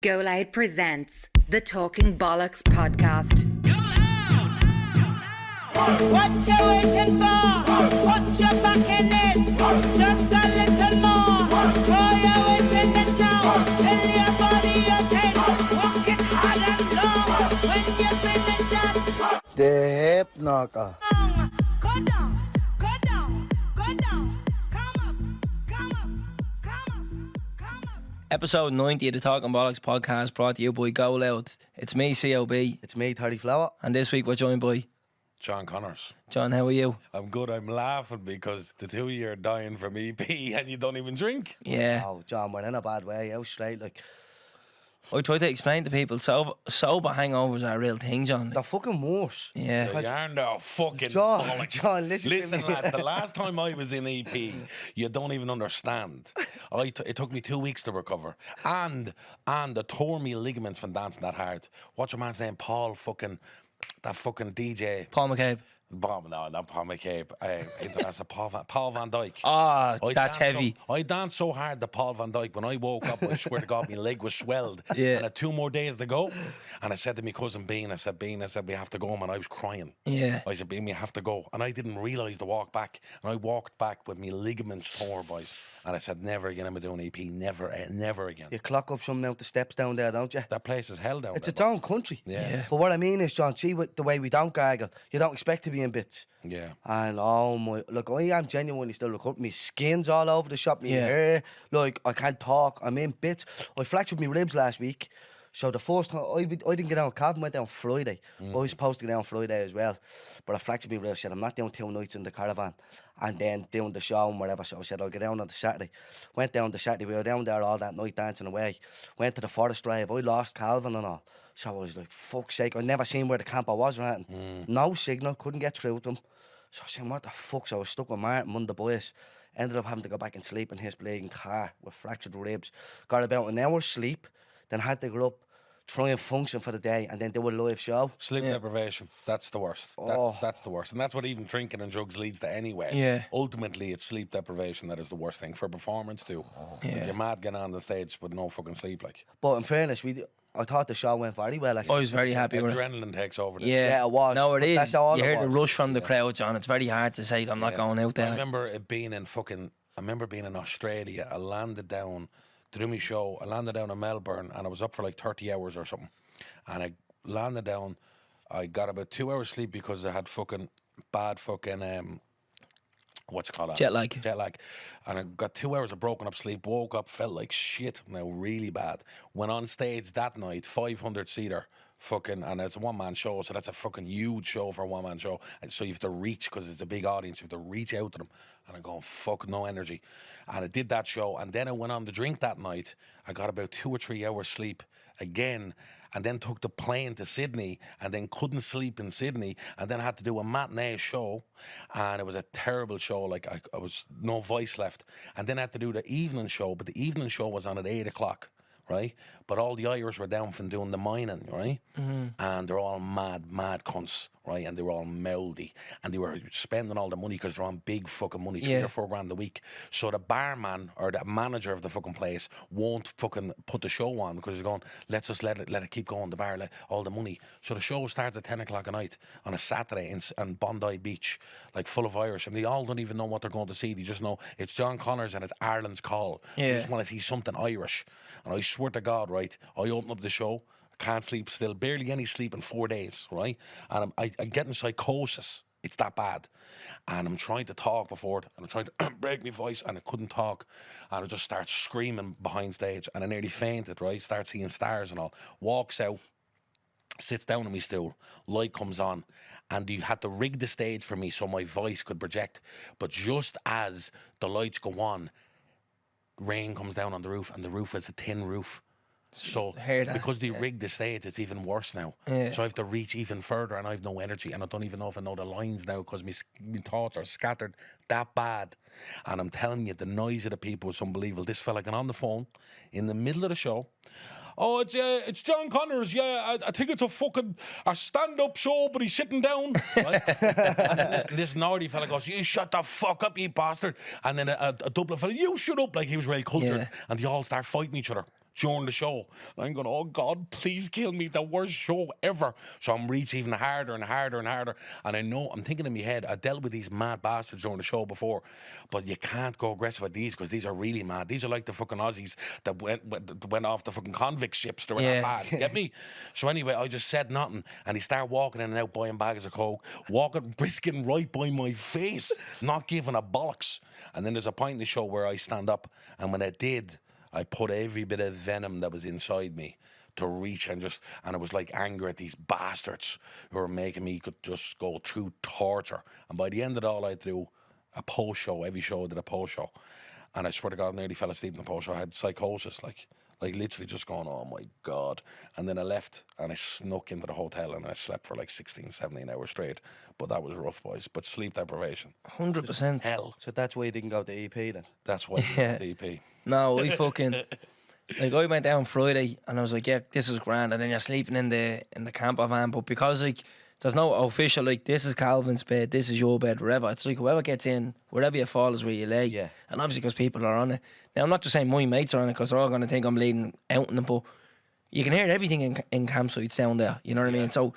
Go Loud presents the Talking Bollox podcast. What you waiting for? Put your back in it. Just a little more. Throw your weight in it now. Tell your body you're dead. Walk it hard and long. When you finish that, The hip knocker. go down, go down, go down. Come up, come up, come up, come up. Episode 90 of the Talking Bollox podcast brought to you by Go Loud. It's me, COB, It's me, 30 Flower. and this week we're joined by John Connors. John. How are you? I'm good. I'm laughing because the two of you are dying from EP and you don't even drink. Yeah. Oh, John, we're in a bad way. Out straight, like, I try to explain to people sober hangovers are a real thing, John. they're fucking worse. Yeah. You are no fucking John, bollocks. John, listen to me. lad, the last time I was in EP, you don't even understand. It took me 2 weeks to recover. And I tore me ligaments from dancing that hard. What's your man's name? That fucking DJ. Paul McCabe. No, not Paul McCabe. That's Paul Van Dyke. Ah, I that's danced heavy. I danced so hard that Paul Van Dyke, when I woke up, I swear to God, my leg was swelled. Yeah. And I had 2 more days to go. And I said to my cousin Bean, we have to go home. And I was crying. Yeah. I said, Bean, we have to go. And I didn't realise the walk back. And I walked back with my ligaments tore, boys. And I said, never again am I doing EP. Never again. You clock up some amount of steps down there, don't you? That place is hell down It's there. its own country. Yeah. But what I mean is, John, see with the way we don't gargle, you don't expect to be in bits. Yeah. And oh my, look, I am genuinely still recovering. My skin's all over the shop, my Yeah. hair, like, I can't talk, I'm in bits. I fractured my ribs last week. So the first time, I didn't get down, Caravan went down Friday. I was supposed to get down Friday as well. But I fractured my ribs, said I'm not doing 2 nights in the Caravan. And then doing the show and whatever, so I said I'll get down on the Saturday. Went down the Saturday, we were down there all that night dancing away. Went to the forest drive, I lost Calvin and all. So I was like, fuck's sake, I'd never seen where the camper was or anything. No signal, couldn't get through to them. So I was saying, what the fuck? So I was stuck with Martin, one of the boys. Ended up having to go back and sleep in his bleeding car with fractured ribs. Got about an hour's sleep, then had to get up, try and function for the day, and then do a live show. Sleep deprivation, that's the worst. That's the worst. And that's what even drinking and drugs leads to anyway. Yeah. Ultimately, it's sleep deprivation that is the worst thing for performance too. Yeah. Like, you're mad getting on the stage with no fucking sleep. Like, But in fairness, I thought the show went very well. I Actually. was very happy with it. adrenaline takes over. This. Yeah. Yeah, it was. No, it But is. that's all You it hear the was. rush from the crowd, John. It's very hard to say I'm not going out I there. remember it being in Australia. I landed down to do my show. I landed down in Melbourne and I was up for like 30 hours or something. And I landed down. I got about 2 hours sleep because I had fucking bad fucking what's it called? Jet lag. And I got 2 hours of broken up sleep, woke up, felt like shit, now really bad. Went on stage that night, 500 seater, fucking, and it's a 1-man show, so that's a fucking huge show for a 1-man show. And so you have to reach, because it's a big audience, you have to reach out to them. And I'm going, fuck, no energy. And I did that show, and then I went on the drink that night. I got about 2 or 3 hours sleep again, and then took the plane to Sydney, and then couldn't sleep in Sydney, and then I had to do a matinee show, and it was a terrible show. Like, I was no voice left, and then I had to do the evening show, but the evening show was on at 8 o'clock, right? But all the Irish were down from doing the mining, right? And they're all mad cunts, right? And they were all mouldy, and they were spending all the money because they're on big fucking money, 3 or 4 grand a week. So the barman or the manager of the fucking place won't fucking put the show on because he's going, let's just let it keep going, the bar, all the money. So the show starts at 10 o'clock at night on a Saturday in Bondi Beach, like full of Irish, and they all don't even know what they're going to see. They just know it's John Connors and it's Ireland's Call. They just want to see something Irish. And I swear to God, right, I open up the show, can't sleep still, barely any sleep in 4 days, right? And I'm getting psychosis. It's that bad. And I'm trying to talk before it, and I'm trying to break my voice, and I couldn't talk. And I just start screaming behind stage, and I nearly fainted, right? Start seeing stars and all. Walks out, sits down on my stool, light comes on, and you had to rig the stage for me so my voice could project. But just as the lights go on, rain comes down on the roof, and the roof is a tin roof. So because they rigged the stage, it's even worse now. Yeah. So I have to reach even further, and I have no energy, and I don't even know if I know the lines now because my thoughts are scattered that bad. And I'm telling you, the noise of the people was unbelievable. This fella got on the phone in the middle of the show. Oh, it's John Connors. Yeah, I think it's a stand-up show, but he's sitting down. Right? And then this Nordy fella goes, "You shut the fuck up, you bastard!" And then a Dublin fella, "You shut up!" Like he was really cultured, and they all start fighting each other. during the show. And I'm going, oh God, please kill me, the worst show ever. So I'm reaching even harder and harder and harder. And I know, I'm thinking in my head, I dealt with these mad bastards during the show before, but you can't go aggressive at these because these are really mad. These are like the fucking Aussies that went off the fucking convict ships. They were that bad. Get me? So anyway, I just said nothing. And he started walking in and out, buying bags of coke, brisking right by my face, not giving a bollocks. And then there's a point in the show where I stand up, and when I did, I put every bit of venom that was inside me to reach and it was like anger at these bastards who were making me could just go through torture. And by the end of it all, I threw a post show. Every show I did a post show. And I swear to God, I nearly fell asleep in the post show. I had psychosis, like literally just going, oh my God. And then I left and I snuck into the hotel and I slept for like 16, 17 hours straight. But that was rough, boys. But sleep deprivation. 100%. Hell. So that's why you didn't go to EP then? That's why I did the EP. No, I fucking... Like, I went down Friday and I was like, yeah, this is grand. And then you're sleeping in the camper van. But because, like, there's no official, like, this is Calvin's bed, this is your bed, wherever. It's like whoever gets in, wherever you fall is where you lay. Yeah. And obviously because people are on it. Now, I'm not just saying my mates are on it because they're all going to think I'm leading out in them, but you can hear everything in campsites down there. You know what I mean? So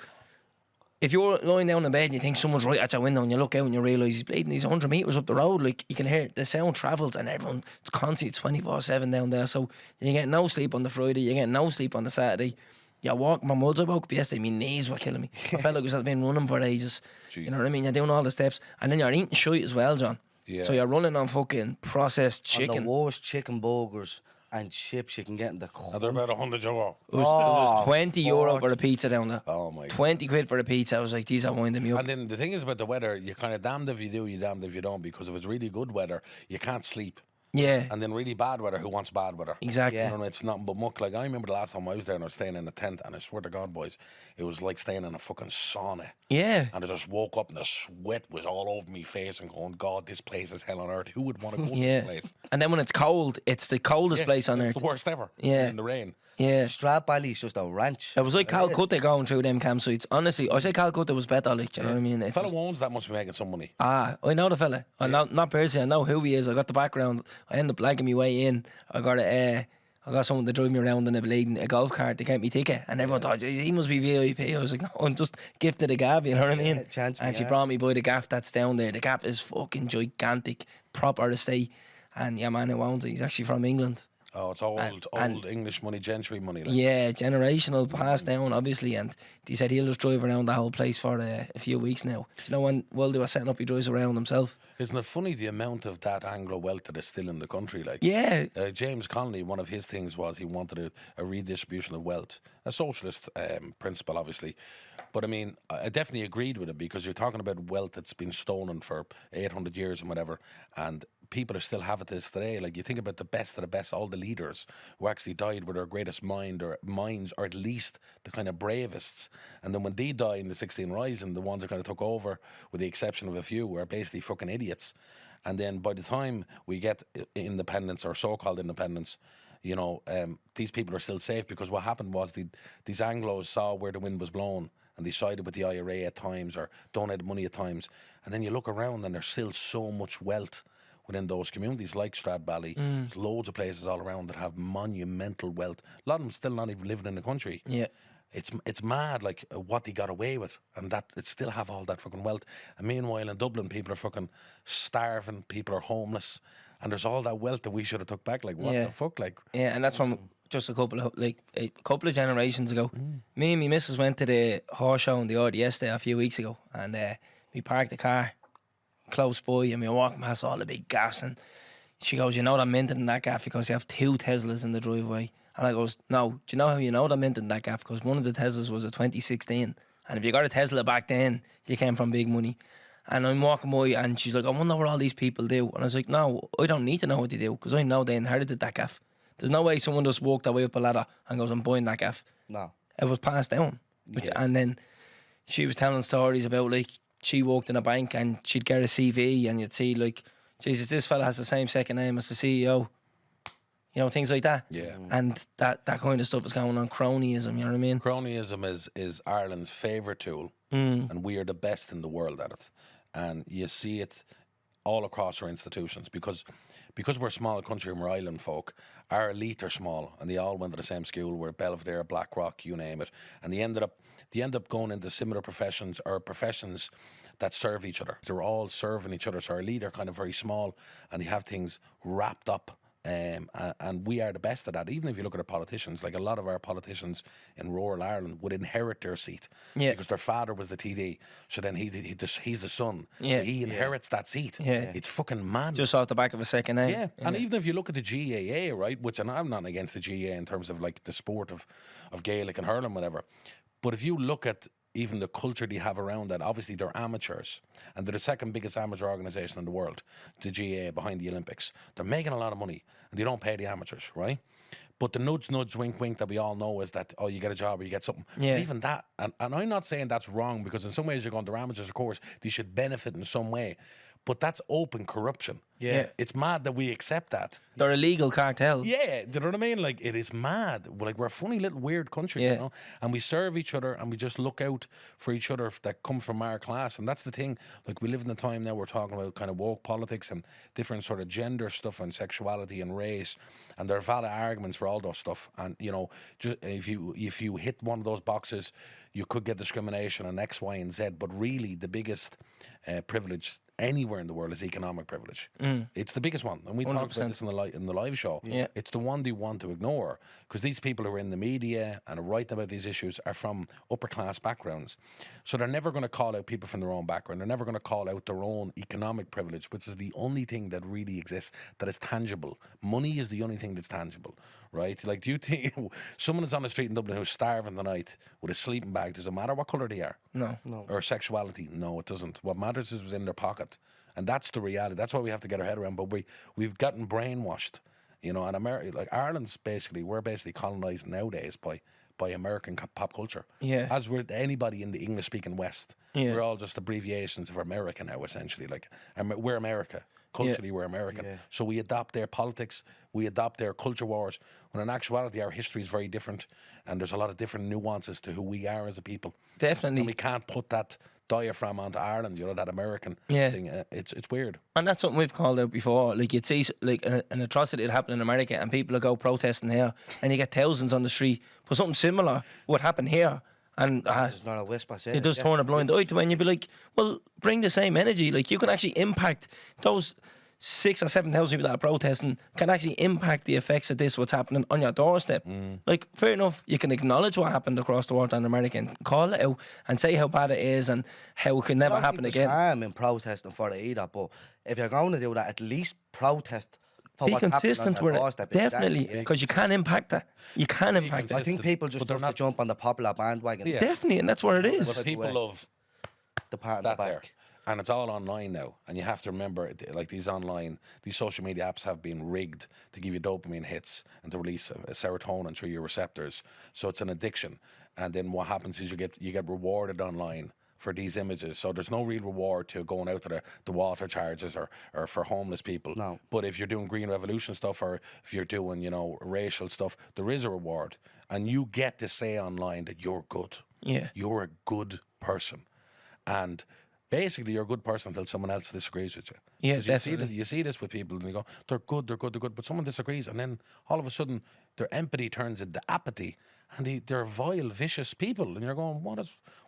if you're lying down in bed and you think someone's right at your window and you look out and you realise he's bleeding, he's 100 metres up the road, like, you can hear the sound travels and everyone, it's constantly 24/7 down there. So you get no sleep on the Friday, you get no sleep on the Saturday. You walk, my mother woke up yesterday, my knees were killing me. I felt like I've been running for ages. Jeez. You know what I mean? You're doing all the steps and then you're eating shite as well, John. Yeah. So you're running on fucking processed On chicken. the worst chicken burgers and chips you can get in the And they're about €100. It was 20 euro for a fuck. pizza down there. Oh my God. 20 quid for a pizza. I was like, these are winding me up. And then the thing is about the weather, you're kind of damned if you do, you're damned if you don't, because if it's really good weather, you can't sleep. Yeah, And then really bad weather, who wants bad weather? exactly. Yeah. You know, it's nothing but muck. Like, I remember the last time I was there and I was staying in a tent, and I swear to God, boys, it was like staying in a fucking sauna. Yeah. And I just woke up and the sweat was all over me face and going, God, this place is hell on earth. Who would want to go to Yeah. this place? And then when it's cold, it's the coldest place on earth. The worst ever. Yeah. In the rain. Yeah. Strat Valley's just a ranch. It was like Calcutta going through them campsites. Honestly, I say Calcutta was better, like, do you know what I mean? The It's fella just, who owns that must be making some money. I know the fella. I know, not personally, I know who he is. I got the background. I ended up lagging my way in. I got someone to drive me around in a golf cart to get me ticket. And everyone thought, "Jeez, he must be VIP. I was like, no, I'm just gifted a gaff, you know what I mean? chance me, And she yeah. brought me by the gaff that's down there. The gaff is fucking gigantic, proper estate. And yeah, man, who owns it, he's actually from England. Oh, it's old and- English money, gentry money. Like. Yeah, generational passed down, obviously, and he said he'll just drive around the whole place for a few weeks now. Do you know when Wilder was setting up, he drives around himself? Isn't it funny the amount of that Anglo wealth that is still in the country? Like, Yeah, James Connolly, one of his things was he wanted a redistribution of wealth, a socialist principle, obviously. But I mean, I definitely agreed with him because you're talking about wealth that's been stolen for 800 years and whatever, and people are still having this today. Like, you think about the best of the best, all the leaders who actually died with their greatest minds, or at least the kind of bravists. And then when they die in the 16 Rising, the ones that kind of took over, with the exception of a few, were basically fucking idiots. And then by the time we get independence, or so-called independence, you know, these people are still safe, because what happened was these Anglos saw where the wind was blowing and they sided with the IRA at times, or donated money at times. And then you look around and there's still so much wealth within those communities like Stradbally. There's loads of places all around that have monumental wealth. A lot of them still not even living in the country. yeah. It's mad, like, what they got away with, and that it still have all that fucking wealth. And meanwhile in Dublin, people are fucking starving, people are homeless, and there's all that wealth that we should have took back. Like, what Yeah. the fuck? Like, Yeah, and that's from just a couple of generations ago. Me and my missus went to the horse show in the RDS there a few weeks ago, and we parked the car close by, and we were walking past all the big gaffs, and she goes, "You know they're minted in that gaff because you have 2 Teslas in the driveway." And I goes, "No, do you know how you know they're minted in that gaff? Because one of the Teslas was a 2016, and if you got a Tesla back then, you came from big money." And I'm walking by, and she's like, "I wonder what all these people do." And I was like, "No, I don't need to know what they do, because I know they inherited that gaff. There's no way someone just walked their way up a ladder and goes, I'm buying that gaff." No. It was passed down. And then she was telling stories about, like, she worked in a bank and she'd get a CV and you'd see, like, Jesus, this fella has the same second name as the CEO. You know, things like that. Yeah. And that kind of stuff is going on. Cronyism, you know what I mean? cronyism is Ireland's favourite tool, and we are the best in the world at it. And you see it all across our institutions because we're a small country and we're island folk. Our elite are small and they all went to the same school. We're Belvedere, Blackrock, you name it, and they end up going into similar professions or professions that serve each other. They're all serving each other. So our elite are kind of very small and they have things wrapped up. And we are the best at that. Even if you look at our politicians, like a lot of our politicians in rural Ireland would inherit their seat because their father was the TD. So then he's the son. Yeah. So he inherits that seat. Yeah. It's fucking mad. Just off the back of a second name. Yeah. And even if you look at the GAA, right, which, and I'm not against the GAA in terms of like the sport of Gaelic and hurling, whatever. But if you look at even the culture they have around that, obviously they're amateurs and they're the second biggest amateur organisation in the world, the GAA, behind the Olympics. They're making a lot of money and they don't pay the amateurs, right? But the nudge, wink, wink that we all know is that, oh, you get a job or you get something. Yeah. But even that, and I'm not saying that's wrong because in some ways you're going, they're amateurs, of course, they should benefit in some way. But that's open corruption. Yeah. It's mad that we accept that. They're a legal cartel. Yeah, do you know what I mean? Like, it is mad. Like, we're a funny little weird country, you know? And we serve each other and we just look out for each other that come from our class. And that's the thing. Like, we live in the time now we're talking about kind of woke politics and different sort of gender stuff and sexuality and race. And there are valid arguments for all those stuff. And, you know, just if you hit one of those boxes, you could get discrimination on X, Y, and Z. But really, the biggest privilege anywhere in the world is economic privilege. It's the biggest one, and we talked about this in the live show. Yeah. It's the one they want to ignore because these people who are in the media and are writing about these issues are from upper class backgrounds, so they're never going to call out people from their own background. They're never going to call out their own economic privilege, which is the only thing that really exists that is tangible. Money is the only thing that's tangible, right? Like, do you think someone that's on the street in Dublin who's starving tonight with a sleeping bag, does it matter what colour they are? No. Or sexuality? No, it doesn't. What matters is what's in their pocket. And that's the reality. That's what we have to get our head around. But we've gotten brainwashed, you know. And America, like Ireland's we're basically colonised nowadays by American pop culture. Yeah. As we're anybody in the English-speaking West. Yeah. We're all just abbreviations of America now, essentially. Like, we're America. Culturally, we're American. Yeah. So we adopt their politics, we adopt their culture wars, when in actuality our history is very different and there's a lot of different nuances to who we are as a people. Definitely. And we can't put that diaphragm onto Ireland, you know, that American thing. It's weird. And that's something we've called out before. Like, you'd see like an atrocity that happened in America and people would go protesting here and you get thousands on the street. But something similar would happen here. And there's not a whisper. It does turn a blind eye to when you'd be like, well, bring the same energy. Like, you can actually impact those 6,000 or 7,000 people that are protesting can actually impact the effects of this, what's happening on your doorstep. Like, fair enough, you can acknowledge what happened across the world in America and call it out and say how bad it is and how it could never happen again. I am in protesting for it either, but if you're going to do that, at least protest for be what's consistent happening on with your it. doorstep. Definitely, because you can impact that. You can impact it. I think people just love to jump on the popular bandwagon. Yeah. Definitely, and that's what it is. But people love the part in that the there. back. And it's all online now. And you have to remember, like, these social media apps have been rigged to give you dopamine hits and to release a serotonin through your receptors. So it's an addiction. And then what happens is you get rewarded online for these images. So there's no real reward to going out to the water charges or for homeless people. No. But if you're doing Green Revolution stuff or if you're doing, you know, racial stuff, there is a reward. And you get to say online that you're good. Yeah. You're a good person. And basically, you're a good person until someone else disagrees with you. Yeah, definitely. You see this with people, and you go, they're good, but someone disagrees, and then all of a sudden, their empathy turns into apathy, and they're vile, vicious people, and you're going,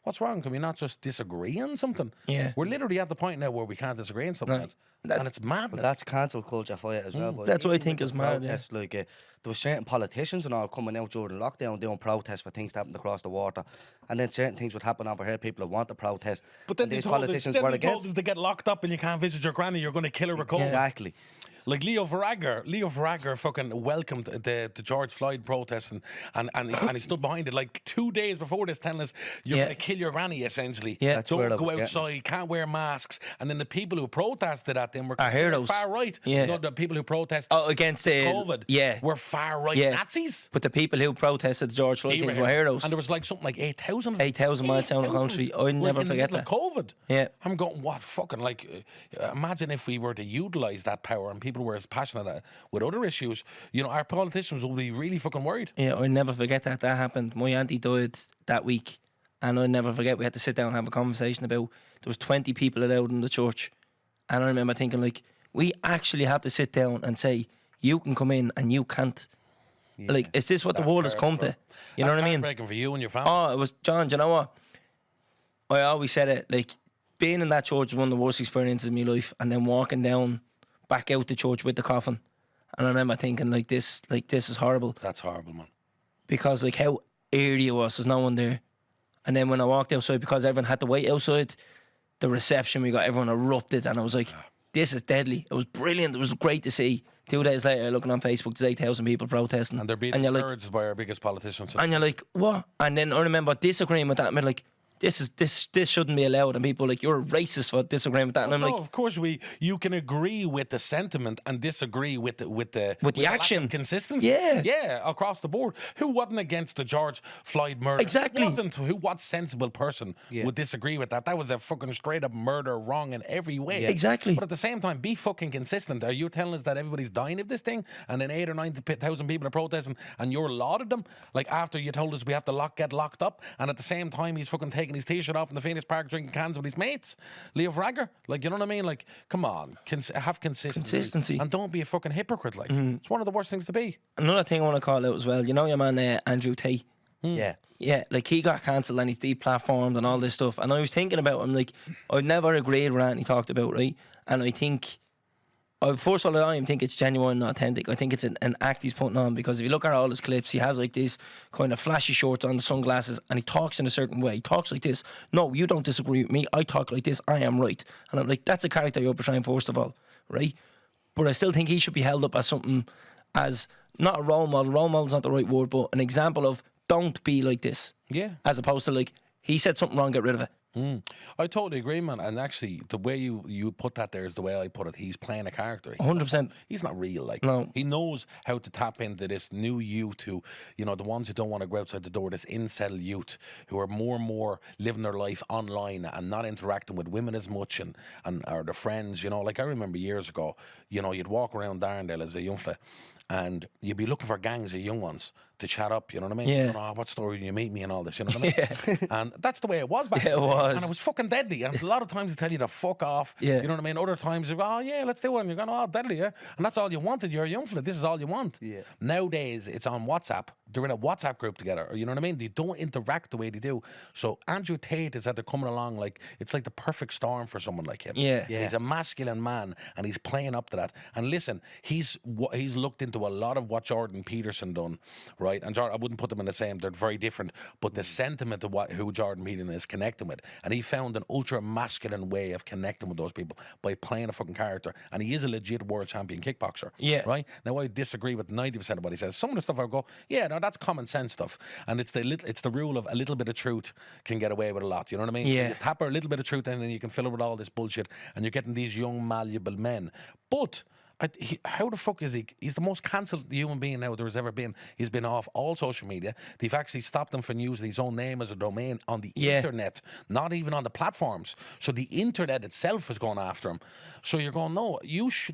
what's wrong? Can we not just disagree on something? Yeah. We're literally at the point now where we can't disagree on something else, and it's madness. But that's cancel culture for it as well. But that's what I think is mad. Protests, like, there were certain politicians and all coming out during lockdown doing protests for things that happened across the water, and then certain things would happen over here. People would want to protest, but then these politicians were against. Us to get locked up and you can't visit your granny. You're going to kill her with COVID. Exactly. Like Leo Varadkar fucking welcomed the George Floyd protest and he stood behind it like 2 days before this, telling us you're going to kill your granny, essentially. Yeah. Don't go outside, can't wear masks. And then the people who protested at them were heroes. Far right. Yeah. You know, the people who protested against COVID were far right Nazis. But the people who protested the George Floyd things were heroes. And there was like something like 8,000 miles down the country. I never forget that. COVID. Yeah. I'm going, what fucking, like, imagine if we were to utilise that power and people were as passionate with other issues, you know, our politicians will be really fucking worried. Yeah, I never forget that happened. My auntie died that week, and I never forget we had to sit down and have a conversation about, there was 20 people allowed in the church, And I remember thinking, like, we actually have to sit down and say, you can come in and you can't. Like, is this what the world has come to? You know what I mean? Breaking for you and your family. Oh, it was, John, do you know what? I always said it, like, being in that church was one of the worst experiences of my life, and then walking down back out the church with the coffin. And I remember thinking, this is horrible. That's horrible, man. Because, like, how eerie it was, there's no one there. And then when I walked outside, because everyone had to wait outside, the reception we got, everyone erupted, and I was like, this is deadly. It was brilliant. It was great to see. 2 days later, looking on Facebook, there's 8,000 people protesting. And they're being encouraged by our biggest politicians. And you're like, what? And then I remember disagreeing with that, and I'm like, this shouldn't be allowed. And people are like, you're a racist for disagreeing with that. And I'm like, of course you can agree with the sentiment and disagree with the action, consistency. Yeah, across the board. Who wasn't against the George Floyd murder? Exactly. What sensible person would disagree with that? That was a fucking straight up murder, wrong in every way. Yeah. Exactly. But at the same time, be fucking consistent. Are you telling us that everybody's dying of this thing, and then 8,000 or 9,000 people are protesting, and you're lauded them? Like, after you told us we have to get locked up, and at the same time he's fucking taking his t-shirt off in the Phoenix Park drinking cans with his mates, Leo Fragger. Like, you know what I mean? Like, come on, have consistency, and don't be a fucking hypocrite. Like, it's one of the worst things to be. Another thing I want to call out as well, you know your man Andrew Tate. Yeah, like, he got cancelled and he's deplatformed and all this stuff. And I was thinking about him, like, I've never agreed with anything he talked about, right? And I think, first of all, I don't think it's genuine and authentic. I think it's an act he's putting on, because if you look at all his clips, he has like this kind of flashy shorts on, the sunglasses, and he talks in a certain way. He talks like this. No, you don't disagree with me. I talk like this. I am right. And I'm like, that's a character you're portraying, first of all, right? But I still think he should be held up as something, as not a role model. Role model's not the right word, but an example of don't be like this. Yeah. As opposed to, like, he said something wrong, get rid of it. I totally agree, man. And actually, the way you put that there is the way I put it. He's playing a character. 100%. He's not real. Like, no. He knows how to tap into this new youth who, you know, the ones who don't want to go outside the door, this incel youth who are more and more living their life online and not interacting with women as much and or their friends, you know. Like, I remember years ago, you know, you'd walk around Darndale as a young fella and you'd be looking for gangs of young ones to chat up, you know what I mean? Yeah. You know, what story do you meet me and all this, you know what I mean? And that's the way it was back then. It was. And it was fucking deadly. And a lot of times they tell you to fuck off, you know what I mean? Other times they go, oh yeah, let's do it. And you're going, oh, deadly, yeah? And that's all you wanted. You're a young fella. This is all you want. Yeah. Nowadays, it's on WhatsApp. They're in a WhatsApp group together, you know what I mean? They don't interact the way they do. So Andrew Tate is that they're coming along like, it's like the perfect storm for someone like him. Yeah. And he's a masculine man and he's playing up to that. And listen, he's looked into a lot of what Jordan Peterson done, right? And I wouldn't put them in the same, they're very different, but the sentiment of who Jordan Peterson is connecting with, and he found an ultra masculine way of connecting with those people by playing a fucking character, and he is a legit world champion kickboxer. Yeah. Right? Now I disagree with 90% of what he says. Some of the stuff I go, yeah, no, that's common sense stuff, and it's the rule of a little bit of truth can get away with a lot. You know what I mean? Yeah. You tap a little bit of truth in, and then you can fill it with all this bullshit, and you're getting these young malleable men. But how the fuck is he? He's the most cancelled human being now there has ever been. He's been off all social media. They've actually stopped him from using his own name as a domain on the internet, not even on the platforms. So the internet itself is going after him. So you're going, no,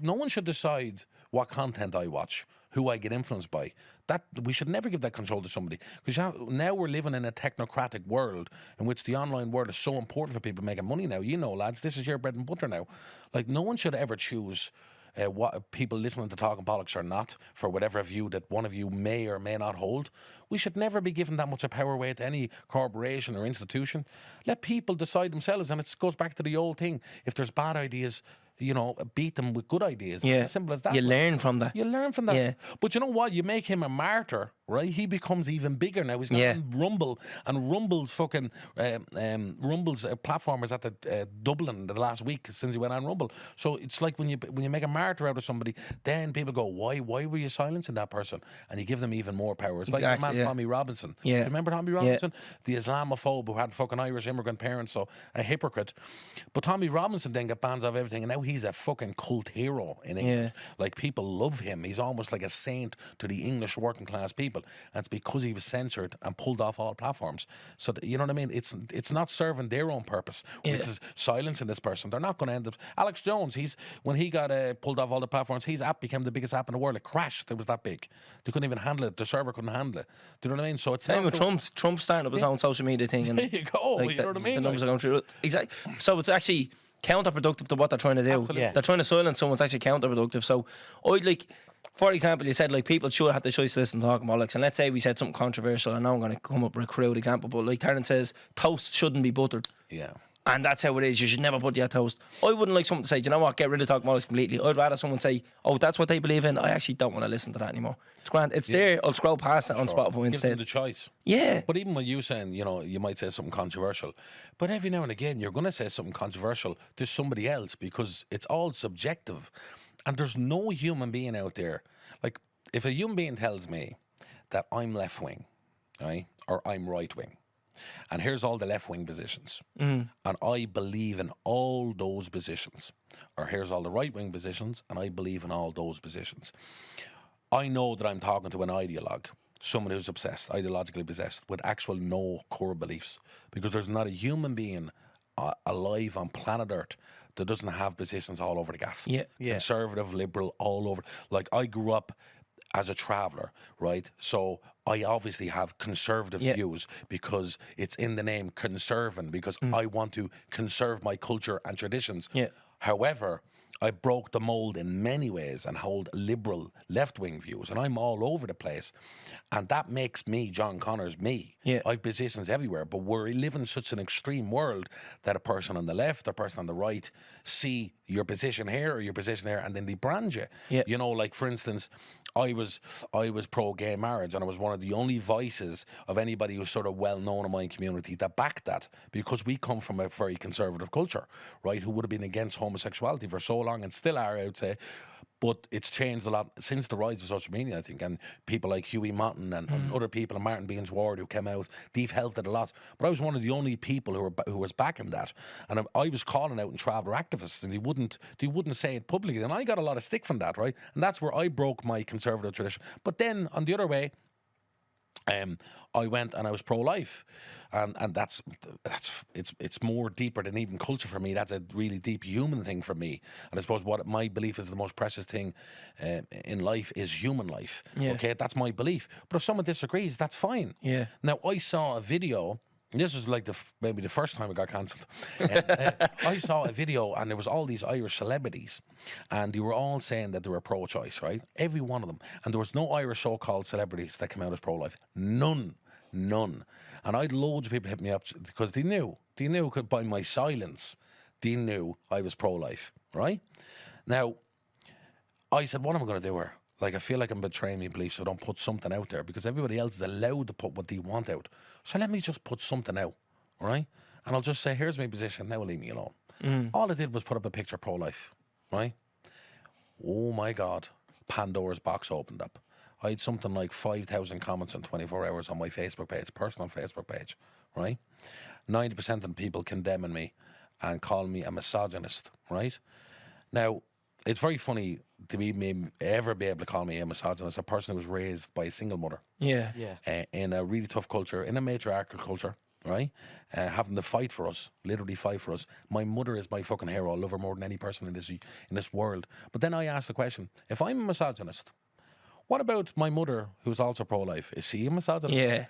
no one should decide what content I watch, who I get influenced by. That we should never give that control to somebody, because now we're living in a technocratic world in which the online world is so important for people making money now. You know, lads, this is your bread and butter now. Like, no one should ever choose what people listening to Talking Bollox or not for whatever view that one of you may or may not hold. We should never be given that much of power away to any corporation or institution. Let people decide themselves, and it goes back to the old thing. If there's bad ideas, you know, beat them with good ideas. Yeah. As simple as that. You learn from that. You learn from that. Yeah. But you know what? You make him a martyr, right? He becomes even bigger now. He's got Rumble, and Rumble's fucking Rumble's platform is at the Dublin the last week since he went on Rumble. So it's like when you make a martyr out of somebody, then people go, why were you silencing that person? And you give them even more power. It's like the man Tommy Robinson. Yeah. Do you remember Tommy Robinson? The Islamophobe who had fucking Irish immigrant parents, so a hypocrite. But Tommy Robinson then got bans off everything, and now he's a fucking cult hero in England. Like, people love him. He's almost like a saint to the English working class people, and it's because he was censored and pulled off all platforms. So you know what I mean? It's not serving their own purpose, which is silencing this person. They're not going to end up. Alex Jones, when he got pulled off all the platforms, his app became the biggest app in the world. It crashed. It was that big. They couldn't even handle it. The server couldn't handle it. Do you know what I mean? So it's same with Trump starting up his own social media thing. And there you go. Like, you know what I mean? The numbers are going through it. Exactly. So it's actually, counterproductive to what they're trying to do. Absolutely. Yeah. They're trying to silence someone's actually counterproductive. So I'd like, for example, you said like people should have the choice to listen to talking bollocks, and let's say we said something controversial, and now I'm going to come up with a crude example, but like Taryn says, toast shouldn't be buttered. Yeah. And that's how it is. You should never put your toast. I wouldn't like someone to say, do you know what, get rid of talking bollocks completely. I'd rather someone say, oh, that's what they believe in. I actually don't want to listen to that anymore. It's grand. It's there. I'll scroll past it on Spotify Give them instead. the choice. Yeah. But even when you saying, you know, you might say something controversial, but every now and again you're going to say something controversial to somebody else because it's all subjective, and there's no human being out there. Like, if a human being tells me that I'm left wing, right, or I'm right wing, and here's all the left wing positions, and I believe in all those positions, or here's all the right wing positions, and I believe in all those positions, I know that I'm talking to an ideologue, someone who's obsessed, ideologically possessed, with actual no core beliefs, because there's not a human being alive on planet Earth that doesn't have positions all over the gaff. Yeah. Conservative, liberal, all over. Like, I grew up as a traveller, right? So I obviously have conservative views because it's in the name conserving, because I want to conserve my culture and traditions. Yeah. However, I broke the mold in many ways and hold liberal left-wing views, and I'm all over the place. And that makes me, John Connors, me. Yeah. I've positions everywhere, but we live in such an extreme world that a person on the left or person on the right see your position here or your position there, and then they brand you. Yeah. You know, like, for instance, I was pro-gay marriage, and I was one of the only voices of anybody who's sort of well-known in my community that backed that, because we come from a very conservative culture, right, who would have been against homosexuality for so long, and still are, I would say. But it's changed a lot since the rise of social media, I think, and people like Huey Motton and other people, and Martin Beans Ward, who came out, they've helped it a lot. But I was one of the only people who was backing that, and I was calling out and traveller activists, and they wouldn't say it publicly, and I got a lot of stick from that, right? And that's where I broke my conservative tradition. But then on the other way, I went and I was pro-life, and it's more deeper than even culture for me. That's a really deep human thing for me, and I suppose what my belief is the most precious thing in life is human life. Yeah. Okay, that's my belief. But if someone disagrees, that's fine. Yeah. Now, I saw a video. And this was like maybe the first time it got cancelled. I saw a video, and there was all these Irish celebrities, and they were all saying that they were pro-choice, right? Every one of them. And there was no Irish so-called celebrities that came out as pro-life. None. And I had loads of people hit me up because they knew by my silence, they knew I was pro-life, right? Now, I said, what am I going to do here? Like, I feel like I'm betraying my beliefs, so I don't put something out there, because everybody else is allowed to put what they want out. So let me just put something out, all right? And I'll just say, here's my position, now leave me alone. All I did was put up a picture pro-life, right? Oh my God, Pandora's box opened up. I had something like 5,000 comments in 24 hours on my Facebook page, personal Facebook page, right? 90% of the people condemning me and calling me a misogynist, right? Now, it's very funny to ever be able to call me a misogynist, a person who was raised by a single mother. Yeah. In a really tough culture, in a matriarchal culture, right? Having to fight for us, literally fight for us. My mother is my fucking hero. I love her more than any person in this world. But then I asked the question, if I'm a misogynist, what about my mother, who's also pro-life? Is she a misogynist? Yeah.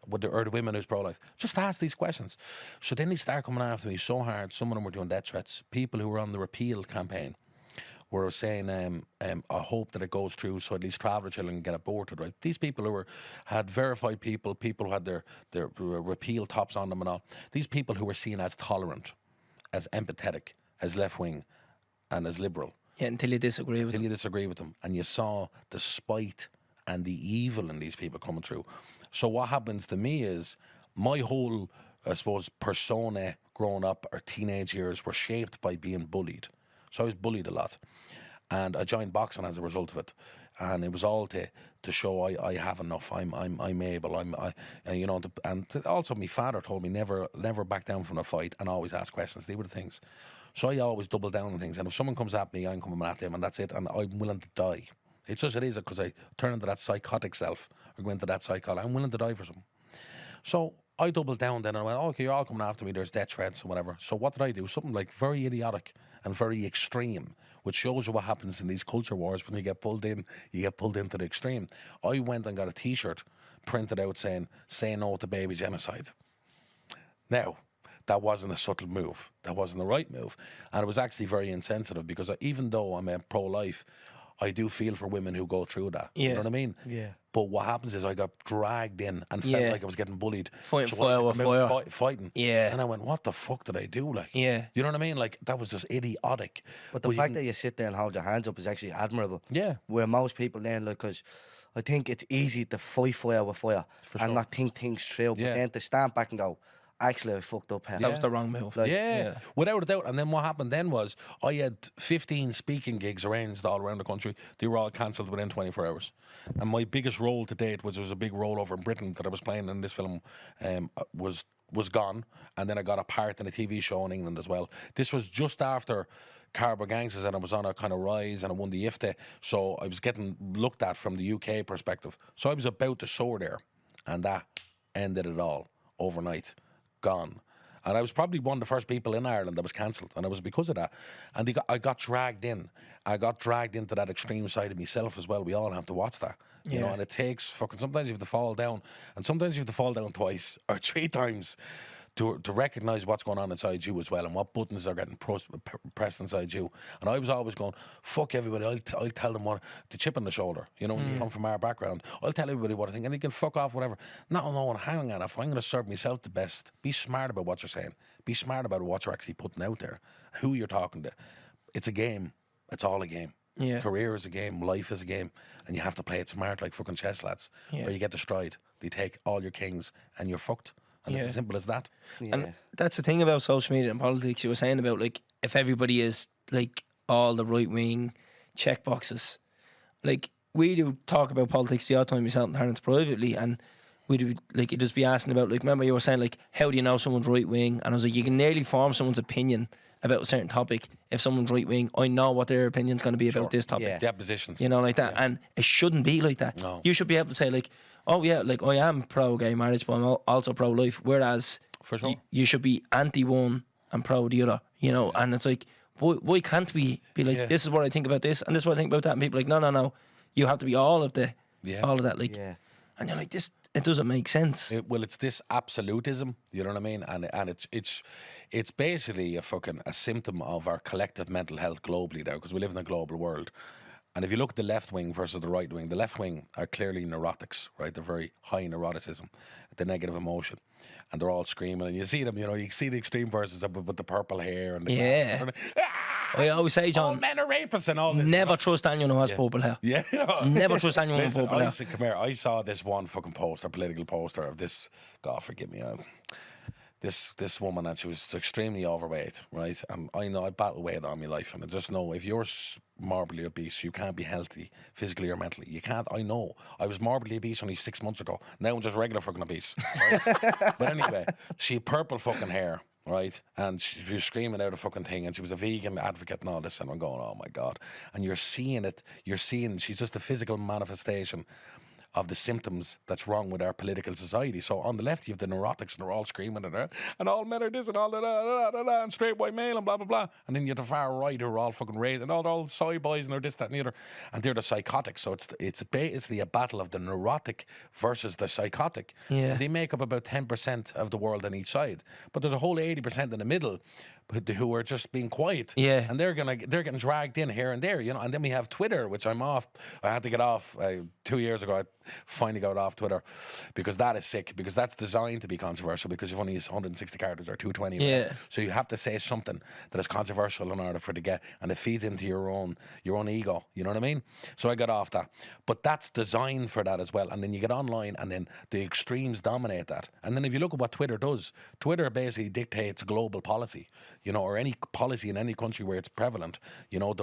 Or the women who's pro-life? Just ask these questions. So then they start coming after me so hard. Some of them were doing death threats. People who were on the repeal campaign were saying, I hope that it goes through so at least traveller children can get aborted, right? These people who had verified people who had their repeal tops on them and all, these people who were seen as tolerant, as empathetic, as left-wing and as liberal. Yeah, until you disagree with Until you disagree with them. And you saw the spite and the evil in these people coming through. So what happens to me is my whole, I suppose, persona growing up, or teenage years, were shaped by being bullied. So I was bullied a lot, and I joined boxing as a result of it, and it was all to show I have enough. I'm able. And also my father told me never back down from a fight and always ask questions. They were the things. So I always double down on things, and if someone comes at me, I'm coming at them, and that's it. And I'm willing to die. It's just it is because I turn into that psychotic self, or go into that psychotic. I'm willing to die for something. So I doubled down then, and I went, okay, you're all coming after me, there's death threats and whatever. So what did I do? Something like very idiotic and very extreme, which shows you what happens in these culture wars when you get pulled in, you get pulled into the extreme. I went and got a t-shirt printed out saying, say no to baby genocide. Now, that wasn't a subtle move. That wasn't the right move. And it was actually very insensitive because even though I'm a pro-life, I do feel for women who go through that. You know what I mean? Yeah. But what happens is I got dragged in and felt like I was getting bullied. Fighting So fire I with came out fire. fighting. Yeah. And I went, what the fuck did I do? Like, Yeah. you know what I mean? Like, that was just idiotic. But the fact that you sit there and hold your hands up is actually admirable. Yeah. Where most people then, like, because I think it's easy to fight fire with fire For and sure. not think things through. Yeah. But then to stand back and go, actually, I fucked up here. That was the wrong move. Like, Yeah, without a doubt. And then what happened then was I had 15 speaking gigs arranged all around the country. They were all cancelled within 24 hours. And my biggest role to date was a big role over in Britain that I was playing in this film was gone. And then I got a part in a TV show in England as well. This was just after Caravan Gangsters, and I was on a kind of rise, and I won the IFTA. So I was getting looked at from the UK perspective. So I was about to soar there, and that ended it all overnight. Gone. And I was probably one of the first people in Ireland that was cancelled, and it was because of that. And I got dragged in. I got dragged into that extreme side of myself as well. We all have to watch that, you know. And it takes fucking. Sometimes you have to fall down, and sometimes you have to fall down twice or 3 times to recognise what's going on inside you as well, and what buttons are getting pressed inside you. And I was always going, fuck everybody, I'll tell them what, the chip on the shoulder, you know, when you come from our background, I'll tell everybody what I think, and you can fuck off, whatever. Not knowing, hang on, if I'm going to serve myself the best, be smart about what you're saying, be smart about what you're actually putting out there, who you're talking to. It's a game, it's all a game. Yeah. Career is a game, life is a game, and you have to play it smart like fucking chess lads, or you get destroyed. They take all your kings and you're fucked. And it's as simple as that. And that's the thing about social media and politics. You were saying about, like, if everybody is like all the right wing check boxes, like, we do talk about politics the odd time yourself and Terence privately, and we do, like, you just be asking about, like, remember you were saying, like, how do you know someone's right wing? And I was like, you can nearly form someone's opinion about a certain topic. If someone's right wing, I know what their opinion's going to be about this topic. Yeah. Their positions. You know, like that. And it shouldn't be like that. No. You should be able to say, like, oh yeah, like, I am pro gay marriage, but I'm also pro life. Whereas For sure. you should be anti one and pro the other. You know, and it's like, why can't we be like, this is what I think about this, and this is what I think about that, and people are like, no, you have to be all of that. Like, and you're like, this, it doesn't make sense. Well, it's this absolutism, you know what I mean? And it's basically a symptom of our collective mental health globally now, because we live in a global world. And if you look at the left wing versus the right wing, the left wing are clearly neurotics, right? They're very high neuroticism, the negative emotion. And they're all screaming. And you see them, you know, you see the extreme versions with the purple hair and the glasses. I always say, John, all men are rapists and all this. never trust anyone who has purple hair. Yeah, you know. Never trust anyone with purple hair. Come here, I saw this one fucking poster, political poster of this, God forgive me, this woman, and she was extremely overweight, right? And I know I battle weight all my life, and I just know if you're morbidly obese, you can't be healthy physically or mentally. You can't. I know. I was morbidly obese only 6 months ago. Now I'm just regular fucking obese. Right? But anyway, she had purple fucking hair, right? And she was screaming out a fucking thing, and she was a vegan advocate and all this, and I'm going, oh my God. And you're seeing it. She's just a physical manifestation of the symptoms that's wrong with our political society. So on the left, you have the neurotics, and they're all screaming and all men are this and all that, and straight white male and blah, blah, blah. And then you have the far right who are all fucking raised, and all soy boys, and they're this, that, and the other. And they're the psychotics. So it's basically a battle of the neurotic versus the psychotic. Yeah. And they make up about 10% of the world on each side. But there's a whole 80% in the middle who are just being quiet. Yeah. And they're getting dragged in here and there, you know. And then we have Twitter, which I'm off. I had to get off 2 years ago. I finally got off Twitter because that is sick, because that's designed to be controversial, because you've only 160 characters or 220. Yeah. So you have to say something that is controversial in order for it to get, and it feeds into your own ego. You know what I mean? So I got off that. But that's designed for that as well. And then you get online, and then the extremes dominate that. And then if you look at what Twitter does, Twitter basically dictates global policy, you know, or any policy in any country where it's prevalent. You know,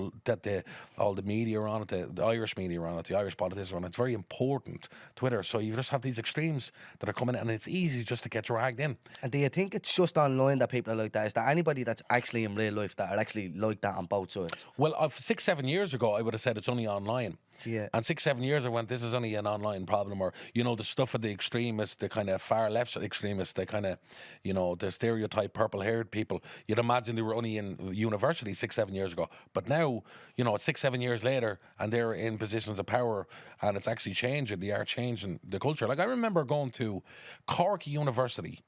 all the media are on it, the Irish media are on it, the Irish politicians are on it. It's very important, Twitter. So you just have these extremes that are coming in, and it's easy just to get dragged in. And do you think it's just online that people are like that? Is there anybody that's actually in real life that are actually like that on both sides? Well, 6-7 years ago, I would have said it's only online. Yeah. And 6-7 years I went, this is only an online problem. Or, you know, the stuff of the extremists, the kind of far left extremists, the kind of, you know, the stereotype purple haired people, you'd imagine they were only in university 6-7 years ago. But now, you know, it's 6-7 years later, and they're in positions of power, and it's actually changing. They are changing the culture. Like, I remember going to Cork University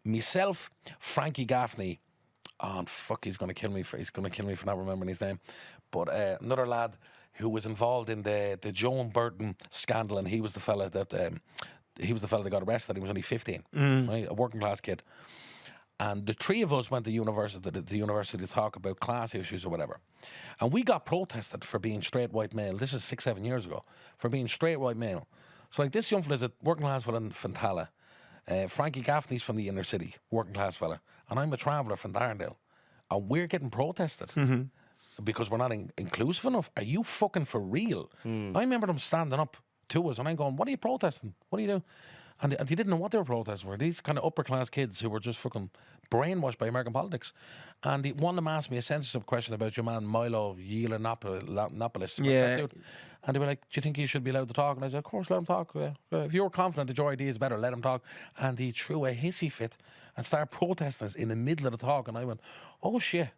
myself, Frankie Gaffney. Oh fuck, he's gonna kill me for not remembering his name. But another lad who was involved in the Joan Burton scandal, and he was the fella that got arrested. He was only 15, right? A working class kid. And the three of us went to the university to talk about class issues or whatever. And we got protested for being straight white male. This is 6-7 years ago, for being straight white male. So like this young fella's a working class fella in Fantala. Frankie Gaffney's from the inner city, working class fella. And I'm a traveller from Darndale. And we're getting protested because we're not inclusive enough. Are you fucking for real? I remember them standing up to us and I'm going, what are you protesting? What are you doing? And they didn't know what they were protesting for. These kind of upper class kids who were just fucking brainwashed by American politics. And one of them asked me a censorship question about your man Milo Yiannopoulos. Yeah. And they were like, do you think he should be allowed to talk? And I said, of course, let him talk. If you're confident that your idea is better, let him talk. And he threw a hissy fit and started protesting us in the middle of the talk. And I went, oh shit.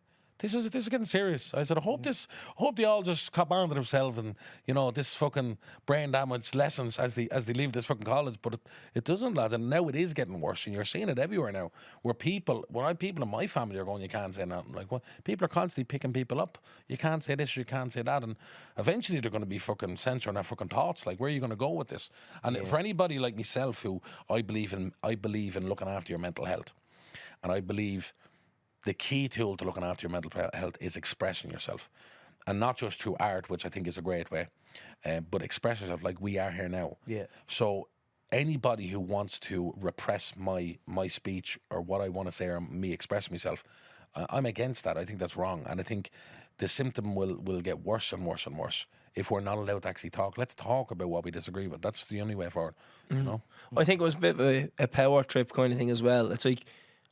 This is getting serious. I said, I hope they all just cop on to themselves and, you know, this fucking brain damage lessons as they leave this fucking college. But it doesn't, lads. And now it is getting worse. And you're seeing it everywhere now. Where people in my family are going, you can't say nothing. Like, well, people are constantly picking people up. You can't say this, you can't say that. And eventually they're going to be fucking censoring their fucking thoughts. Like, where are you going to go with this? And for anybody like myself who I believe in looking after your mental health. And I believe the key tool to looking after your mental health is expressing yourself, and not just through art, which I think is a great way, but express yourself like we are here now. Yeah. So anybody who wants to repress my speech or what I want to say or me express myself, I'm against that. I think that's wrong, and I think the symptom will get worse and worse and worse if we're not allowed to actually talk. Let's talk about what we disagree with. That's the only way forward. You know. I think it was a bit of a power trip kind of thing as well. It's like,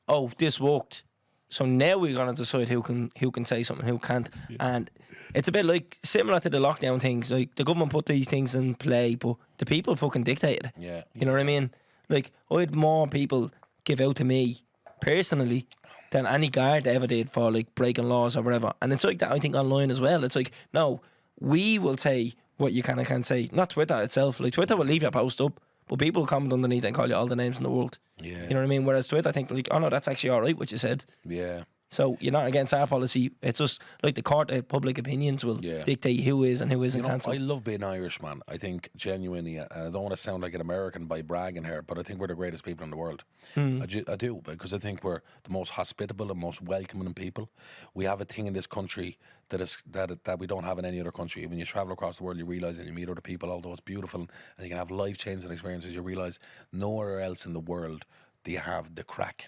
oh, this worked. So now we're going to decide who can say something, who can't. Yeah. And it's a bit like similar to the lockdown things. Like the government put these things in play, but the people fucking dictated it. Yeah. You know what I mean? Like, I had more people give out to me personally than any guard ever did for like breaking laws or whatever. And it's like that, I think, online as well. It's like, no, we will say what you can and can't say. Not Twitter itself. Like, Twitter will leave your post up, but people comment underneath and call you all the names in the world. Yeah. You know what I mean? Whereas Twitter, I think, like, oh no, that's actually all right what you said. Yeah. So you're not against our policy. It's just like the court of public opinions will dictate who is and who isn't cancelled. I love being Irish, man. I think genuinely, I don't want to sound like an American by bragging here, but I think we're the greatest people in the world. I do, because I think we're the most hospitable and most welcoming people. We have a thing in this country that we don't have in any other country. When you travel across the world, you realise and you meet other people, although it's beautiful and you can have life-changing experiences, you realise nowhere else in the world do you have the crack.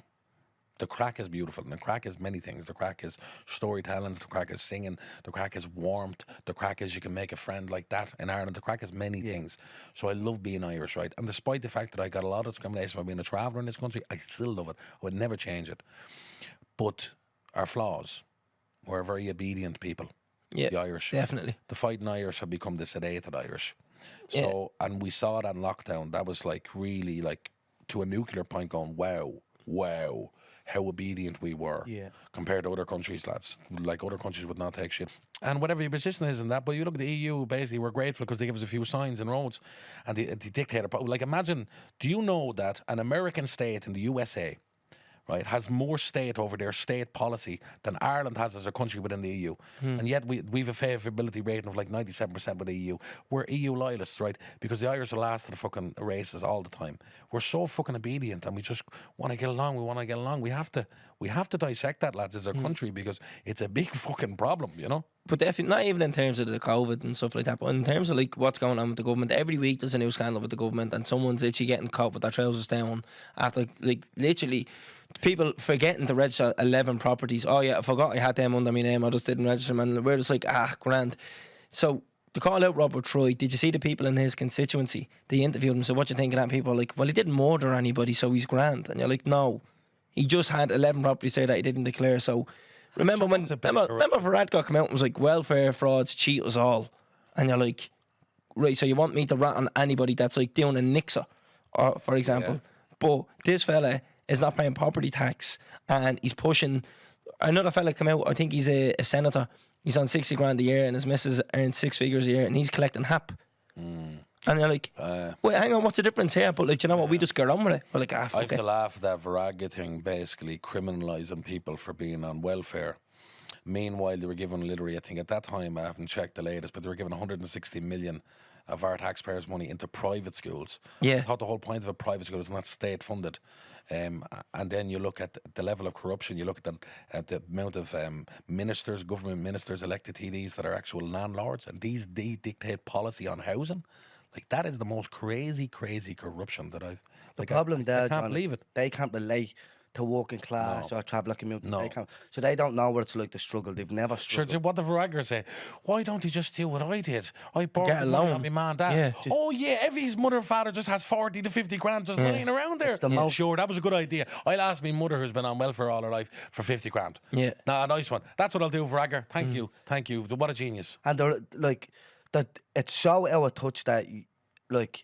The crack is beautiful, and the crack is many things. The crack is storytelling, the crack is singing, the crack is warmth, the crack is you can make a friend like that in Ireland. The crack is many things. So I love being Irish, right? And despite the fact that I got a lot of discrimination for being a traveller in this country, I still love it. I would never change it. But our flaws, we're very obedient people. Yeah, the Irish. Definitely. The fighting Irish have become the sedated Irish. So, and we saw that in lockdown. That was like really like to a nuclear point going, wow. How obedient we were compared to other countries, lads. Like, other countries would not take shit. And whatever your position is in that, but you look at the EU, basically, we're grateful because they give us a few signs and roads. And the dictator, like, imagine, do you know that an American state in the USA, right, has more state over their state policy than Ireland has as a country within the EU? And yet we've a favourability rating of like 97% with the EU. We're EU loyalists, right? Because the Irish are last to the fucking races all the time. We're so fucking obedient and we just want to get along. We have to dissect that, lads, as a country, because it's a big fucking problem, you know? But definitely, not even in terms of the COVID and stuff like that, but in terms of like what's going on with the government. Every week there's a new scandal with the government and someone's literally getting caught with their trousers down after, like, literally people forgetting to register 11 properties. Oh yeah, I forgot I had them under my name, I just didn't register them, and we're just like, grand. So to call out Robert Troy, did you see the people in his constituency? They interviewed him, so what you think of that? People are like, well, he didn't murder anybody, so he's grand. And you're like, no, he just had 11 properties there that he didn't declare. So remember when Varadkar came out and was like, welfare frauds cheat us all, and you're like, right, so you want me to rat on anybody that's like doing a nixer, or for example, but this fella is not paying property tax and he's pushing. Another fella come out, I think he's a senator, he's on 60 grand a year and his missus earns 6 figures a year and he's collecting HAP. And you're like, wait, hang on, what's the difference here? But like, you know what? We just get on with it. We're like, I have fuck to it. laugh at that Viraga thing, basically criminalising people for being on welfare. Meanwhile, they were given literally, I think at that time, I haven't checked the latest, but they were given 160 million of our taxpayers' money into private schools. Yeah. I thought the whole point of a private school is not state funded. And then you look at the level of corruption, you look at the amount of ministers, government ministers, elected TDs that are actual landlords, and they dictate policy on housing. Like, that is the most crazy corruption that I've... The like, problem I there, can't John, believe it. they can't relate to working class or traveller communities. No. They can't, so they don't know what it's like to struggle. They've never Sure, struggled. what the Viraga say? Why don't he just do what I did? I borrowed Get the a money loan. on my man and dad. Yeah. Oh yeah, every mother and father just has 40 to 50 grand just lying around there. It's the most- Sure, that was a good idea. I'll ask my mother, who's been on welfare all her life, for 50 grand. Yeah. Nah, nice one. That's what I'll do, Viraga. Thank you. What a genius. And they're like, that it's so out of touch that, like,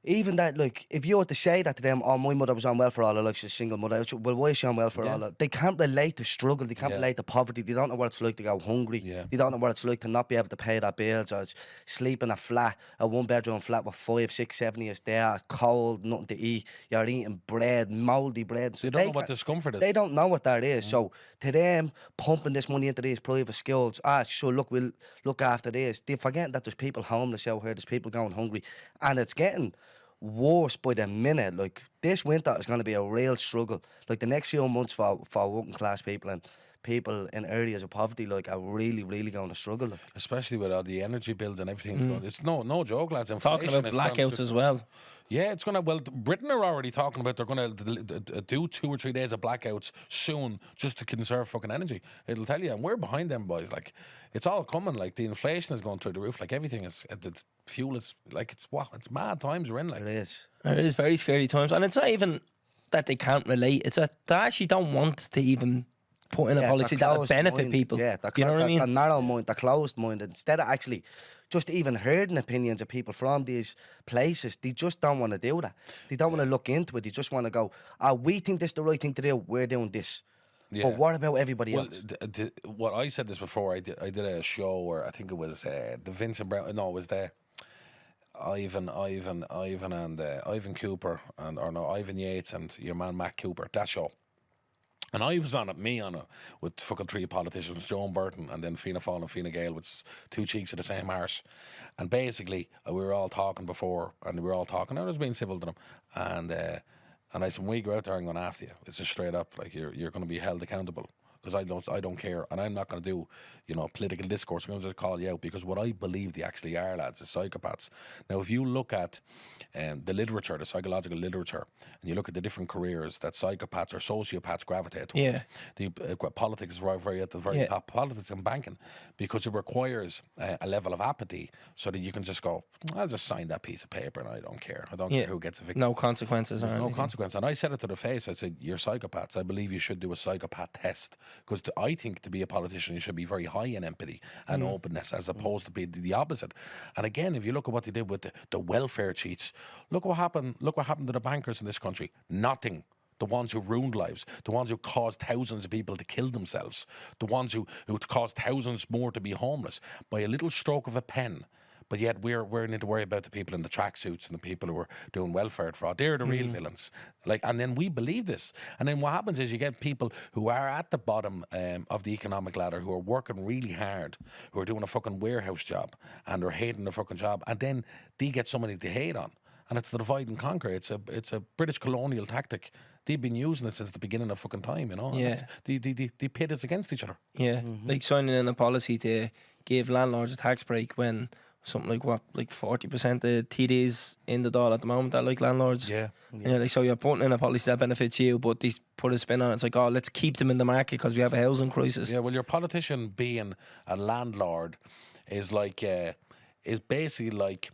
even that, like, if you were to say that to them, oh, my mother was on welfare all her life, she's a single mother, well, why is she on welfare all her life? They can't relate to struggle, they can't relate to poverty, they don't know what it's like to go hungry, they don't know what it's like to not be able to pay their bills, or sleep in a flat, a one-bedroom flat with 5, 6, 7 years there, cold, nothing to eat, you're eating bread, mouldy bread. So you don't know what discomfort is. They don't know what that is. So to them, pumping this money into these private schools, sure, look, we'll look after this. They're forgetting that there's people homeless out here, there's people going hungry, and it's getting worse by the minute. Like, this winter is going to be a real struggle. Like, the next few months for working class people and people in areas of poverty, like, are really going to struggle. Like. Especially with all the energy bills and everything. Going. It's no joke, lads. Talking Inflation about is gone blackouts as well. Yeah, it's going to... Well, Britain are already talking about they're going to do 2 or 3 days of blackouts soon just to conserve fucking energy. It'll tell you. And we're behind them, boys. Like, it's all coming. Like, the inflation is going through the roof. Like, everything is... The fuel is... Like, it's mad times we're in. Like. It is. It is very scary times. And it's not even that they can't relate. It's that they actually don't want to even put in a policy that would benefit people. Yeah, you know what I mean? They're narrow mind, they're closed minded. Instead of actually just even hearing opinions of people from these places, they just don't want to do that. They don't want to look into it. They just want to go, we think this is the right thing to do, we're doing this. Yeah. But what about everybody else? What I said this before, I did a show where I think it was the Vincent Brown, no, it was the Ivan and Ivan Cooper, Ivan Yates and your man Matt Cooper, that show. And I was on it with fucking 3 politicians, Joan Burton and then Fianna Fáil and Fine Gael, which is 2 cheeks of the same arse. And basically, we were all talking before, and we were all talking, and I was being civil to them. And I said, when we go out there, I'm going after you. It's just straight up, like, you're going to be held accountable. Because I don't care, and I'm not going to do, political discourse. I'm going to just call you out because what I believe they actually are, lads, is psychopaths. Now, if you look at the literature, the psychological literature, and you look at the different careers that psychopaths or sociopaths gravitate towards, the politics is very at the very top. Politics and banking, because it requires a level of apathy, so that you can just go, I'll just sign that piece of paper, and I don't care. I don't care who gets evicted. No consequences. There's no consequence. And I said it to the face. I said, you're psychopaths. I believe you should do a psychopath test. Because I think to be a politician, you should be very high in empathy and openness, as opposed to be the opposite. And again, if you look at what they did with the welfare cheats, look what happened. Look what happened to the bankers in this country. Nothing. The ones who ruined lives, the ones who caused thousands of people to kill themselves, the ones who caused thousands more to be homeless by a little stroke of a pen. But yet we're need to worry about the people in the tracksuits and the people who are doing welfare fraud. They're the real villains. Like, and then we believe this. And then what happens is you get people who are at the bottom of the economic ladder, who are working really hard, who are doing a fucking warehouse job, and they're hating the fucking job. And then they get somebody to hate on. And it's the divide and conquer. It's a British colonial tactic. They've been using it since the beginning of fucking time, Yeah. They pit us against each other. Yeah. Like signing in a policy to give landlords a tax break when something like 40% of TDs in the Dáil at the moment are like landlords. Yeah. Like, so you're putting in a policy that benefits you, but they put a spin on it. It's like, let's keep them in the market because we have a housing crisis. Yeah, well, your politician being a landlord is like is basically like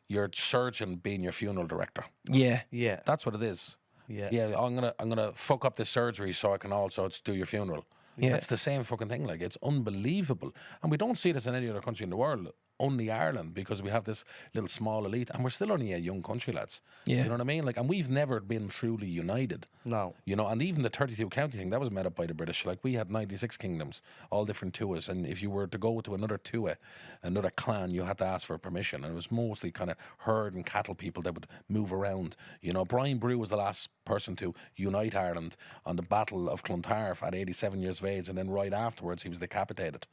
your surgeon being your funeral director. Yeah. Yeah. That's what it is. Yeah. Yeah, I'm gonna fuck up this surgery so I can also do your funeral. Yeah. That's the same fucking thing. Like, it's unbelievable, and we don't see this in any other country in the world. only Ireland, because we have this little small elite, and we're still only a young country, lads. Yeah. You know what I mean? Like, and we've never been truly united. No. You know, and even the 32 county thing, that was made up by the British. Like, we had 96 kingdoms, all different tuas, and if you were to go to another tua, another clan, you had to ask for permission, and it was mostly kind of herd and cattle people that would move around. You know, Brian Brew was the last person to unite Ireland on the Battle of Clontarf at 87 years of age, and then right afterwards he was decapitated.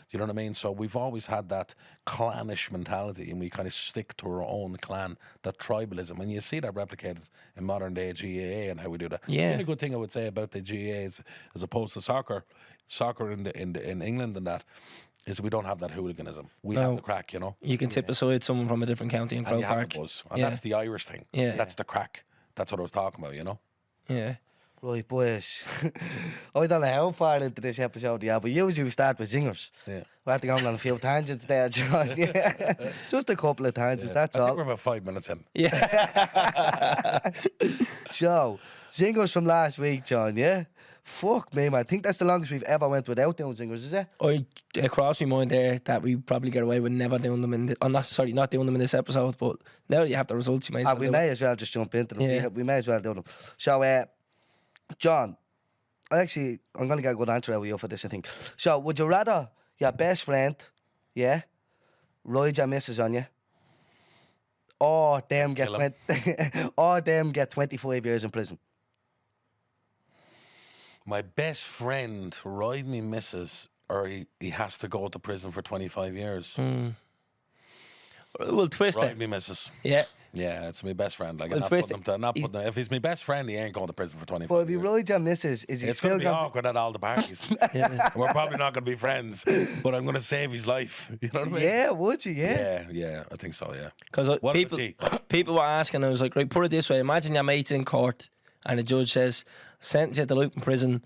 Do you know what I mean? So we've always had that clannish mentality, and we kind of stick to our own clan, that tribalism, and you see that replicated in modern day GAA and how we do that. Yeah. The only good thing I would say about the GAAs, as opposed to soccer in England and that, is we don't have that hooliganism. We have the crack, you know. You can tip aside someone from a different county in And Croke you have Park. the buzz, and Yeah. that's the Irish thing. Yeah. That's the crack. That's what I was talking about, you know. Yeah. Right, boys. I don't know how far into this episode yeah, but usually we start with singers. Yeah. We have to go on a few tangents there, John. Yeah. Just a couple of tangents, that's I think all. we're about 5 minutes in. Yeah. So, singers from last week, John, yeah? Fuck me, man. I think that's the longest we've ever went without doing singers, is it? It crossed my mind there that we probably get away with never doing them in not doing them in this episode, but now that you have the results, you may as well We do may it. as well just jump into them. Yeah. We may as well do them. So, John, I'm going to get a good answer out of you for this, I think. So, would you rather your best friend, yeah, ride your missus on you, or them get Kill 'em. or them get 25 years in prison? My best friend ride me missus, or he has to go to prison for 25 years. We'll twist Ride it. me missus. Yeah. Yeah, it's my best friend. Like, Well, I'm not twist putting him to, not putting him, if he's my best friend, he ain't going to prison for 25 But if you years. ride your missus, is he It's still going to be going awkward at all the parties. We're probably not going to be friends, but I'm going to save his life. You know what I mean? Yeah, would you? Yeah. Yeah, I think so, yeah. Because What about people were asking, I was like, right, put it this way. Imagine your mate's in court and the judge says, sentence you to life in prison.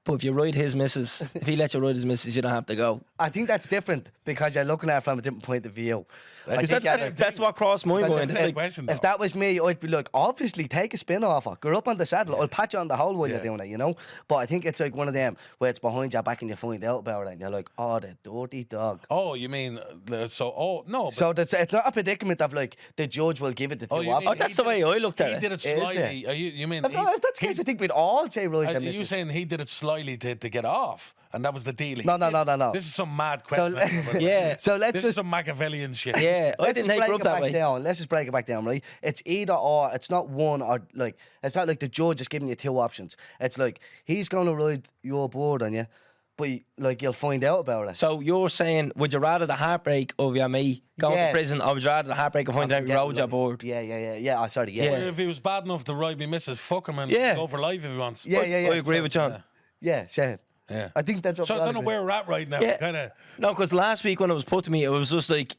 But if you ride his missus, if he lets you ride his missus, you don't have to go. I think that's different because you're looking at it from a different point of view. I Is think that- you're- That's what crossed my mind. It's That's a like, question, If though. that was me, I'd be like, obviously, take a spin off her. Go up on the saddle. I'll pat you on the hole while you're doing it, you know? But I think it's like one of them where it's behind your back and you find out about it and you're like, oh, the dirty dog. Oh, you mean, no. But, So it's not a predicament of like, the judge will give it to you two mean- options. that's the way I looked at he it. did it Is slightly. You mean, If that's the case, I think we'd all say, right, are then, you missus. saying he did it slightly to get off? And that was the deal. He No. This is some mad So, question. Yeah. so let's This just is some Machiavellian shit. Yeah, I Let's didn't just take break it up it that back way. down. Let's just break it back down, right? It's either or. It's not one or like. It's not like the judge is giving you two options. It's like he's going to ride your board on you, but like you'll find out about it. So you're saying, would you rather the heartbreak of your mate going Yes. to prison, or would you rather the heartbreak of finding out you rode your board? Yeah. Oh, sorry. Yeah. Yeah. If he was bad enough to ride me missus, fuck him and Yeah. go for life if he wants. Yeah. I agree with John. Yeah. Same. Yeah. I think that's. What So I don't know where we're at right now. Yeah. Kind of. No, because last week when it was put to me, it was just like,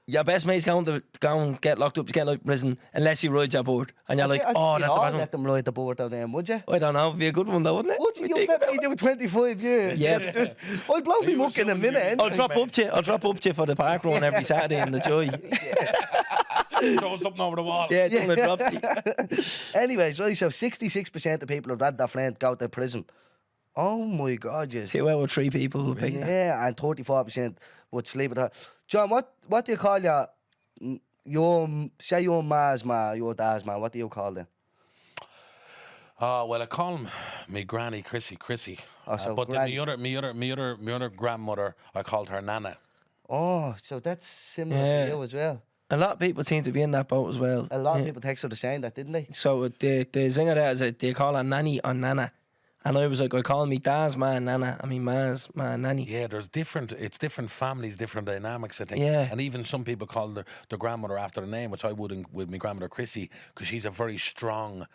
your best mate's going to go and get locked up, get locked in prison, unless he rides your board. And you're like, oh, that's a bad one. Let them ride the board out then, would you? I don't know, it'd be a good one though, wouldn't it? Would you? We You'll think let about me it. do 25 years. Yeah. Just, I'll blow me you muck in a assuming minute. you- I'll drop up to you for the park run every Saturday in the Joy. Throw something over the wall. Yeah, doing a drop to you. Anyways, right, so 66% of people who've had their friend go to prison. Oh my God, yes. 2 out of 3 people will pick that. Yeah, and 34% would sleep with her. John, what do you call say your ma's ma, your dad's ma, what do you call them? Oh, well, I call him me granny Chrissy. Oh, so but granny. then my other grandmother, I called her Nana. Oh, so that's similar Yeah. to you as well. A lot of people seem to be in that boat as well. A lot of people texted the saying that, didn't they? So the singer there is they call her Nanny or Nana. And I was like, I call me Dad's man Nana. I mean, Ma's man Nanny. Yeah, it's different families, different dynamics, I think. Yeah. And even some people call their grandmother after the name, which I wouldn't with my grandmother Chrissy, because she's a very strong,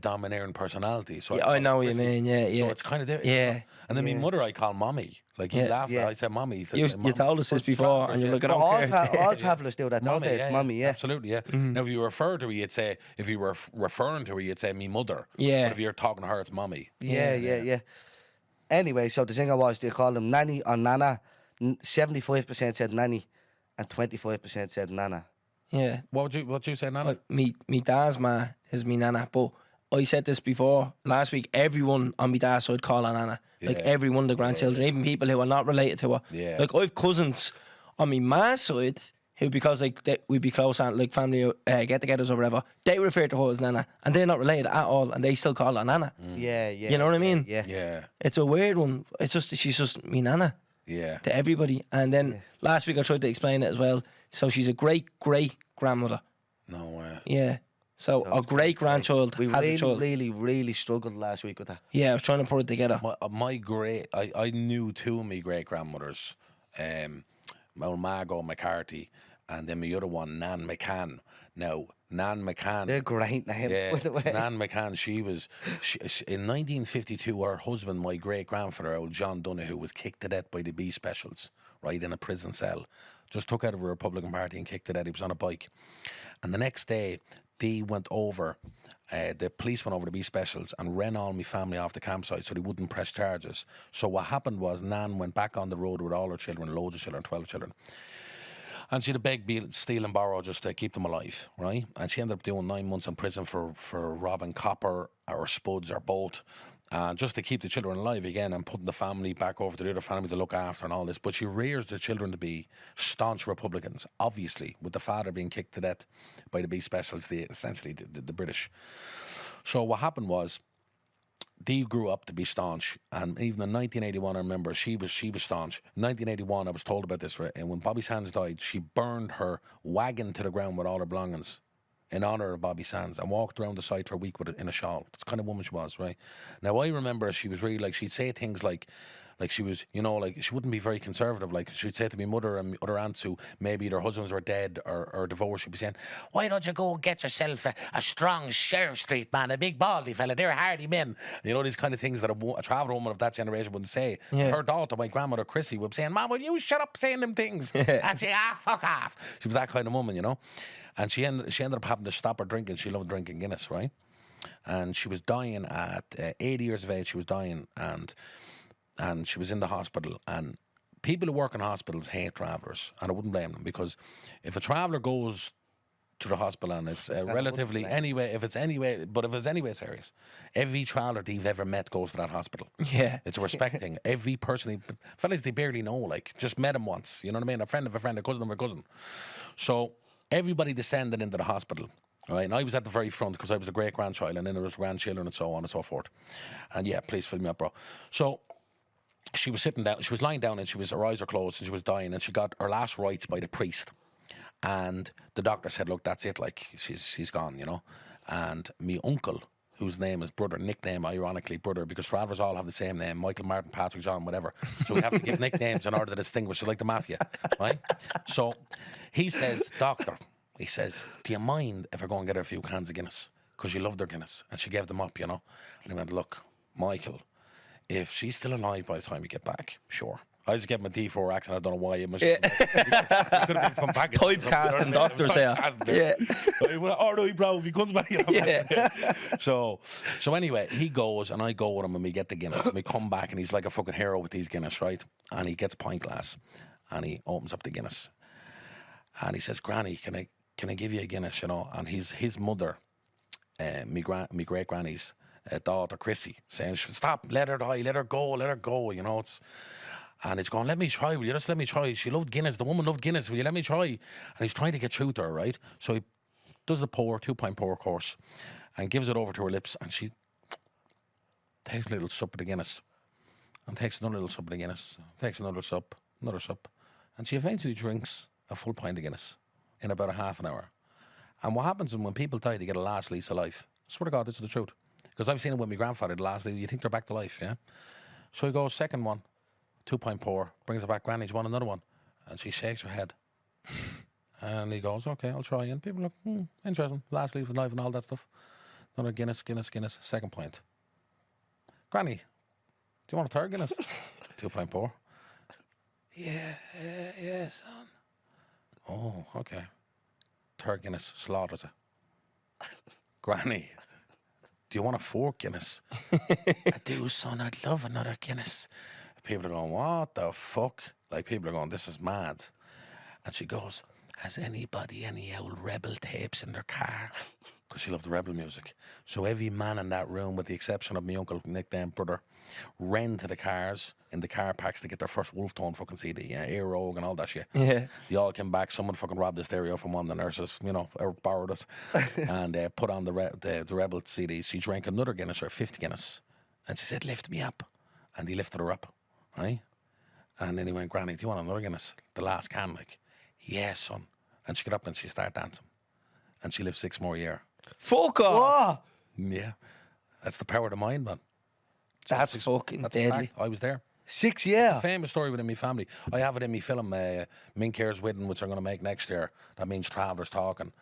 domineering personality. So Yeah, call I her know what you Chrissy. mean, yeah. So it's kind of different. Yeah. And then my mother, I call Mommy. Like, he Yeah. laughed. Yeah. I said Mommy. You told us this before, and you're like, I don't All, care. all travellers do that, don't they? It's mummy, yeah. Absolutely, yeah. Mm-hmm. Now, if you refer to her, you'd say, if you were referring to her, you'd say me mother. Yeah. But if you're talking to her, it's Mommy. Yeah. Anyway, so the thing was, they call them Nanny or Nana. 75% said Nanny, and 25% said Nana. Yeah. What would you say, Nana? Like, me dad's ma is me Nana. But I said this before last week, everyone on me dad's side call her Nana. Like Yeah. every one of the grandchildren, even people who are not related to her. Yeah. Like I've cousins On my ma's side, who because like we'd be close and like family get-togethers or whatever, they refer to her as Nana, and they're not related at all, and they still call her Nana. Yeah. You know what I mean? Yeah. Yeah. It's a weird one. It's just she's just me Nana Yeah. to everybody. And then last week I tried to explain it as well. So she's a great grandmother. No way. Yeah. So a great grandchild We has a child. really struggled last week with that. Yeah, I was trying to put it together. I knew two of my great grandmothers, my Margot McCarthy, and then my other one, Nan McCann. Now, Nan McCann. They're great names, Yeah, by the way. Nan McCann, she in 1952, her husband, my great grandfather, old John Donoghue, was kicked to death by the B specials, right, in a prison cell. Just took out of a Republican Party and kicked to death. He was on a bike. And the next day, they went over, the police went over to B specials and ran all my family off the campsite so they wouldn't press charges. So what happened was Nan went back on the road with all her children, loads of children, 12 children. And she had to beg, steal and borrow just to keep them alive, right? And she ended up doing 9 months in prison for robbing copper or spuds or both, just to keep the children alive again and putting the family back over to the other family to look after and all this. But she rears the children to be staunch Republicans, obviously, with the father being kicked to death by the B specials, essentially the British. So what happened was, they grew up to be staunch, and even in 1981, I remember she was staunch. In 1981, I was told about this, right? And when Bobby Sands died, she burned her wagon to the ground with all her belongings in honour of Bobby Sands and walked around the site for a week with it in a shawl. That's the kind of woman she was, right? Now, I remember she was really like, she'd say things like she was, you know, like she wouldn't be very conservative. Like she'd say to me mother and other aunts who maybe their husbands were dead or divorced, she'd be saying, why don't you go get yourself a strong Sheriff Street man, a big baldy fella, they're hardy men. You know, these kind of things that a travel woman of that generation wouldn't say. Yeah. Her daughter, my grandmother Chrissy, would be saying, Mom, will you shut up saying them things? And say, fuck off. She was that kind of woman, you know. And she ended up having to stop her drinking. She loved drinking Guinness, right? And she was dying at 80 years of age. She was dying, and she was in the hospital. And people who work in hospitals hate travellers, and I wouldn't blame them, because if a traveller goes to the hospital and it's relatively anyway serious, every traveller they've ever met goes to that hospital. Yeah. It's a respect thing. Every person, fellas they barely know, like just met him once. You know what I mean? A friend of a friend, a cousin of a cousin. So everybody descended into the hospital, right? And I was at the very front because I was the great grandchild, and then there was grandchildren and so on and so forth. And yeah, please fill me up, bro. So she was sitting down, she was lying down, and her eyes were closed, and she was dying, and she got her last rites by the priest. And the doctor said, look, that's it, like she's gone, you know. And me uncle, whose name is Brother, nickname ironically Brother, because travellers all have the same name, Michael, Martin, Patrick, John, whatever. So we have to give nicknames in order to distinguish, like the mafia, right? So he says, doctor, he says, do you mind if I go and get her a few cans of Guinness? Because she loved her Guinness, and she gave them up, you know. And he went, look, Michael, if she's still alive by the time you get back, sure. I just gave him a D4 accent. I don't know why. It must it could have been from back. Typecasting doctors there. Yeah. All right, bro. If he comes back, you know. Yeah. So anyway, he goes and I go with him, and we get the Guinness. And we come back, and he's like a fucking hero with these Guinness, right? And he gets a pint glass, and he opens up the Guinness, and he says, "Granny, can I give you a Guinness?" You know. And his mother, me great granny's daughter Chrissy, saying, "Stop, let her die, let her go." You know, and it's going, let me try, will you just let me try? She loved Guinness, the woman loved Guinness, will you let me try? And he's trying to get through to her, right? So he does the 2-pint pour course, and gives it over to her lips, and she takes a little sup of the Guinness, and takes another little sup of the Guinness, takes another sup, and she eventually drinks a full pint of Guinness in about a half an hour. And what happens is when people die, they get a last lease of life. I swear to God, this is the truth. Because I've seen it with my grandfather, the last lease, you think they're back to life, yeah? So he goes, second one, 2-pint pour, brings it back, Granny, do you want another one? And she shakes her head. And he goes, okay, I'll try. And people are like, interesting, last leaf of life and all that stuff. Another Guinness, second pint. Granny, do you want a third Guinness? 2-pint pour. Yeah, son. Oh, okay. Third Guinness, slaughters it. Granny, do you want a fourth Guinness? I do, son, I'd love another Guinness. People are going, what the fuck? Like, people are going, this is mad. And she goes, has anybody any old rebel tapes in their car? because she loved the rebel music. So every man in that room, with the exception of my uncle Nick, then brother, ran to the cars in the car parks to get their first Wolf Tone fucking CD, Ear Rogue and all that shit. Yeah. They all came back. Someone fucking robbed the stereo from one of the nurses, you know, or borrowed it, and put on the rebel CD. She drank another Guinness, or 50 Guinness, and she said, "Lift me up," and he lifted her up, right? And then he went, "Granny, do you want another Guinness? The last can?" Like, "Yeah, son." And she got up and she started dancing, and she lived 6 more years. Fuck off. Yeah, that's the power of the mind, man. That's fucking That's a deadly. fact. I was there. 6 years. Famous story within my family. I have it in my film, Min Cares Within, which I'm going to make next year. That means Travellers Talking.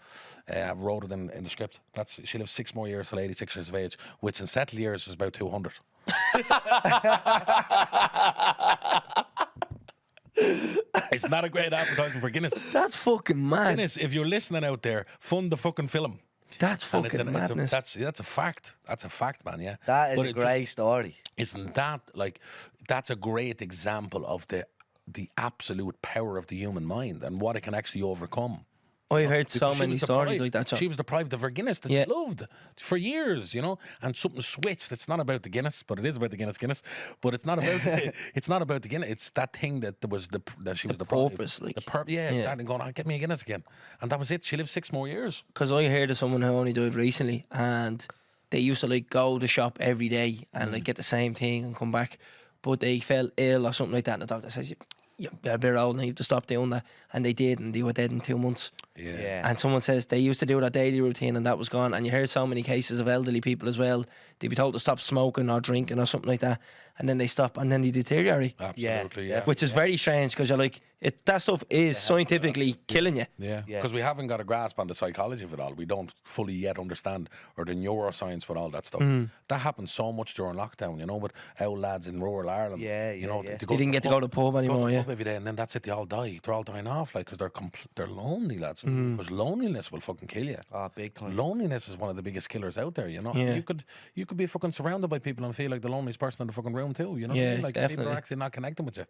I wrote it in the script. She lived 6 more years till 86 years of age, which in settled years is about 200. It's not a great advertisement for Guinness. That's fucking mad. Guinness, if you're listening out there, fund the fucking film. That's And fucking madness. that's a fact. That's a fact, man. Yeah. That is But a it great story. Isn't that like, that's a great example of the absolute power of the human mind and what it can actually overcome. I heard so Because she many was stories deprived. like that. John. She was deprived of her Guinness that Yeah. she loved for years, you know. And something switched. It's not about the Guinness, but it is about the Guinness. But it's not about it's not about the Guinness. It's that thing that she was deprived. purpose, like. Yeah, exactly. Going, "Oh, get me a Guinness again," and that was it. She lived 6 more years. Because I heard of someone who only died recently, and they used to like go to the shop every day and like get the same thing and come back, but they fell ill or something like that, and the doctor says, "You're a bit old and you have to stop doing that," and they did, and they were dead in 2 months. Yeah. And someone says they used to do that daily routine and that was gone. And you hear so many cases of elderly people as well. They'd be told to stop smoking or drinking or something like that, and then they stop and then they deteriorate. Absolutely, Yeah. yeah. Which is very strange because you're like, that stuff is scientifically killing you. Yeah, Yeah. because we haven't got a grasp on the psychology of it all. We don't fully yet understand, or the neuroscience with all that stuff. That happened so much during lockdown, you know, with old lads in rural Ireland. Yeah, you know, yeah. go They didn't get to go to the pub go anymore, to the yeah. pub every day, and then that's it. They all die. They're all dying off, like, because they're lonely, lads. Because loneliness will fucking kill you. Oh, big time. Loneliness is one of the biggest killers out there, you know. Yeah. You could be fucking surrounded by people and feel like the loneliest person in the fucking room too, you know what I Yeah, mean? Like people definitely. are actually not connecting with you.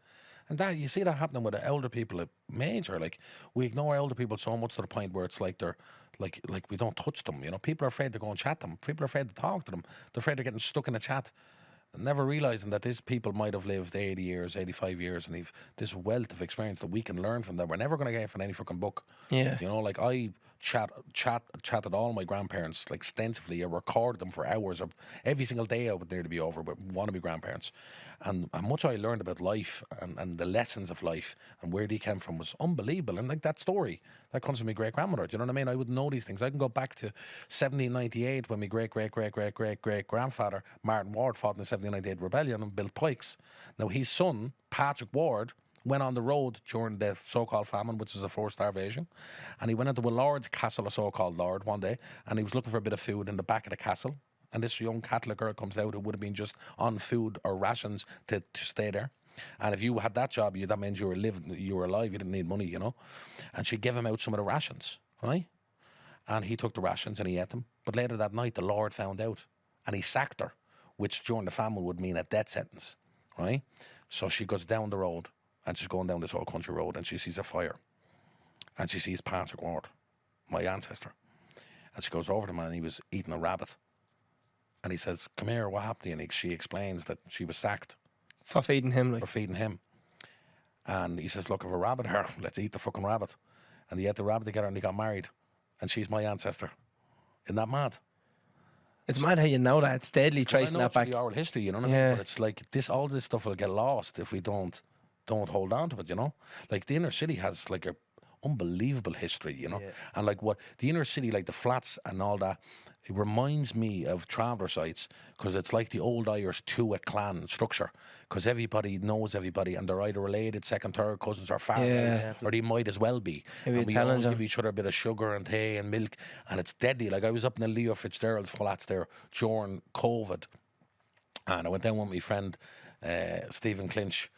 And that you see that happening with the elder people at major. Like, we ignore elder people so much to the point where it's like they're like we don't touch them, you know. People are afraid to go and chat them. People are afraid to talk to them. They're afraid of getting stuck in a chat. Never realising that these people might have lived 80 years, 85 years, and they've this wealth of experience that we can learn from them. We're never going to get from any fucking book. Yeah. You know, like I chatted all my grandparents like extensively. I recorded them for hours. Every single day I would nearly be over with wannabe grandparents. And how much I learned about life and the lessons of life and where they came from was unbelievable. And like that story, that comes from my great grandmother. Do you know what I mean? I wouldn't know these things. I can go back to 1798 when my great grandfather Martin Ward fought in the 1798 rebellion and built pikes. Now his son Patrick Ward went on the road during the so-called famine, which was a forced starvation, and he went into a lord's castle, a so-called lord, one day, and he was looking for a bit of food in the back of the castle. And this young Catholic girl comes out who would have been just on food or rations to stay there. And if you had that job, that meant you were living, you were alive, you didn't need money, you know. And she gave him out some of the rations, right? And he took the rations and he ate them. But later that night, the Lord found out and he sacked her, which during the famine would mean a death sentence, right? So she goes down the road and she's going down this old country road and she sees a fire. And she sees Patrick Ward, my ancestor. And she goes over to him and he was eating a rabbit. And he says, "Come here, what happened to you?" And she explains that she was sacked For feeding him, like. for feeding him. And he says, "Look, if a rabbit here, let's eat the fucking rabbit." And they ate the rabbit together and they got married. And she's my ancestor. Isn't that mad? It's mad how you know that. It's deadly I tracing know that it's back. the oral history, you know what I Yeah. mean? But it's like all this stuff will get lost if we don't hold on to it, you know? Like the inner city has like a unbelievable history, you know? Yeah. And like what the inner city, like the flats and all that, it reminds me of traveller sites because it's like the old Irish two-a clan structure because everybody knows everybody and they're either related, second, third cousins or family, Yeah. or they might as well be. Maybe And we Italians all are- give each other a bit of sugar and tea and milk and it's deadly. Like I was up in the Leo Fitzgerald's flats there during COVID and I went down with my friend Stephen Clinch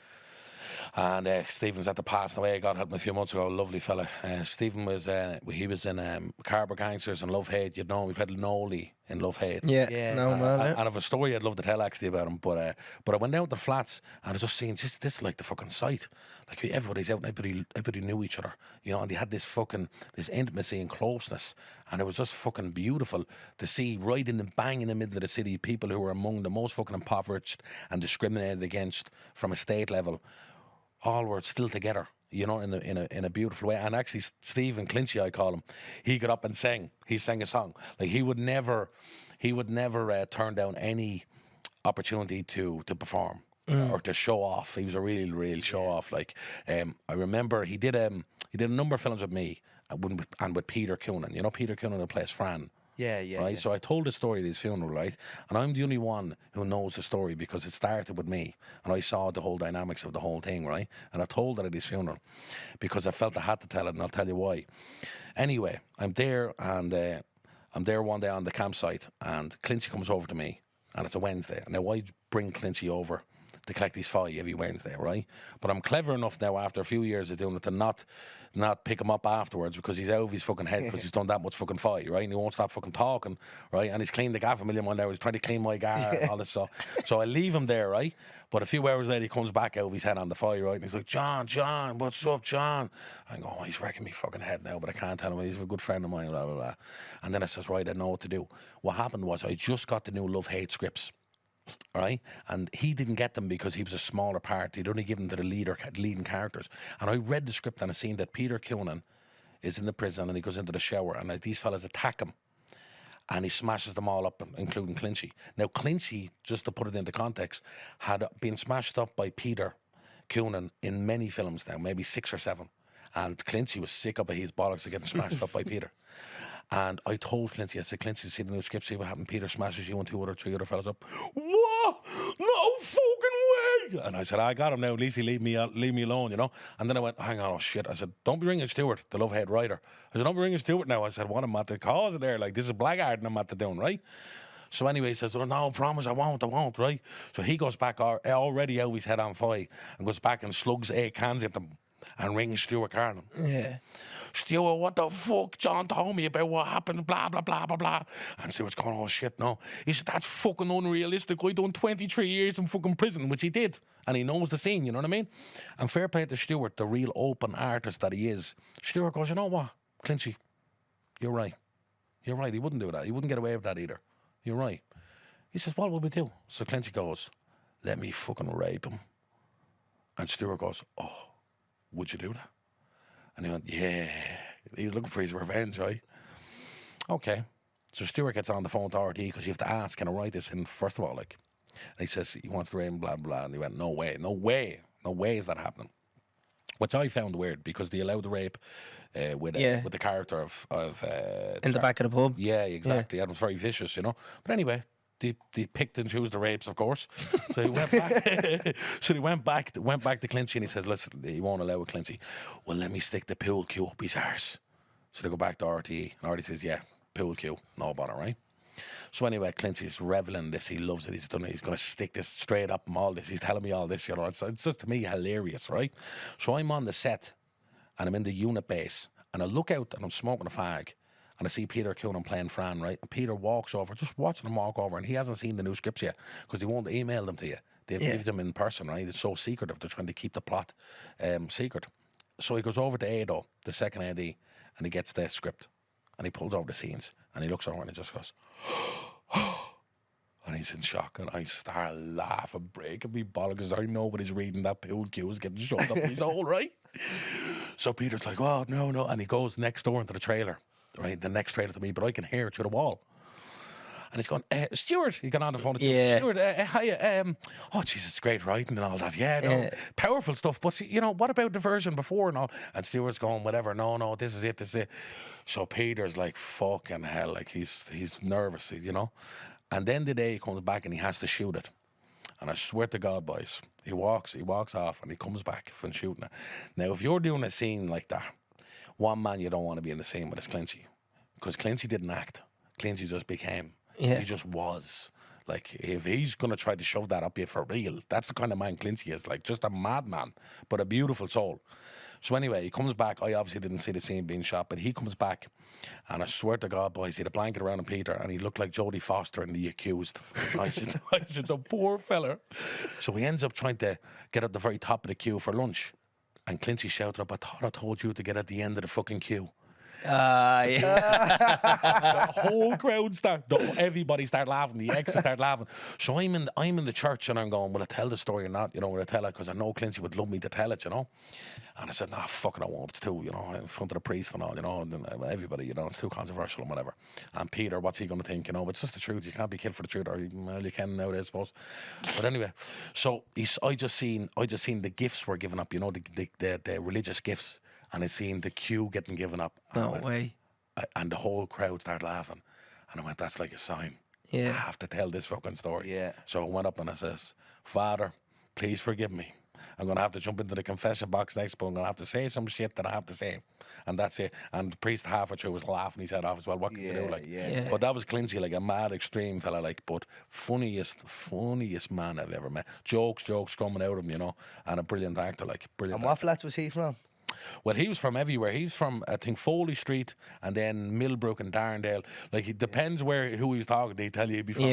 And Stephen's at the passed away. God helped him a few months ago. Lovely fella. Stephen was he was in Carver Gangsters and Love Hate. You'd know him. We played Noli in Love Hate. Yeah, no man. And I have a story I'd love to tell actually about him. But I went down to the flats and I just seen this is like the fucking sight. Like everybody's out and everybody knew each other. You know, and they had this intimacy and closeness. And it was just fucking beautiful to see right in the bang in the middle of the city people who were among the most fucking impoverished and discriminated against from a state level. All were still together, you know, in a beautiful way. And actually, Stephen Clinch, I call him, he got up and sang. He sang a song. Like he would never turn down any opportunity to perform or to show off. He was a real show off. Like I remember he did a number of films with me and with Peter Coonan. You know Peter Coonan who plays Fran. Yeah. Right, so I told the story at his funeral, right? And I'm the only one who knows the story because it started with me, and I saw the whole dynamics of the whole thing, right? And I told it at his funeral because I felt I had to tell it, and I'll tell you why. Anyway, I'm there, and I'm there one day on the campsite, and Clinchy comes over to me, and it's a Wednesday. Now I bring Clinchy over to collect his fee every Wednesday, right? But I'm clever enough now after a few years of doing it to not pick him up afterwards because he's out of his fucking head because he's done that much fucking fee, right? And he won't stop fucking talking, right? And he's cleaned the gaff a million one hour. He's trying to clean my gar and all this stuff. So I leave him there, right? But a few hours later, he comes back out of his head on the fire, right? And he's like, John, what's up, John? I go, oh, he's wrecking me fucking head now, but I can't tell him. He's a good friend of mine, blah, blah, blah. And then I says, right, I know what to do. What happened was I just got the new Love Hate scripts. Right, and he didn't get them because he was a smaller part. He'd only given them to the leading characters. And I read the script and I seen that Peter Coonan is in the prison and he goes into the shower and these fellas attack him, and he smashes them all up, including Clinchy. Now Clinchy, just to put it into context, had been smashed up by Peter Coonan in many films now, maybe 6 or 7, and Clinchy was sick up of his bollocks of getting smashed up by Peter. And I told Clinchy, I said, Clinchy, see the new script, see what happened. Peter smashes you and 3 other fellas up. What? No fucking way! And I said, I got him now. At least he leave me alone, you know. And then I went, hang on, oh shit. I said, don't be ringing Stewart, the Love Hate writer. I said, don't be ringing Stewart now. I said, what am I at the cause of there? Like, this is blackguarding I'm at the doing, right? So anyway, he says, oh, no, promise, I won't, right? So he goes back already out his head on fire and goes back and slugs 8 cans at them and rings Stuart Carlin. Yeah. Stuart, what the fuck? John told me about what happens, blah, blah, blah, blah, blah. And Stuart's going, oh, shit, no. He said, that's fucking unrealistic. I done 23 years in fucking prison, which he did. And he knows the scene, you know what I mean? And fair play to Stuart, the real open artist that he is. Stuart goes, you know what, Clinchy, you're right. You're right, he wouldn't do that. He wouldn't get away with that either. You're right. He says, what will we do? So Clinchy goes, let me fucking rape him. And Stuart goes, oh, would you do that? And he went, yeah. He was looking for his revenge, right? Okay. So Stuart gets on the phone to RT because you have to ask, can I write this in first of all? Like, and he says he wants to rape, blah, blah. And he went, no way is that happening. Which I found weird because they allowed the rape with the character of in the back of the pub. Yeah, exactly. That was very vicious, you know. But anyway, they picked and chose the rapes, of course. So he went back. So he went back to Clinchy, and he says, "Listen, he won't allow it, Clinchy. Well, let me stick the pool cue up his arse." So they go back to RTE, and RTE says, "Yeah, pool cue, no bother, right?" So anyway, Clinchy's reveling in this. He loves it. He's done it. He's going to stick this straight up and all this. He's telling me all this, you know. It's just to me hilarious, right? So I'm on the set, and I'm in the unit base, and I look out, and I'm smoking a fag. And I see Peter Coonan playing Fran, right? And Peter walks over, just watching him walk over, and he hasn't seen the new scripts yet because they won't email them to you. They've given them in person, right? It's so secretive. They're trying to keep the plot secret. So he goes over to Ado, the second AD, and he gets the script, and he pulls over the scenes, and he looks over and he just goes, and he's in shock, and I start laughing, breaking me bollocks. I know what he's reading. That pool cue is getting shoved up his hole, right? So Peter's like, oh, no, and he goes next door into the trailer. Right, the next trailer to me, but I can hear it through the wall. And he's going, Stuart, he got on the phone to Stuart, hi, oh, Jesus, it's great writing and all that. Yeah, no, powerful stuff, but, you know, what about the version before and all? And Stuart's going, whatever, no, this is it. So Peter's like, fucking hell, like, he's nervous, you know? And then the day he comes back and he has to shoot it. And I swear to God, boys, he walks off and he comes back from shooting it. Now, if you're doing a scene like that, one man you don't want to be in the scene with is Clinchy. Because Clinchy didn't act. Clinchy just became. Yeah. He just was. Like, if he's going to try to shove that up you for real, that's the kind of man Clincy is, like, just a madman, but a beautiful soul. So anyway, he comes back. I obviously didn't see the scene being shot, but he comes back, and I swear to God, boys, he had a blanket around him, Peter, and he looked like Jodie Foster in The Accused. I said, the poor fella. So he ends up trying to get at the very top of the queue for lunch, and Clincy shouted up, "I thought I told you to get at the end of the fucking queue." Yeah. The whole crowd everybody start laughing. The extras start laughing. So I'm in the church and I'm going, will I tell the story or not? You know, will I tell it? Because I know Clincy would love me to tell it, you know. And I said, nah, fuck it, I won't. It's too, you know, in front of the priest and all, you know, and everybody, you know, it's too controversial and whatever. And Peter, what's he going to think? You know, but it's just the truth. You can't be killed for the truth, or well, you can nowadays, I suppose. But anyway, so I just seen the gifts were given up. You know, the religious gifts. And I seen the queue getting given up. No way. And the whole crowd started laughing. And I went, that's like a sign. Yeah. I have to tell this fucking story. Yeah. So I went up and I says, Father, please forgive me. I'm going to have to jump into the confession box next, but I'm going to have to say some shit that I have to say. And that's it. And the priest halfway through was laughing his head off as well. What can you do? Like, Yeah. But that was Clincy, like a mad, extreme fella, like, but funniest man I've ever met. Jokes coming out of him, you know, and a brilliant actor, like, brilliant. And what flats was he from? Well, he was from everywhere. He's from, I think, Foley Street and then Millbrook and Darndale. Like, it depends who he was talking. They tell you he'd be from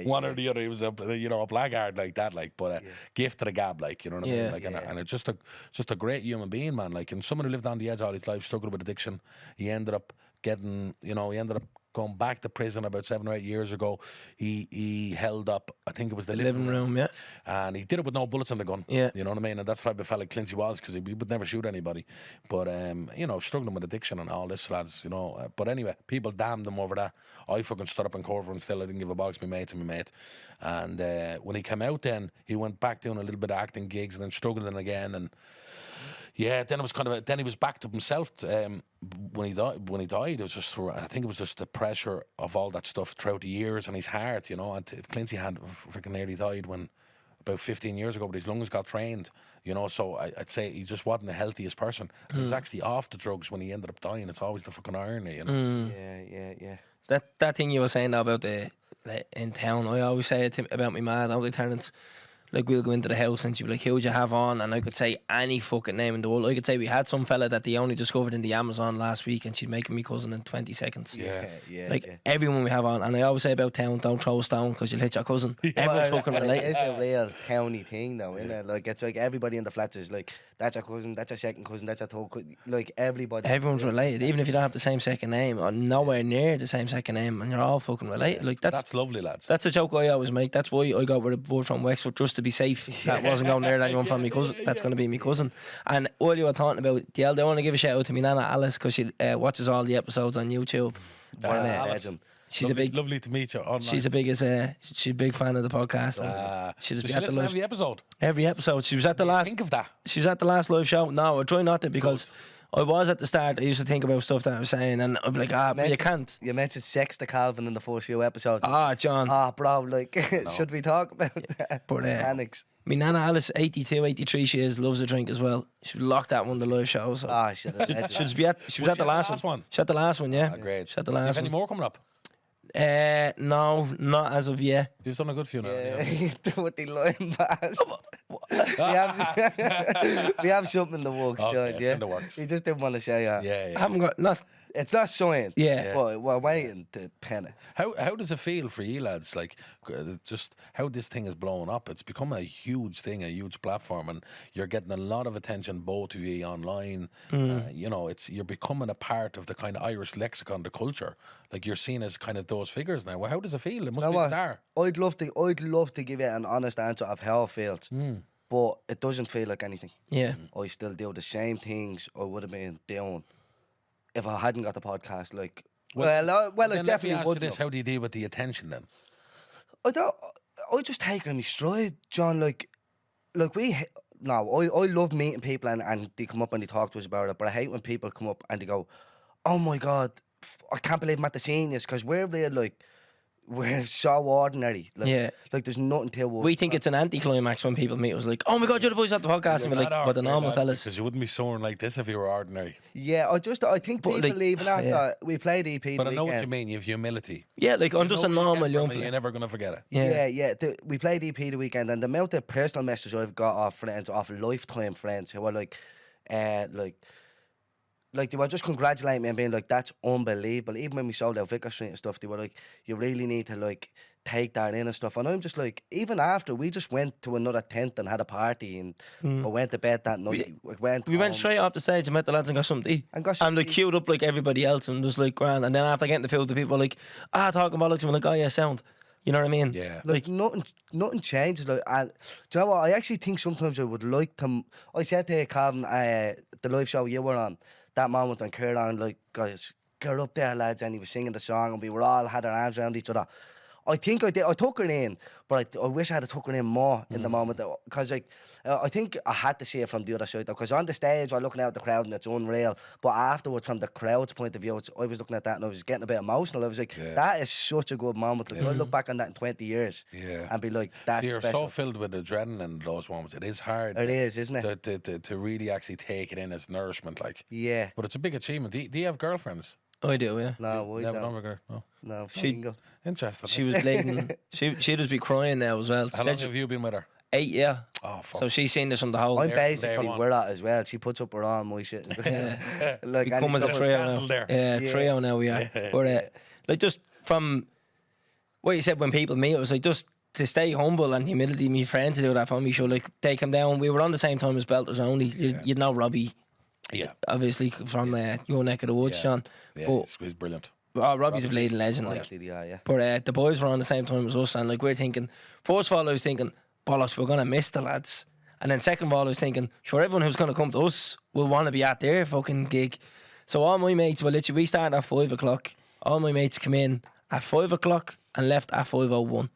one or the other. He was a blackguard like that, like, but a gift to the gab, like, you know what I mean? Like, and it's just a great human being, man. Like, and someone who lived on the edge all his life, struggled with addiction. He ended up going back to prison about 7 or 8 years ago. He held up, I think it was the Living room, yeah. and he did it with no bullets in the gun. Yeah. You know what I mean? And that's the type of fella Clincy was, because he would never shoot anybody. But, you know, struggling with addiction and all this, lads, you know. But anyway, people damned him over that. I fucking stood up in court and still I didn't give a box. My mate's my mate. And when he came out then, he went back doing a little bit of acting gigs and then struggling again. And yeah, then it was then he was back to himself when he died. It was just, I think it was just the pressure of all that stuff throughout the years and his heart, you know. And Clincy had freaking nearly died about 15 years ago, but his lungs got trained, you know. So I'd say he just wasn't the healthiest person. He was actually off the drugs when he ended up dying. It's always the fucking irony, you know. Yeah. That thing you were saying now about the in town, I always say it about my mad, all the tenants. Like, we'll go into the house and she'd be like, who would you have on? And I could say any fucking name in the world. I could say we had some fella that they only discovered in the Amazon last week and she'd make me cousin in 20 seconds. Everyone we have on. And I always say about town, don't throw a stone because you'll hit your cousin. Everyone's fucking related. It's a real county thing though, isn't it? Like, it's like everybody in the flats is like, that's your cousin, that's your second cousin, that's your third cousin. Like, everybody. Everyone's related. Even if you don't have the same second name or nowhere near the same second name, and you're all fucking related. Like, that's lovely, lads. That's a joke I always make. That's why I got rid of board from Wexford, just to be safe. That wasn't going near anyone from me cousin. That's going to be me cousin. And all you were talking about, I want to give a shout out to my nana Alice, because she watches all the episodes on YouTube. Legend. She's lovely to meet you. Online. She's a big fan of the podcast. She listens to every episode. Every episode. She was at the last. Think of that. She was at the last live show. No, I try not to, because I was at the start. I used to think about stuff that I was saying, and I'd be like, but you can't. You mentioned sex to Calvin in the first few episodes. John. Bro, like, should we talk about that? But my nana Alice, 82, 83 she is, loves a drink as well. She locked at one of the live shows. So. She was at the last one. She was at the last one, yeah. Great. She was at the last one. Have any more coming up? No, not as of yet. He's done a good few now. With the line pass. we have something in the works, John, in the works. He just didn't want to say that. Yeah. I haven't got. It's not showing. Yeah. But we're waiting to pen it. How does it feel for you lads? Like, just how this thing is blowing up. It's become a huge thing, a huge platform, and you're getting a lot of attention, both of you online. You know, you're becoming a part of the kind of Irish lexicon, the culture. Like, you're seen as kind of those figures now. Well, how does it feel? It must be bizarre. I'd love to give you an honest answer of how it feels. But it doesn't feel like anything. Yeah. I still do the same things I would have been doing if I hadn't got the podcast. Like, well, it definitely would. How do you deal with the attention then? I just take it in my stride, John. I love meeting people and they come up and they talk to us about it. But I hate when people come up and they go, "Oh my God, I can't believe I'm at the seniors," because we're real, like, we're so ordinary. Like, Yeah. like there's nothing to We think it's an anticlimax when people meet us, like, oh my God, you're the boys at the podcast. And we're like, but the normal fellas. Because you wouldn't be soaring like this if you were ordinary. Yeah, I think But, people like, even after yeah. we played EP But the I know what you weekend. mean. You have humility. Yeah, like, I'm just a You know where you normal get young from it, fella. You're never going to forget it. Yeah. We played EP the weekend, and the amount of personal messages I've got off friends, off lifetime friends, who were like they were just congratulating me and being like, that's unbelievable. Even when we sold out Vicar Street and stuff, they were like, you really need to like take that in and stuff. And I'm just like, even after we just went to another tent and had a party and I went to bed that night. We went went straight off the stage and met the lads and got something to eat. And got And something like to eat. queued up like everybody else and just like grand. And then after getting the food, the people were like, talking bollocks. And we're like, oh yeah, sound. You know what I mean? Yeah. Like nothing changes. Like, and do you know what? I actually think sometimes I would like to. I said to Caravan, the live show you were on, that moment when Caravan, like, guys, get up there, lads, and he was singing the song, and we were all had our arms around each other. I think I did. I took her in, but I wish I had took her in more in the moment, because like I think I had to see it from the other side, because on the stage we're looking out at the crowd and it's unreal, but afterwards from the crowd's point of view, I was looking at that and I was getting a bit emotional. I was like, that is such a good moment. Like, I look back on that in 20 years and be like, that's You're special. so filled with adrenaline in those moments. It is hard. It is, isn't it? To really actually take it in as nourishment, like. Yeah. But it's a big achievement. Do you have girlfriends? I do, yeah. No, we You never don't. know a girl? No. No, She- single. Interesting. She was blatant. She'd just be crying now as well. How long have you been with her? 8, yeah. Oh, fuck. So she's seen this from the whole. I'm There- basically there one. with that as well. She puts up her arm, my shit. Like, We and come as a it's trio scandal now. there. Yeah, trio now we are. But like, just from what you said when people meet, it was like just to stay humble and humility. My friends to do that for me. So like they come down. We were on the same time as Belters only. You'd know Robbie, Yeah. obviously from your neck of the woods, Sean. Yeah, But he's brilliant. Robbie's a bleeding legend. Like, Honestly, yeah. but the boys were on the same time as us, and like we're thinking. First of all, I was thinking, bollocks, we're gonna miss the lads. And then second of all, I was thinking, sure, everyone who's gonna come to us will want to be at their fucking gig. So all my mates, well, literally, we started at 5 o'clock. All my mates come in at 5 o'clock and left at 5:01.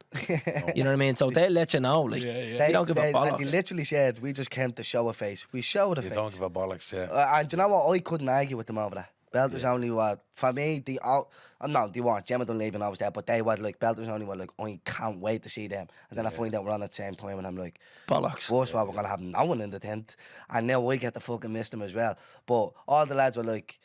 You know what I mean? So they'll let you know, like, they don't give a And they bollocks. literally said, we just came to show a face. We showed a You face. don't give a bollocks, yeah. And do you know what? I couldn't argue with them over that. Belters only were, for me, they weren't. Gemma Dunleavy and I was there, but they were like, Belters only were like, I can't wait to see them. And then I find out we're on at the same time and I'm like, Bollocks. first of all, we're going to have no one in the tent. And now I get to fucking miss them as well. But all the lads were like,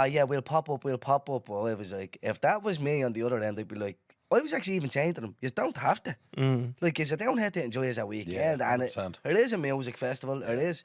yeah, we'll pop up. But I was like, if that was me on the other end, I'd be like, I was actually even saying to them, you don't have to. Like, you don't have to enjoy a weekend. And it 100%. is a music festival, it is.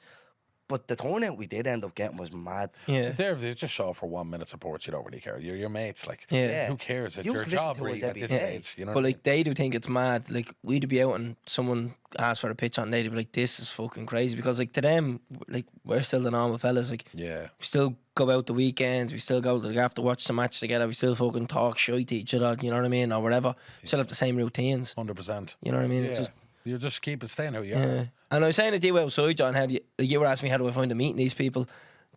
But the turnout we did end up getting was mad. Yeah. They just show up for 1 minute support. You don't really care. You're your mates. Like, Yeah. who cares? It's You your listen job, to us really, at every this day. age. You know. But like they do think it's mad. Like we'd be out and someone asked for a pitch on, they'd be like, "This is fucking crazy." Because like to them, like we're still the normal fellas. Like Yeah. we still go out the weekends. We still go to the gaff to watch the match together. We still fucking talk shit to each other. You know what I mean, or whatever. We still have the same routines. 100%. You know what I mean? Yeah. It's just. You just keep it staying how you Yeah. are. And I was saying to you outside, John, how do you were asking me how do I find a meeting these people?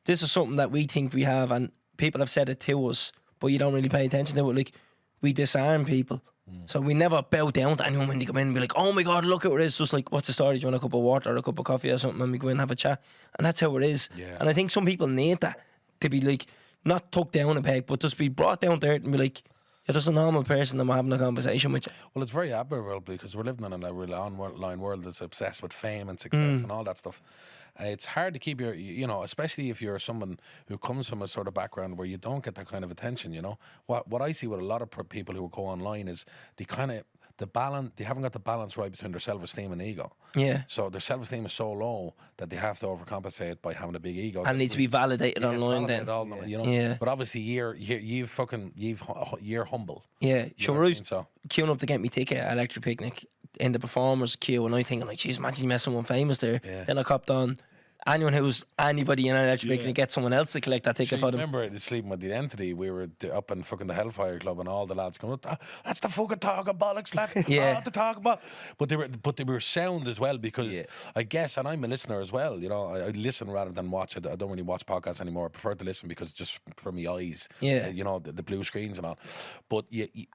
This is something that we think we have, and people have said it to us, but you don't really pay attention to it. Like we disarm people, so we never bow down to anyone when they come in and be like, "Oh my God, look at what it is." Just like, what's the story? Do you want a cup of water or a cup of coffee or something? And we go in and have a chat, and that's how it is. Yeah. And I think some people need that to be like not tucked down a peg, but just be brought down to earth and be like, you're just a normal person and we're having a conversation with you. Well, it's very admirable because we're living in a real online world that's obsessed with fame and success and all that stuff. It's hard to keep especially if you're someone who comes from a sort of background where you don't get that kind of attention, What I see with a lot of people who go online is they haven't got the balance right between their self-esteem and ego. Yeah. So their self-esteem is so low that they have to overcompensate by having a big ego. And need to be validated online then. Yeah. But obviously you're humble. Yeah, sure. know what I I mean? was So- queuing up to get me ticket at Electric Picnic in the performers queue, and I thinking like, geez, imagine you met someone famous there. Yeah. Then I copped on. Anyone who's anybody in an Electric Picnic, get someone else to collect that ticket I for them. remember sleeping with the entity. We were up in fucking the Hellfire Club, and all the lads going, "That's the fucking talk of bollocks, lad." Yeah. The talk about. But they were sound as well because I guess, and I'm a listener as well. I listen rather than watch. I don't really watch podcasts anymore. I prefer to listen because just for my eyes. Yeah. The blue screens and all. But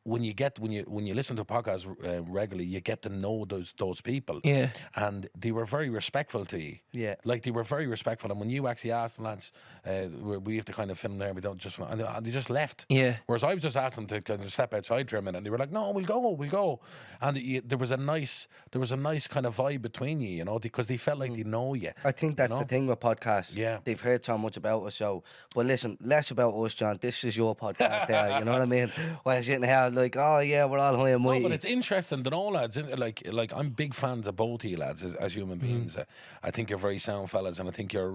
when you listen to a podcast regularly, you get to know those people. Yeah. And they were very respectful to you. Yeah. Like they we're very respectful. And when you actually asked them, lads, we have to kind of film there. We don't just, and they just left. Yeah. Whereas I was just asking them to kind of step outside for a minute, and they were like, "No, we'll go." And there was a nice kind of vibe between you, you know, because they felt like they know you. I think that's the thing with podcasts. Yeah. They've heard so much about us. So, but listen, less about us, John. This is your podcast there. You know what I mean? While sitting here, like, oh yeah, we're all high and No, mighty. but it's interesting to know, lads. Like I'm big fans of both of you, lads, as human beings. I think you're very sound fellas, and I think you're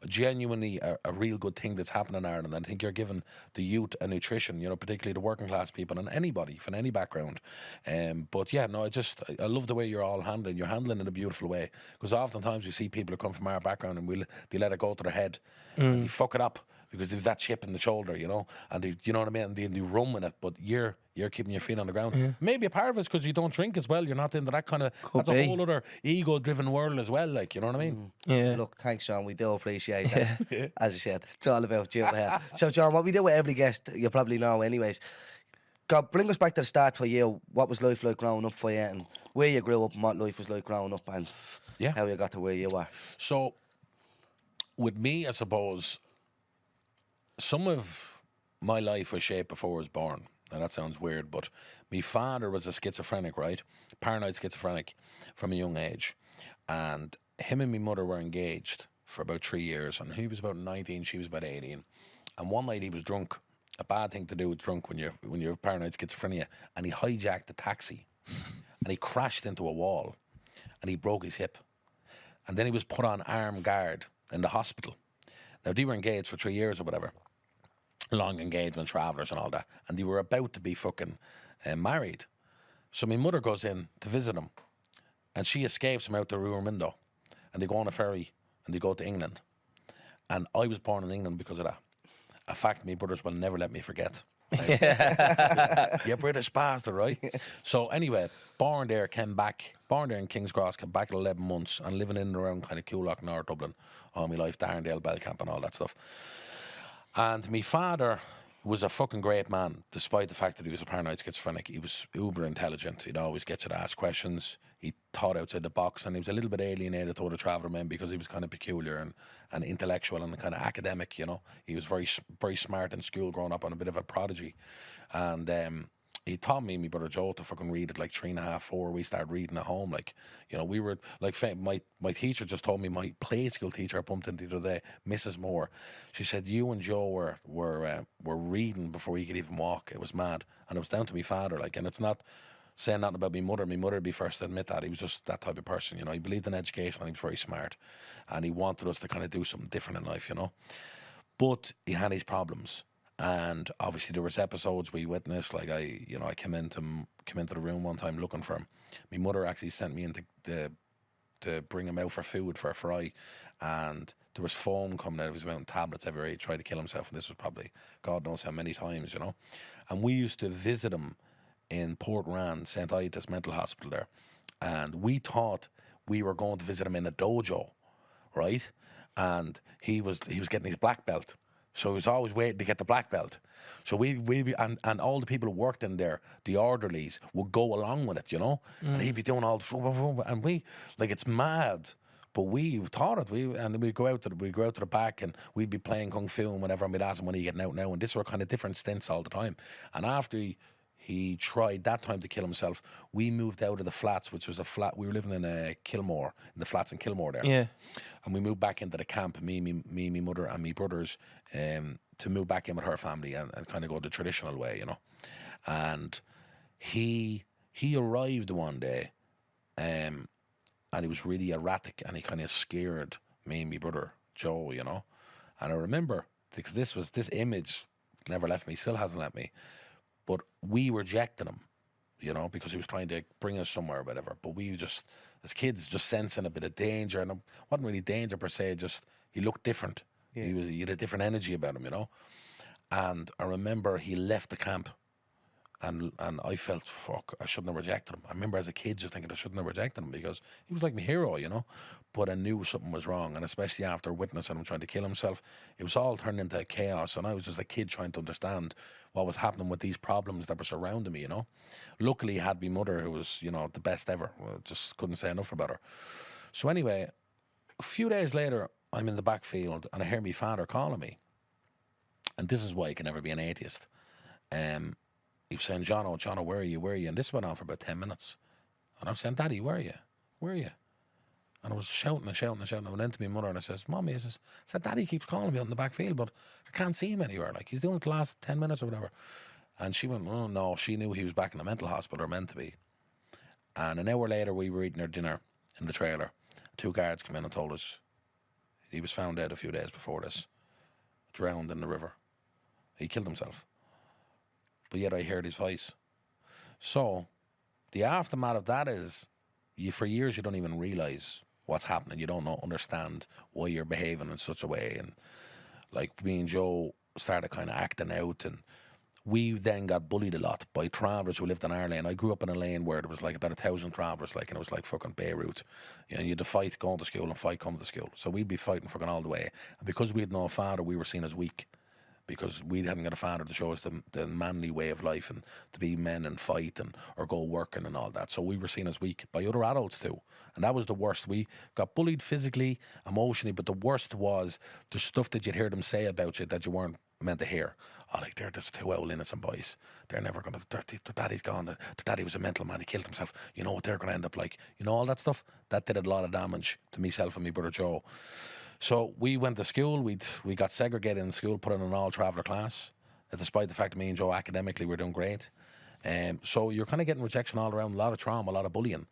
genuinely a real good thing that's happening in Ireland. And I think you're giving the youth a nutrition, you know, particularly the working class people and anybody from any background. But yeah, no, I love the way you're all handling. You're handling in a beautiful way, because oftentimes we see people who come from our background and they let it go to their head and they fuck it up because there's that chip in the shoulder, you know, and they, you know what I mean, and they run with it. But you're keeping your feet on the ground. Maybe a part of it's because you don't drink as well. You're not into that kind of. That's a whole other ego-driven world as well. Like, you know what I mean? Yeah. Look, thanks, John. We do appreciate that. As I said, it's all about you here. So, John, what we do with every guest, you probably know, anyways. God, bring us back to the start for you. What was life like growing up for you, and where you grew up, and what life was like growing up, and how you got to where you are. So, with me, I suppose, some of my life was shaped before I was born. Now, that sounds weird, but my father was a schizophrenic, right? Paranoid schizophrenic from a young age. And him and my mother were engaged for about 3 years. And he was about 19, she was about 18. And one night he was drunk. A bad thing to do with drunk when you're paranoid schizophrenia. And he hijacked a taxi. And he crashed into a wall. And he broke his hip. And then he was put on armed guard in the hospital. Now, they were engaged for 3 years or whatever. Long engagement, travellers and all that. And they were about to be fucking married. So my mother goes in to visit him. And she escapes him out the room window. And they go on a ferry and they go to England. And I was born in England because of that. A fact my brothers will never let me forget. You British bastard, right? So anyway, born there in King's Cross, came back at 11 months and living in and around kind of Coolock, North Dublin, all my life, Darndale, Belcamp and all that stuff. And my father was a fucking great man, despite the fact that he was a paranoid schizophrenic. He was uber intelligent. He'd always get you to ask questions. He thought outside the box, and he was a little bit alienated to other traveller men because he was kind of peculiar and intellectual and kind of academic, you know. He was very, very smart in school growing up and a bit of a prodigy. And he taught me and my brother Joe to fucking read at like 3.5, 4. We started reading at home. Like, you know, we were like, my teacher just told me, my play school teacher I bumped into the other day, Mrs. Moore, she said, you and Joe were reading before you could even walk. It was mad. And it was down to my father. Like, and it's not saying nothing about my mother. My mother would be first to admit that. He was just that type of person, you know. He believed in education and he was very smart. And he wanted us to kind of do something different in life, you know. But he had his problems. And obviously there was episodes we witnessed, like I came into the room one time looking for him. My mother actually sent me in to bring him out for food for a fry, and there was foam coming out of his mouth and tablets everywhere. He tried to kill himself, and this was probably God knows how many times, you know. And we used to visit him in Port Rand, St. Ida's mental hospital there, and we thought we were going to visit him in a dojo, right? And he was getting his black belt. So he was always waiting to get the black belt. So we and all the people who worked in there, the orderlies, would go along with it, you know. And he'd be doing all the, and we, like, it's mad. But we thought it. We'd go out to the back and we'd be playing kung fu and whatever. And we'd ask him when he getting out now. And this were kind of different stints all the time. And after he tried that time to kill himself, we moved out of the flats, which was a flat. We were living in Kilmore, in the flats in Kilmore there. Yeah. And we moved back into the camp, me, my mother and my brothers, to move back in with her family and kind of go the traditional way, you know. And he arrived one day, and he was really erratic, and he kind of scared me and my brother Joe, you know. And I remember, because this image never left me, still hasn't left me. But we rejected him, you know, because he was trying to bring us somewhere or whatever. But we just, as kids, just sensing a bit of danger. And it wasn't really danger per se, just he looked different. Yeah. He had a different energy about him, you know. And I remember he left the camp. And I felt, fuck, I shouldn't have rejected him. I remember as a kid just thinking I shouldn't have rejected him because he was like my hero, you know. But I knew something was wrong. And especially after witnessing him trying to kill himself, it was all turned into chaos. And I was just a kid trying to understand what was happening with these problems that were surrounding me, you know. Luckily, I had my mother who was, you know, the best ever. I just couldn't say enough about her. So anyway, a few days later, I'm in the backfield and I hear my father calling me. And this is why I can never be an atheist. He was saying, Jono, where are you? Where are you? And this went on for about 10 minutes. And I was saying, Daddy, where are you? Where are you? And I was shouting and shouting and shouting. I went into my mother and I says, Mommy, I said, Daddy keeps calling me out in the backfield, but I can't see him anywhere. Like, he's doing it the last 10 minutes or whatever. And she went, oh, no. She knew he was back in the mental hospital, or meant to be. And an hour later, we were eating our dinner in the trailer. 2 guards came in and told us he was found dead a few days before this, drowned in the river. He killed himself. But yet I heard his voice. So the aftermath of that is, for years you don't even realise what's happening. You don't understand why you're behaving in such a way. And like me and Joe started kind of acting out, and we then got bullied a lot by travellers who lived in our lane. I grew up in a lane where there was like about 1,000 travellers, like, and it was like fucking Beirut. You know, you had to fight going to school and fight coming to school. So we'd be fighting fucking all the way. And because we had no father, we were seen as weak, because we hadn't got a father to show us the manly way of life and to be men and fight and or go working and all that. So we were seen as weak by other adults too. And that was the worst. We got bullied physically, emotionally, but the worst was the stuff that you'd hear them say about you that you weren't meant to hear. Oh, like, they're just 2 old innocent boys. They're never going to, their daddy's gone. Their daddy was a mental man. He killed himself. You know what they're going to end up like. You know, all that stuff. That did a lot of damage to myself and my brother Joe. So we went to school. We got segregated in school, put in an all-traveller class, despite the fact that me and Joe academically were doing great. So you're kind of getting rejection all around, a lot of trauma, a lot of bullying.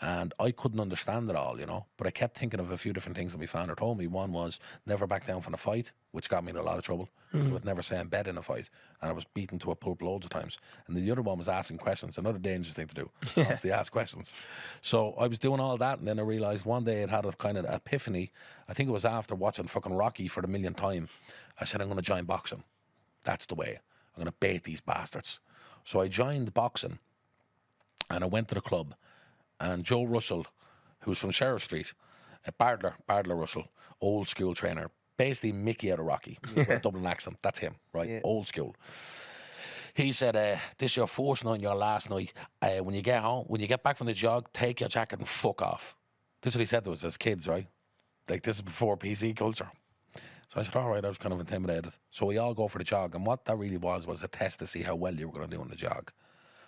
And I couldn't understand it all, you know. But I kept thinking of a few different things that my father told me. One was never back down from a fight, which got me in a lot of trouble. So I'd never say in bed in a fight. And I was beaten to a pulp loads of times. And the other one was asking questions. Another dangerous thing to do. Constantly ask questions. So I was doing all that, and then I realised one day I'd had a kind of epiphany. I think it was after watching fucking Rocky for the millionth time. I said, I'm going to join boxing. That's the way. I'm going to bait these bastards. So I joined boxing, and I went to the club. And Joe Russell, who's from Sheriff Street, Bardler Russell, old school trainer, basically Mickey out of Rocky, with a Dublin accent. That's him, right? Yeah. Old school. He said, this is your first night and your last night. When you get home, when you get back from the jog, take your jacket and fuck off. This is what he said to us as kids, right? Like, this is before PC culture. So I said, all right, I was kind of intimidated. So we all go for the jog. And what that really was a test to see how well you were going to do on the jog.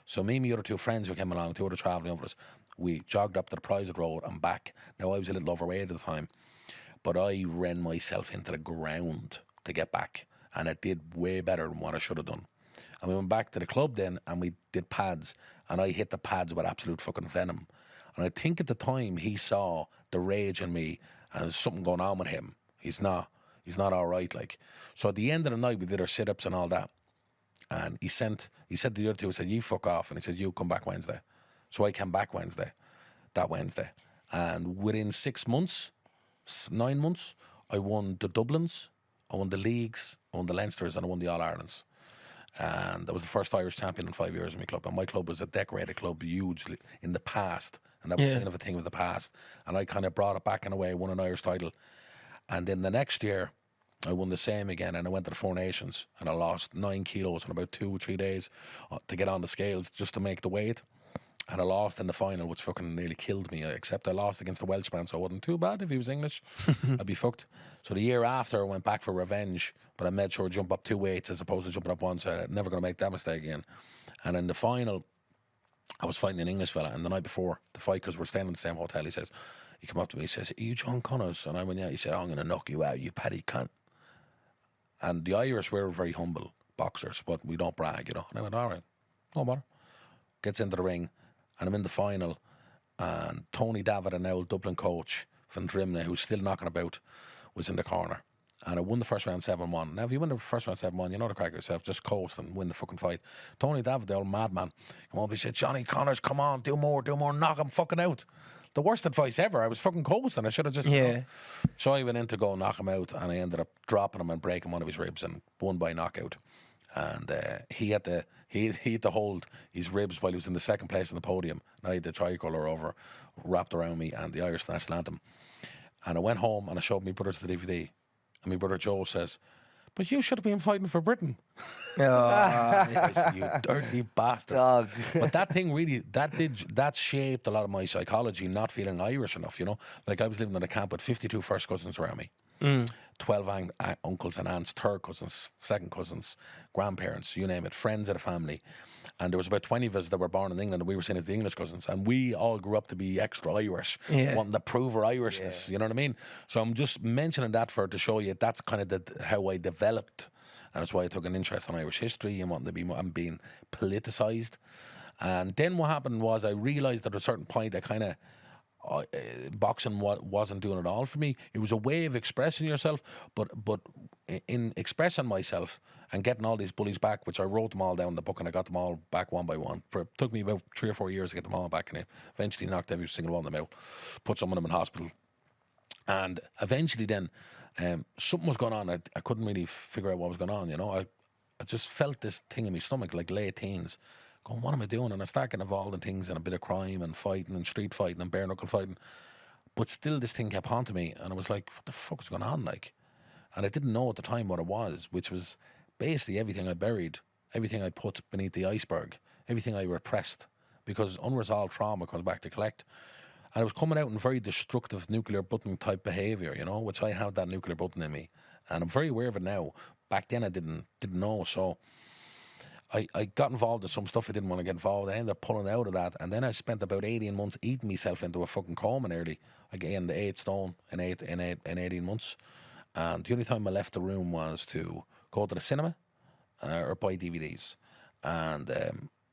So me and my other 2 friends who came along, 2 other travelling with us, we jogged up to the Private Road and back. Now, I was a little overweight at the time, but I ran myself into the ground to get back, and it did way better than what I should have done. And we went back to the club then, and we did pads, and I hit the pads with absolute fucking venom. And I think at the time he saw the rage in me, and there's something going on with him. He's not all right, like. So at the end of the night, we did our sit-ups and all that. And he said to the other 2, he said, you fuck off. And he said, you come back Wednesday. So I came back that Wednesday. And within 6 months, 9 months, I won the Dublins, I won the leagues, I won the Leinsters, and I won the All-Irelands. And I was the first Irish champion in 5 years in my club. And my club was a decorated club, hugely in the past. And that was kind of a thing of the past. And I kind of brought it back in a way, won an Irish title. And then the next year, I won the same again, and I went to the 4 Nations, and I lost 9 kilos in about 2 or 3 days to get on the scales just to make the weight. And I lost in the final, which fucking nearly killed me, except I lost against the Welshman, so it wasn't too bad if he was English. I'd be fucked. So the year after, I went back for revenge, but I made sure to jump up 2 weights as opposed to jumping up 1, so I'm never going to make that mistake again. And in the final, I was fighting an English fella, and the night before the fight, because we're staying in the same hotel, he came up to me, he says, are you John Connors? And I went, yeah. He said, I'm going to knock you out, you paddy cunt. And the Irish were very humble boxers, but we don't brag, you know. And I went, all right, no matter. Gets into the ring, and I'm in the final, and Tony David, an old Dublin coach from Drimnagh, who's still knocking about, was in the corner. And I won the first round 7-1. Now, if you win the first round 7-1, you know the crack yourself, just coast and win the fucking fight. Tony David, the old madman, came up, he said, Johnny Connors, come on, do more, knock him fucking out. The worst advice ever. I was fucking coasting. I should have just... Yeah. So I went in to go knock him out, and I ended up dropping him and breaking one of his ribs and won by knockout. And he had to hold his ribs while he was in the second place on the podium. And I had the tricolour over wrapped around me and the Irish national anthem. And I went home and I showed my brother the DVD. And my brother Joe says, But you should have been fighting for Britain. Oh, You dirty bastard. Dog. But that thing really, that shaped a lot of my psychology, not feeling Irish enough, you know? Like I was living in a camp with 52 first cousins around me. 12 uncles and aunts, third cousins, second cousins, grandparents, you name it, friends of the family. And there was about 20 of us that were born in England, and we were seen as the English cousins. And we all grew up to be extra Irish, wanting to prove our Irishness, you know what I mean? So I'm just mentioning that to show you that's kind of how I developed. And that's why I took an interest in Irish history and wanting to be being politicised. And then what happened was I realised at a certain point that kind of boxing wasn't doing it all for me. It was a way of expressing yourself, but in expressing myself and getting all these bullies back, which I wrote them all down in the book and I got them all back one by one. It took me about 3 or 4 years to get them all back, and I eventually knocked every single one of them out, put some of them in hospital. And eventually then something was going on. I couldn't really figure out what was going on, you know. I just felt this thing in my stomach, like late teens, going, what am I doing? And I started getting involved in things and a bit of crime and fighting and street fighting and bare knuckle fighting. But still this thing kept haunting me, and I was like, what the fuck is going on, like? And I didn't know at the time what it was, which was basically everything I buried, everything I put beneath the iceberg, everything I repressed, because unresolved trauma comes back to collect. And it was coming out in very destructive nuclear button type behaviour, you know, which I have that nuclear button in me. And I'm very aware of it now. Back then I didn't know. So I got involved in some stuff I didn't want to get involved in. I ended up pulling out of that. And then I spent about 18 months eating myself into a fucking coma nearly. I gained 8 stone in 18 months. And the only time I left the room was to go to the cinema or buy DVDs. And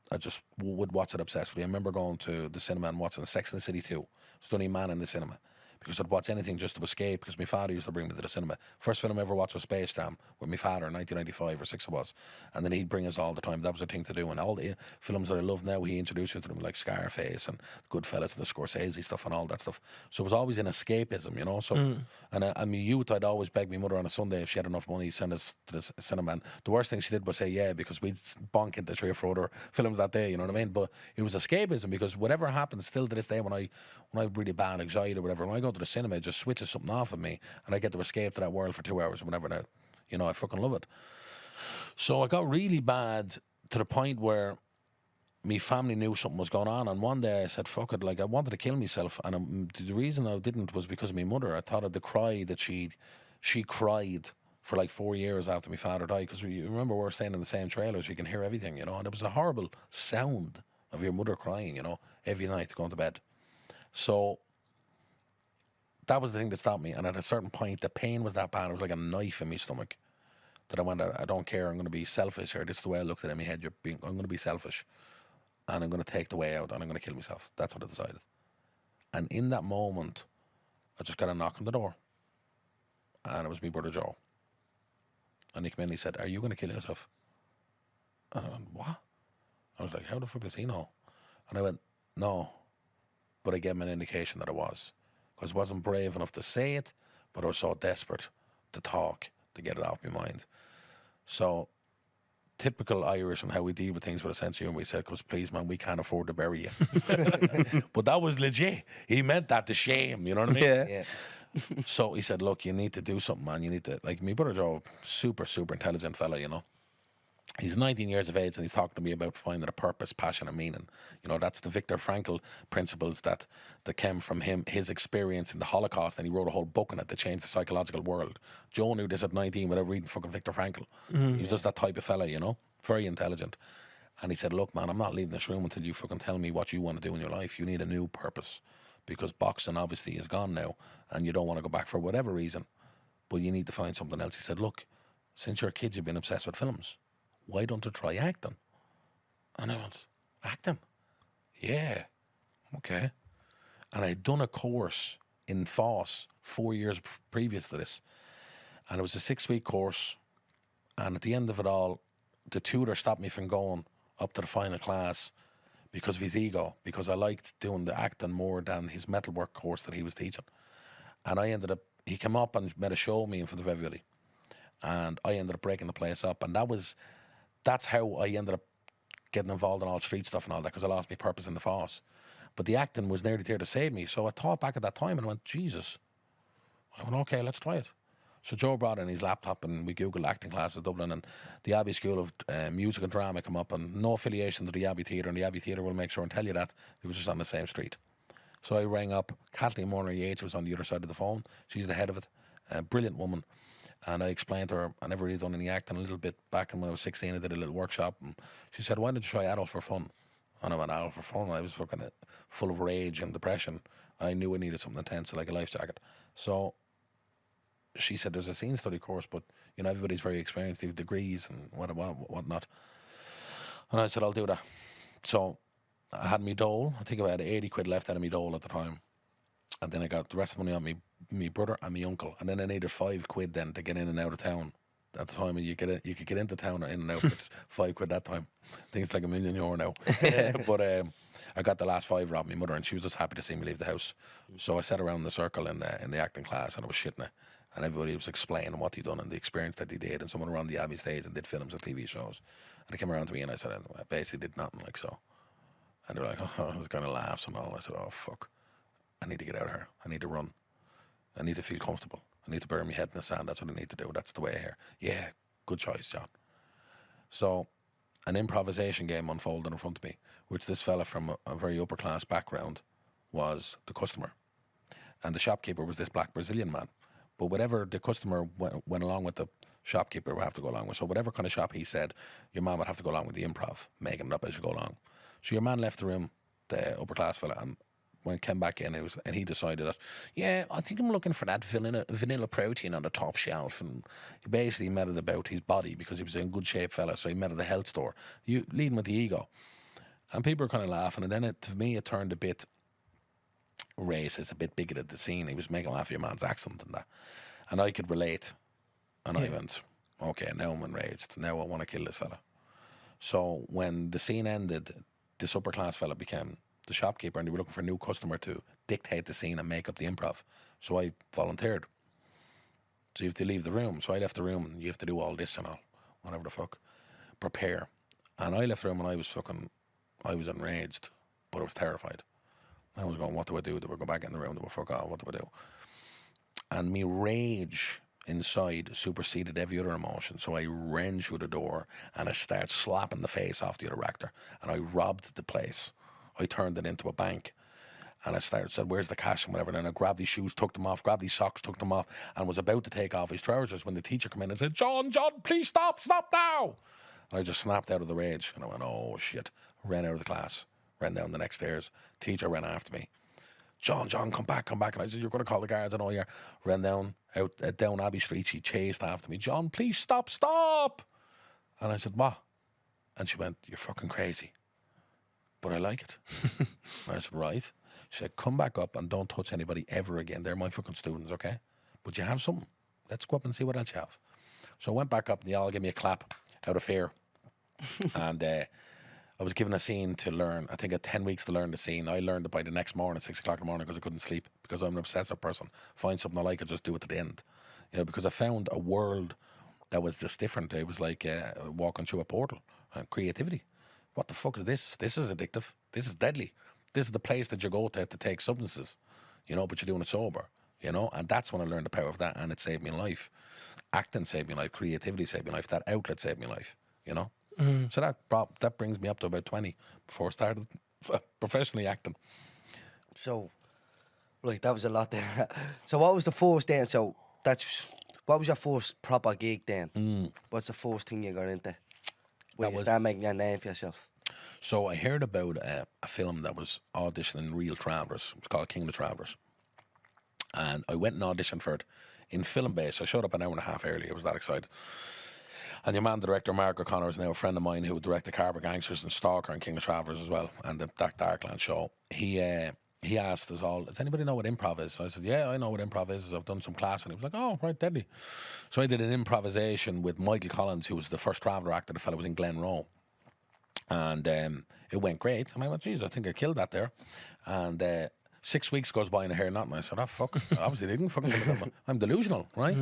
I just would watch it obsessively. I remember going to the cinema and watching Sex and the City 2. It's the only man in the cinema. Because I'd watch anything just to escape, because my father used to bring me to the cinema. First film I ever watched was Space Jam with my father in 1995 or 6 it was. And then he'd bring us all the time. That was a thing to do. And all the films that I love now, he introduced me to them, like Scarface and Goodfellas and the Scorsese stuff and all that stuff. So it was always an escapism, you know. So, and I mean, youth, I'd always beg my mother on a Sunday if she had enough money, send us to the cinema. And the worst thing she did was say, yeah, because we'd bonk into 3 or 4 other films that day, you know what I mean? But it was escapism, because whatever happens still to this day, when I have really bad anxiety or whatever, when I go to the cinema, it just switches something off of me and I get to escape to that world for 2 hours or whatever now. You know, I fucking love it. So I got really bad to the point where my family knew something was going on, and one day I said, fuck it, like I wanted to kill myself, and the reason I didn't was because of my mother. I thought of the cry that she cried for like 4 years after my father died, because you remember we were staying in the same trailers, you can hear everything, you know, and it was a horrible sound of your mother crying, you know, every night going to bed. So that was the thing that stopped me. And at a certain point, the pain was that bad. It was like a knife in my stomach that I went, I don't care. I'm going to be selfish here. This is the way I looked at it in my head. I'm going to be selfish. And I'm going to take the way out. And I'm going to kill myself. That's what I decided. And in that moment, I just got a knock on the door. And it was my brother Joe. And he came in and he said, are you going to kill yourself? And I went, what? I was like, how the fuck does he know? And I went, no. But I gave him an indication that I was. Because I wasn't brave enough to say it, but I was so desperate to talk, to get it off my mind. So, typical Irish and how we deal with things with a sense of humour, we said, because please man, we can't afford to bury you. But that was legit. He meant that to shame, you know what I mean? Yeah. So he said, look, you need to do something, man. You need to, like, my brother Joe, super, super intelligent fella, you know. He's 19 years of age and he's talking to me about finding a purpose, passion and meaning. You know, that's the Viktor Frankl principles that came from his experience in the Holocaust, and he wrote a whole book on it to change the psychological world. Joe knew this at 19 without reading fucking Viktor Frankl. He was just that type of fella, you know, very intelligent. And he said, look, man, I'm not leaving this room until you fucking tell me what you want to do in your life. You need a new purpose, because boxing obviously is gone now and you don't want to go back for whatever reason, but you need to find something else. He said, look, since you're a kid, you've been obsessed with films. Why don't you try acting? And I went, acting? Yeah, okay. And I'd done a course in Foss 4 years previous to this. And it was a 6-week course. And at the end of it all, the tutor stopped me from going up to the final class because of his ego, because I liked doing the acting more than his metalwork course that he was teaching. And I ended up, he came up and made a show of me in front of everybody. And I ended up breaking the place up. And that's how I ended up getting involved in all street stuff and all that, because I lost my purpose in the Foss. But the acting was nearly there to save me. So I thought back at that time and I went, Jesus. I went, okay, let's try it. So Joe brought in his laptop and we Googled acting class in Dublin, and the Abbey School of Music and Drama come up, and no affiliation to the Abbey Theatre, and the Abbey Theatre will make sure and tell you that. It was just on the same street. So I rang up Kathleen Morner Yates, who was on the other side of the phone. She's the head of it, a brilliant woman. And I explained to her, I never really done any acting. A little bit back when I was 16, I did a little workshop, and she said, why don't you try adult for fun? And I went, adult for fun? I was fucking full of rage and depression. I knew I needed something intense, like a life jacket. So she said, there's a scene study course, but you know, everybody's very experienced, they have degrees and whatnot. And I said, I'll do that. So I had me dole. I think I had 80 quid left out of me dole at the time. And then I got the rest of the money on me brother and me uncle. And then I needed 5 quid then to get in and out of town. At the time, you could get into town or in and out for 5 quid that time. I think it's like €1 million now. But I got the last 5 off my mother, and she was just happy to see me leave the house. So I sat around in the circle in the acting class, and I was shitting it. And everybody was explaining what he'd done and the experience that he did. And someone around the Abbey stage and did films and TV shows. And they came around to me and I said, I basically did nothing like so. And they were like, oh, I was kind of laughs and all. I said, oh, fuck. I need to get out of here. I need to run. I need to feel comfortable. I need to bury my head in the sand. That's what I need to do. That's the way here. Yeah, good choice, John. So an improvisation game unfolded in front of me, which this fella from a very upper class background was the customer. And the shopkeeper was this black Brazilian man. But whatever the customer went along with, the shopkeeper would have to go along with. So whatever kind of shop he said, your man would have to go along with the improv, making it up as you go along. So your man left the room, the upper class fella, and when he came back in, and he decided that, yeah, I think I'm looking for that vanilla protein on the top shelf. And he basically made it about his body because he was in good shape fella, so he met at the health store. You leading with the ego. And people were kind of laughing, and then to me it turned a bit racist, a bit bigoted, the scene. He was making laugh at your man's accent and that. And I could relate. And I went, okay, now I'm enraged. Now I want to kill this fella. So when the scene ended, this upper class fella became the shopkeeper, and they were looking for a new customer to dictate the scene and make up the improv. So I volunteered. So you have to leave the room. So I left the room, and you have to do all this and all, whatever the fuck. Prepare. And I left the room, and I was enraged, but I was terrified. I was going, what do I do? Do I go back in the room? Do I fuck off? What do I do? And me rage inside superseded every other emotion. So I ran through the door and I started slapping the face off the other actor. And I robbed the place. I turned it into a bank. And I said, where's the cash and whatever. And then I grabbed these shoes, took them off, grabbed these socks, took them off, and was about to take off his trousers when the teacher came in and said, John, please stop now. And I just snapped out of the rage. And I went, oh shit. Ran out of the class. Ran down the next stairs. Teacher ran after me. John, come back. And I said, you're going to call the guards and all here. Ran down Abbey Street. She chased after me. John, please stop. And I said, what? And she went, you're fucking crazy. But I like it. And I said, right. She said, come back up and don't touch anybody ever again. They're my fucking students, okay? But you have something. Let's go up and see what else you have. So I went back up and they all gave me a clap out of fear. And I was given a scene to learn. I think I had 10 weeks to learn the scene. I learned it by the next morning, 6 o'clock in the morning, because I couldn't sleep, because I'm an obsessive person. Find something I like, I just do it to the end. You know, because I found a world that was just different. It was like walking through a portal. Creativity. What the fuck is this? This is addictive. This is deadly. This is the place that you go to take substances, you know, but you're doing it sober, you know. And that's when I learned the power of that, and it saved me life. Acting saved me life. Creativity saved me life. That outlet saved me life, you know. So that brings me up to about 20 before I started professionally acting. So, right, that was a lot there. So what was the first then? So what was your first proper gig then? What's the first thing you got into? Where you start making a name for yourself? So I heard about a film that was auditioning real travellers. It was called King of the Travellers. And I went and auditioned for it in film base. I showed up an hour and a half early. I was that excited. And your man, the director, Mark O'Connor, is now a friend of mine who directed Caravan Gangsters and Stalker and King of Travellers as well, and the Darkland show. He asked us all, does anybody know what improv is? So I said, yeah, I know what improv is. I've done some class. And he was like, oh, right, deadly. So I did an improvisation with Michael Collins, who was the first Traveller actor. The fellow was in Glen Roe. And it went great. And I went, geez, I think I killed that there. And 6 weeks goes by and I hear nothing. I said, oh, fuck. Obviously, they didn't fucking kill me. I'm delusional, right?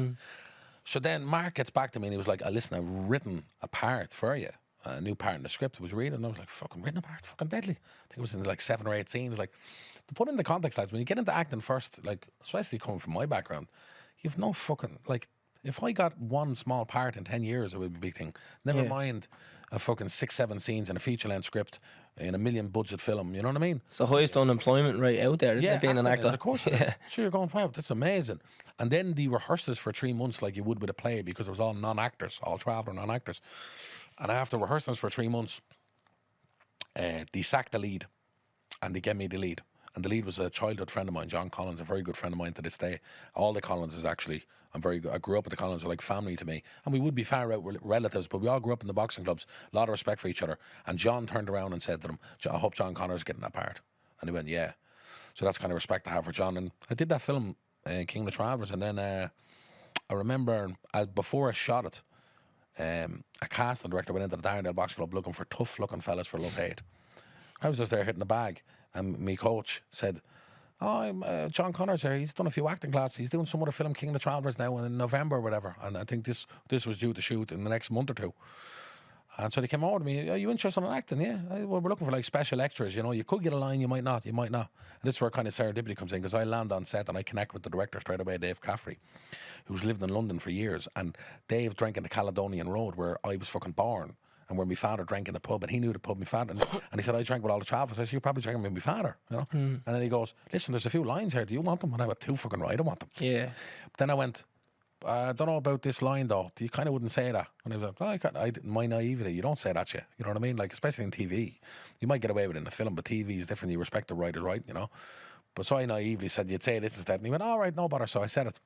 So then Mark gets back to me and he was like, listen, I've written a part for you. A new part in the script. I was reading and I was like, fucking written a part, fucking deadly. I think it was in like 7 or 8 scenes. Like, to put in the context, lads, when you get into acting first, like, especially coming from my background, you've no fucking, like, If I got one small part in 10 years, it would be a big thing. Never mind a fucking 6-7 scenes in a feature-length script in a $1 million budget film. You know what I mean? It's the highest unemployment rate out there, isn't it, being an acting is, actor? of course it is. So you're going, wow, that's amazing. And then they rehearsed this for 3 months like you would with a play because it was all non-actors, all traveller non-actors. And after rehearsing this for 3 months, they sacked the lead and they gave me the lead. And the lead was a childhood friend of mine, John Collins, a very good friend of mine to this day. All the Collinses actually, I'm very good. I grew up with the Collins, are like family to me. And we would be far out relatives, but we all grew up in the boxing clubs, a lot of respect for each other. And John turned around and said to them, I hope John Connor's getting that part. And he went, yeah. So that's kind of respect I have for John. And I did that film, King of the Travellers, and then I remember before I shot it, a casting director went into the Darndale Box Club looking for tough-looking fellas for Love Hate. I was just there hitting the bag, and my coach said, I'm John Connor's here. He's done a few acting classes. He's doing some other film, King of the Travellers, now in November or whatever. And I think this was due to shoot in the next month or two. And so they came over to me, are you interested in acting? Yeah. Well, we're looking for like special extras, you know. You could get a line, you might not. And this is where kind of serendipity comes in, because I land on set and I connect with the director straight away, Dave Caffrey, who's lived in London for years. And Dave drank in the Caledonian Road where I was fucking born, and where my father drank in the pub, and he knew the pub, my father. And he said, I drank with all the travellers. I said, you're probably drinking with my father, you know. And then he goes, listen, there's a few lines here. Do you want them? And I went, too fucking right, I don't want them. Yeah. But then I went, I don't know about this line though. You kind of wouldn't say that. And he was like, my naivety, you don't say that shit. You know what I mean? Like, especially in TV. You might get away with it in the film, but TV is different. You respect the writer's right, you know. But so I naively said, you'd say this instead. And he went, all right, no bother. So I said it.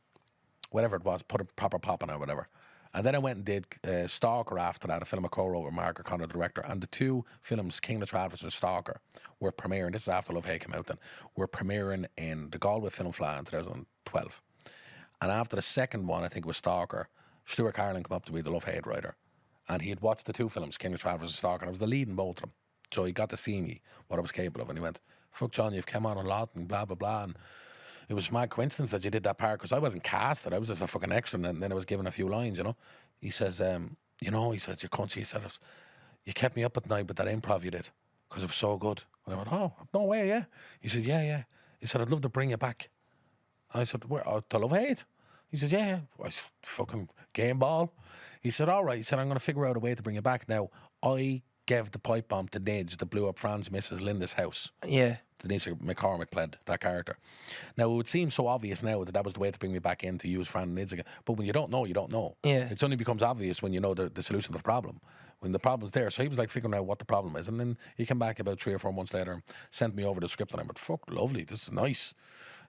Whatever it was, put a proper pop on it or whatever. And then I went and did Stalker after that, a film I co-wrote with Mark O'Connor, the director. And the two films, King of the Travellers and Stalker, were premiering. This is after Love Hate came out then. Were premiering in the Galway Film Fleadh in 2012. And after the second one, I think it was Stalker, Stuart Carlin came up to be the Love Hate writer. And he had watched the two films, King of the Travellers and Stalker, and I was the lead in both of them. So he got to see me, what I was capable of. And he went, fuck John, you've come on a lot and blah, blah, blah. And it was mad coincidence that you did that part, because I wasn't casted. I was just a fucking extra, and then I was given a few lines, you know. He says, you know, he says, your country, he said, you kept me up at night with that improv you did, because it was so good. And I went, oh, no way, yeah. He said, yeah. He said, I'd love to bring you back. I said, where? Oh, to Love Hate? He said, yeah. I said, fucking game ball. He said, all right. He said, I'm going to figure out a way to bring you back. Now, I gave the pipe bomb to Nidge that blew up Fran's Mrs. Linda's house. Yeah. Denise McCormick played that character. Now, it would seem so obvious now that was the way to bring me back in, to use Fran and Nidge again. But when you don't know, you don't know. Yeah. It only becomes obvious when you know the solution to the problem. When the problem's there. So he was like figuring out what the problem is. And then he came back about 3 or 4 months later and sent me over the script. And I went, fuck, lovely. This is nice.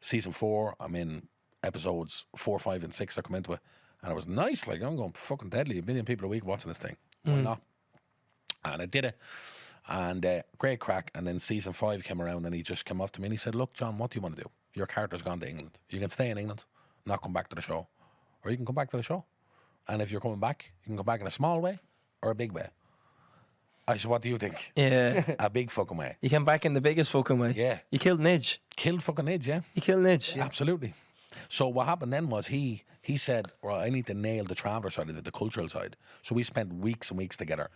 Season 4, I'm in episodes 4, 5, and 6 I come into it. And it was nice. Like, I'm going fucking deadly. 1 million people a week watching this thing. Why not? And I did it. And great crack. And then season 5 came around and he just came up to me and he said, look, John, what do you want to do? Your character's gone to England. You can stay in England, not come back to the show. Or you can come back to the show. And if you're coming back, you can come back in a small way or a big way. I said, what do you think? Yeah. A big fucking way. You came back in the biggest fucking way. Yeah. You killed Nidge. Killed fucking Nidge, yeah. You killed Nidge. Yeah. Absolutely. So what happened then was he said, well, I need to nail the traveller side of it, the cultural side. So we spent weeks and weeks together.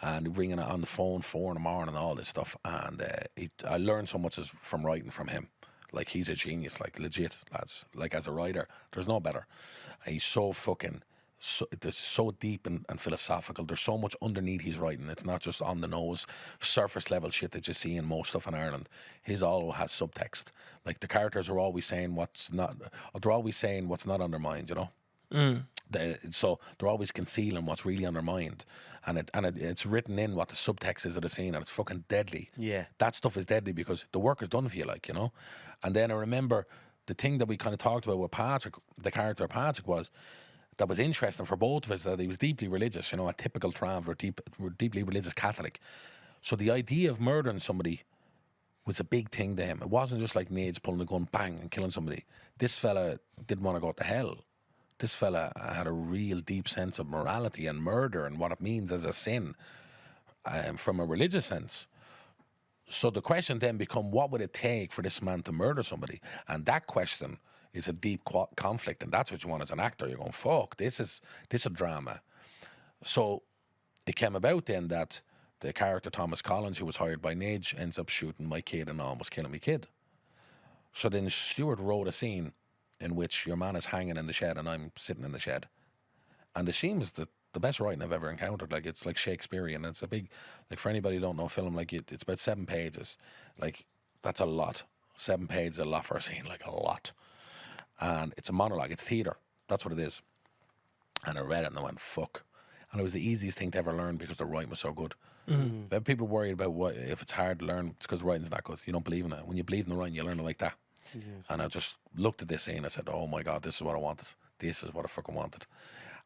And ringing it on the phone 4 in the morning and all this stuff. And I learned so much from writing from him. Like, he's a genius, like, legit, lads. Like, as a writer, there's no better. And he's so fucking, so deep and philosophical. There's so much underneath he's writing. It's not just on the nose, surface level shit that you see in most stuff in Ireland. His all has subtext. Like, the characters are always saying what's not undermined, you know? So they're always concealing what's really on their mind, and it's written in what the subtext is of the scene, and it's fucking deadly. Yeah, that stuff is deadly because the work is done for you, like, you know. And then I remember the thing that we kind of talked about with Patrick, the character Patrick, was that was interesting for both of us, that he was deeply religious, you know, a typical traveller, deeply religious Catholic. So the idea of murdering somebody was a big thing to him. It wasn't just like Nidge pulling a gun, bang, and killing somebody. This fella didn't want to go to hell. This fella had a real deep sense of morality and murder and what it means as a sin from a religious sense. So the question then become, what would it take for this man to murder somebody? And that question is a deep conflict, and that's what you want as an actor. You're going, fuck, this is a drama. So it came about then that the character Thomas Collins, who was hired by Nidge, ends up shooting my kid and almost killing my kid. So then Stuart wrote a scene in which your man is hanging in the shed and I'm sitting in the shed And The Sheen was the best writing I've ever encountered. Like, it's like Shakespearean. It's a big, like, for anybody who don't know film, like, it's about 7 pages. Like, that's a lot. 7 pages, a lot for a scene, like a lot. And it's a monologue. It's theatre. That's what it is. And I read it and I went, fuck. And it was the easiest thing to ever learn because the writing was so good. But people worried about if it's hard to learn, it's because the writing's not good. You don't believe in it. When you believe in the writing, you learn it like that. And I just looked at this scene and I said, oh my God, this is what I wanted. This is what I fucking wanted.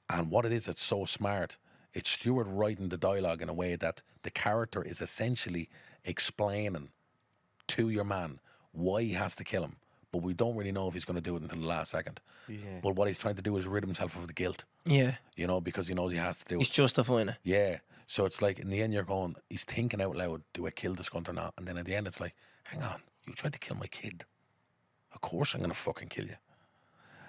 And what it is, it's so smart. It's Stewart writing the dialogue in a way that the character is essentially explaining to your man why he has to kill him. But we don't really know if he's going to do it until the last second. But what he's trying to do is rid himself of the guilt. You know, because he knows he has to do it. He's justifying it. Yeah. So it's like, in the end, you're going, he's thinking out loud, do I kill this cunt or not? And then at the end, it's like, hang on, you tried to kill my kid. Of course I'm going to fucking kill you.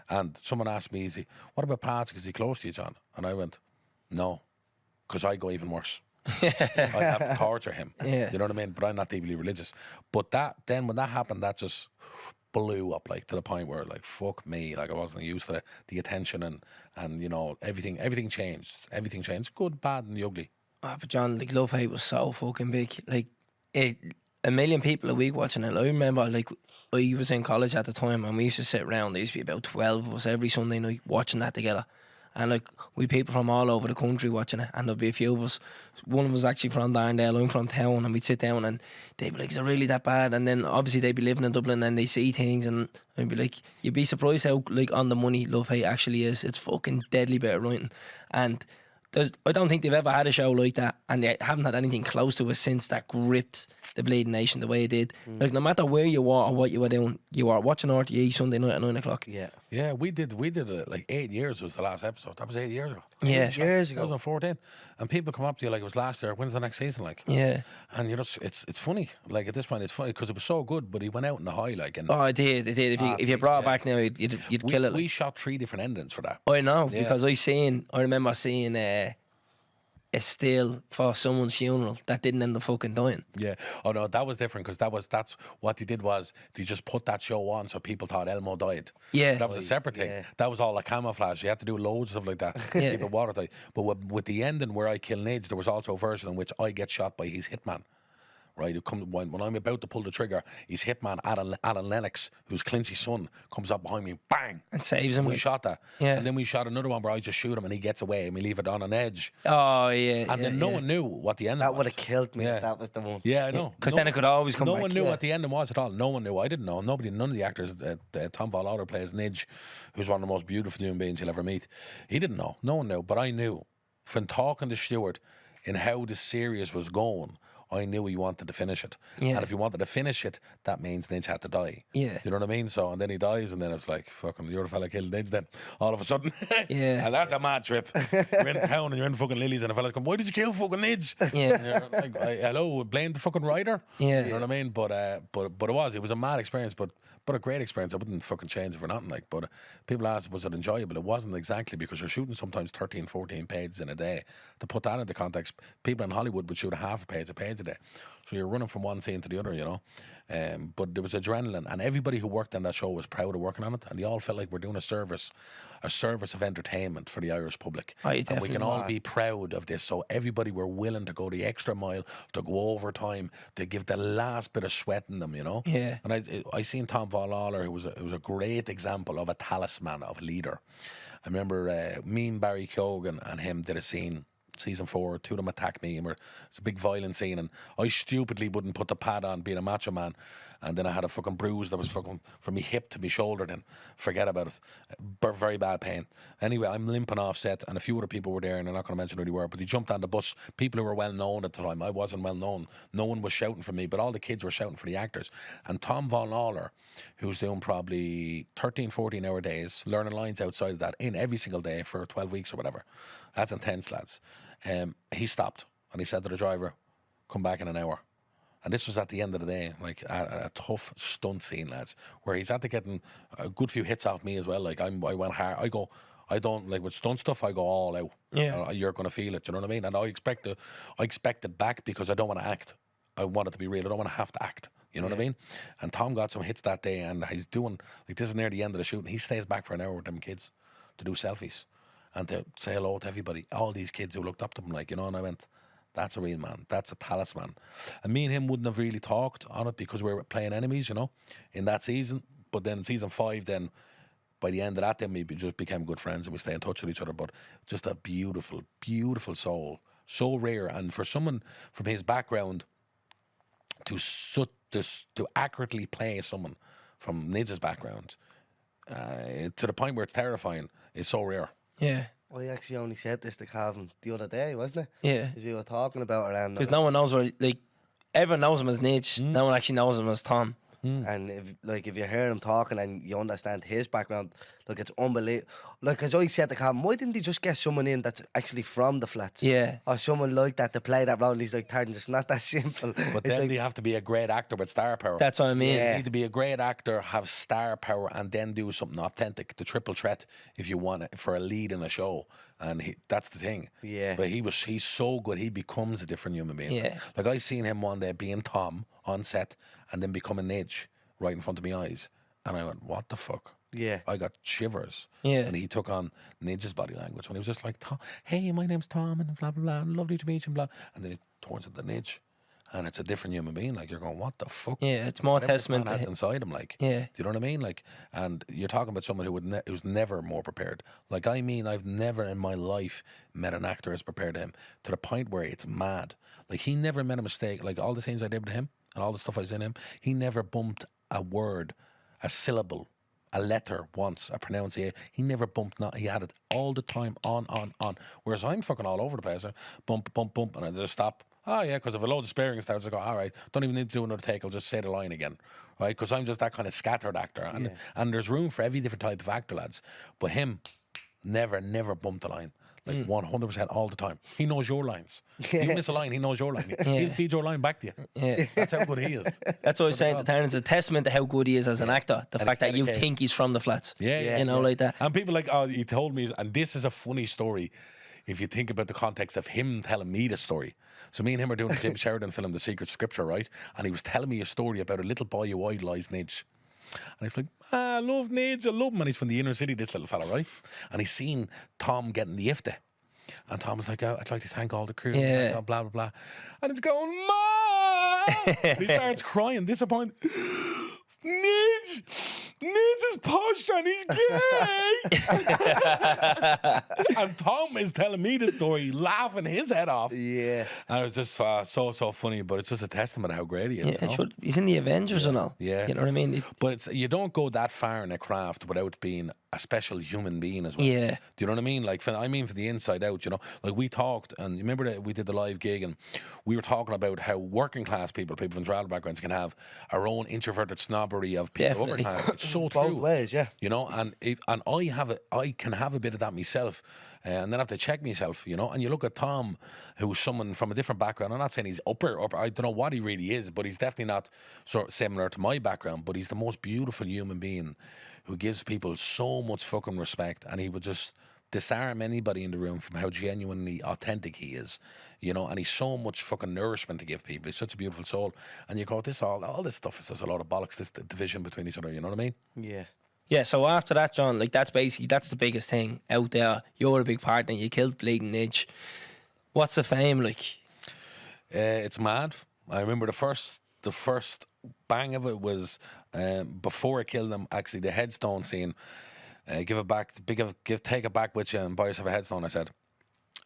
And someone asked me, what about Pat? Is he close to you, John? And I went, no, because I go even worse. I have to torture him. You know what I mean? But I'm not deeply religious. But then when that happened, that just blew up, like, to the point where, like, fuck me, like, I wasn't used to the attention and you know, everything changed. Everything changed, good, bad, and the ugly. Oh, but John, like, love hate was so fucking big. Like, a million people a week watching it. I remember, like, I was in college at the time and we used to sit around. There used to be about 12 of us every Sunday night watching that together. And, like, we people from all over the country watching it, and there'd be a few of us. One of us actually from Darndale, I'm from town, and we'd sit down and they'd be like, is it really that bad? And then obviously they'd be living in Dublin and they see things, and I'd be like, you'd be surprised how, like, on the money love hate actually is. It's fucking deadly bit of writing. And I don't think they've ever had a show like that, and they haven't had anything close to it since that gripped the bleeding nation the way it did. Like, no matter where you were or what you were doing, you were watching RTE Sunday night at 9 o'clock. Yeah, we did it like 8 years was the last episode. That was 8 years ago. Yeah. 8 years ago. 2014. And people come up to you like it was last year. When's the next season like? Yeah. And you know, it's funny. Like, at this point, it's funny because it was so good, but he went out in the high, like. And Oh, it did. If you brought it back now, you'd kill it. We shot 3 different endings for that. I know, because I remember seeing a still for someone's funeral that didn't end up fucking dying. Yeah. Oh no, that was different because that's what they did was they just put that show on so people thought Elmo died. Yeah. That was a separate thing. Yeah. That was all a camouflage. You had to do loads of stuff like that. Yeah. People watertight. But with the ending where I kill Nidge, there was also a version in which I get shot by his hitman. Right, when I'm about to pull the trigger, his hitman Alan Lennox, who's Clinch's son, comes up behind me, bang, And saves him. we shot that. Yeah. And then we shot another one where I just shoot him and he gets away and we leave it on an edge. Oh, yeah. And then no one knew what the ending That was. would have killed me Yeah. if that was the one. Yeah, I know. Because then it could always come No back. one knew what the ending was at all. No one knew. I didn't know. None of the actors. Tom Vaughan plays Nidge, who's one of the most beautiful human beings you'll ever meet. He didn't know. No one knew. But I knew. From talking to Stewart in how the series was going, I knew he wanted to finish it. Yeah. And if he wanted to finish it, that means Nidge had to die. Yeah. Do you know what I mean? So, and then he dies, and then it's like, fucking, you're the fella killed Nidge then, all of a sudden. Yeah. And that's a mad trip. You're in town and you're in fucking Lily's, and a fella's come, why did you kill fucking Nidge? Yeah. You're like, hello, blame the fucking writer. Yeah. You know what I mean? But it was a mad experience, but a great experience. I wouldn't fucking change it for nothing. Like, but people asked, was it enjoyable? It wasn't exactly, because you're shooting sometimes 13, 14 pages in a day. To put that into context, people in Hollywood would shoot a page a day. So you're running from one scene to the other, you know. But there was adrenaline, and everybody who worked on that show was proud of working on it, and they all felt like we're doing a service of entertainment for the Irish public. Oh, you And we definitely can all are. be proud of this. So everybody were willing to go the extra mile, to go overtime, to give the last bit of sweat in them, you know. Yeah. And I seen Tom Vaughan, who was a great example of a talisman, of a leader. I remember me and Barry Keoghan and him did a scene. Season 4, 2 of them attacked me, and it's a big violent scene, and I stupidly wouldn't put the pad on, being a macho man, and then I had a fucking bruise that was fucking from my hip to my shoulder. Then forget about it, very bad pain. Anyway, I'm limping off set, and a few other people were there, and I'm not going to mention who they were, but they jumped on the bus. People who were well known at the time. I wasn't well known. No one was shouting for me, but all the kids were shouting for the actors. And Tom Vaughan, who's doing probably 13, 14 hour days, learning lines outside of that in every single day for 12 weeks or whatever. That's intense, lads. He stopped and he said to the driver, come back in an hour. And this was at the end of the day, like a tough stunt scene, lads, where he's had to getting a good few hits off me as well. Like I went hard. I don't like with stunt stuff. I go all out. Yeah. You're going to feel it. You know what I mean? And I expect it back because I don't want to act. I want it to be real. I don't want to have to act. You know what I mean? And Tom got some hits that day, and he's doing, like, this is near the end of the shoot, and he stays back for an hour with them kids to do selfies. and to say hello to everybody, all these kids who looked up to him, like, you know, and I went, that's a real man. That's a talisman. And me and him wouldn't have really talked on it because we were playing enemies, you know, in that season. But then in season 5, then by the end of that, then we just became good friends and we stay in touch with each other. But just a beautiful, beautiful soul. So rare. And for someone from his background to accurately play someone from Nidge's background to the point where it's terrifying is so rare. Yeah. I actually only said this to Calvin the other day, wasn't it? Yeah. Because we were talking about it. Because no one knows where, like, everyone knows him as Nidge. No one actually knows him as Tom. And if you hear him talking and you understand his background, look, it's unbelievable. Like, as I said to Cam, why didn't he just get someone in that's actually from the flats? Yeah. Or someone like that to play that role. And he's like, Tartan, it's not that simple. But It's then like, you have to be a great actor with star power. That's what I mean. Yeah. You need to be a great actor, have star power, and then do something authentic. The triple threat, if you want it, for a lead in a show. And that's the thing. Yeah. But he's so good, he becomes a different human being. Yeah. Like, I seen him one day being Tom on set and then becoming Nidge right in front of my eyes. And I went, what the fuck? Yeah. I got shivers. Yeah. And he took on Nidge's body language when he was just like, Tom, hey, my name's Tom, and blah, blah, blah, and lovely to meet you, and blah. And then he turns into Nidge. And it's a different human being. Like, you're going, what the fuck? Yeah, it's more Whatever this testament man to has him. inside him, like. Yeah. Do you know what I mean? Like, and you're talking about someone who who's never more prepared. Like, I mean, I've never in my life met an actor as prepared as him, to the point where it's mad. Like, he never made a mistake. Like, all the scenes I did with him and all the stuff I was in him, he never bumped a word, a syllable, a letter once, a pronunciation. He never bumped. He had it all the time, on. Whereas I'm fucking all over the place. Bump, bump, bump, and I just stop. Oh yeah, because if a load of sparing starts, I go, all right, don't even need to do another take. I'll just say the line again, right? Because I'm just that kind of scattered actor, and there's room for every different type of actor, lads. But him, never bumped a line. Like 100% all the time. He knows your lines. You miss a line, he knows your line. He'll feed your line back to you. Yeah. That's how good he is. That's what I was saying to Taryn. It's a testament to how good he is as an actor. The And fact that you dedicated. think he's from the flats. Yeah. You know, like that. And people like, oh, he told me, and this is a funny story if you think about the context of him telling me the story. So me and him were doing the Jim Sheridan film, The Secret Scripture, right? And he was telling me a story about a little boy who idolised Nidge. And he's like, I love Nidge, I love him. And he's from the inner city, this little fella, right? And he's seen Tom getting the IFTA. And Tom was like, oh, I'd like to thank all the crew. Yeah. Blah, blah, blah. And it's going, Mom! And he starts crying, disappointed. Nidge is posh and he's gay. And Tom is telling me the story, laughing his head off. Yeah. And it was just so funny, but it's just a testament to how great he is. Yeah, you know? he's in the Avengers and all. Yeah. You know what I mean? But you don't go that far in a craft without being a special human being as well. Yeah. Do you know what I mean? Like, for the inside out, you know? Like, we talked, and you remember that we did the live gig, and we were talking about how working class people from tribal backgrounds can have our own introverted snobbery of people of upper Definitely. class. It's so Both true. ways, yeah. You know, and I can have a bit of that myself, and then I have to check myself, you know. And you look at Tom, who's someone from a different background. I'm not saying he's upper. I don't know what he really is, but he's definitely not sort of similar to my background. But he's the most beautiful human being who gives people so much fucking respect, and he would just disarm anybody in the room from how genuinely authentic he is, you know. And he's so much fucking nourishment to give people. He's such a beautiful soul. And you go, all this stuff is just a lot of bollocks, this division between each other, you know what I mean? Yeah. Yeah, so after that, John, like that's the biggest thing out there. You're a big partner. You killed bleeding Nidge. What's the fame like? It's mad. I remember the first bang of it was before I killed him. Actually, the headstone scene. Give it back. Take it back with you and buy yourself a headstone, I said.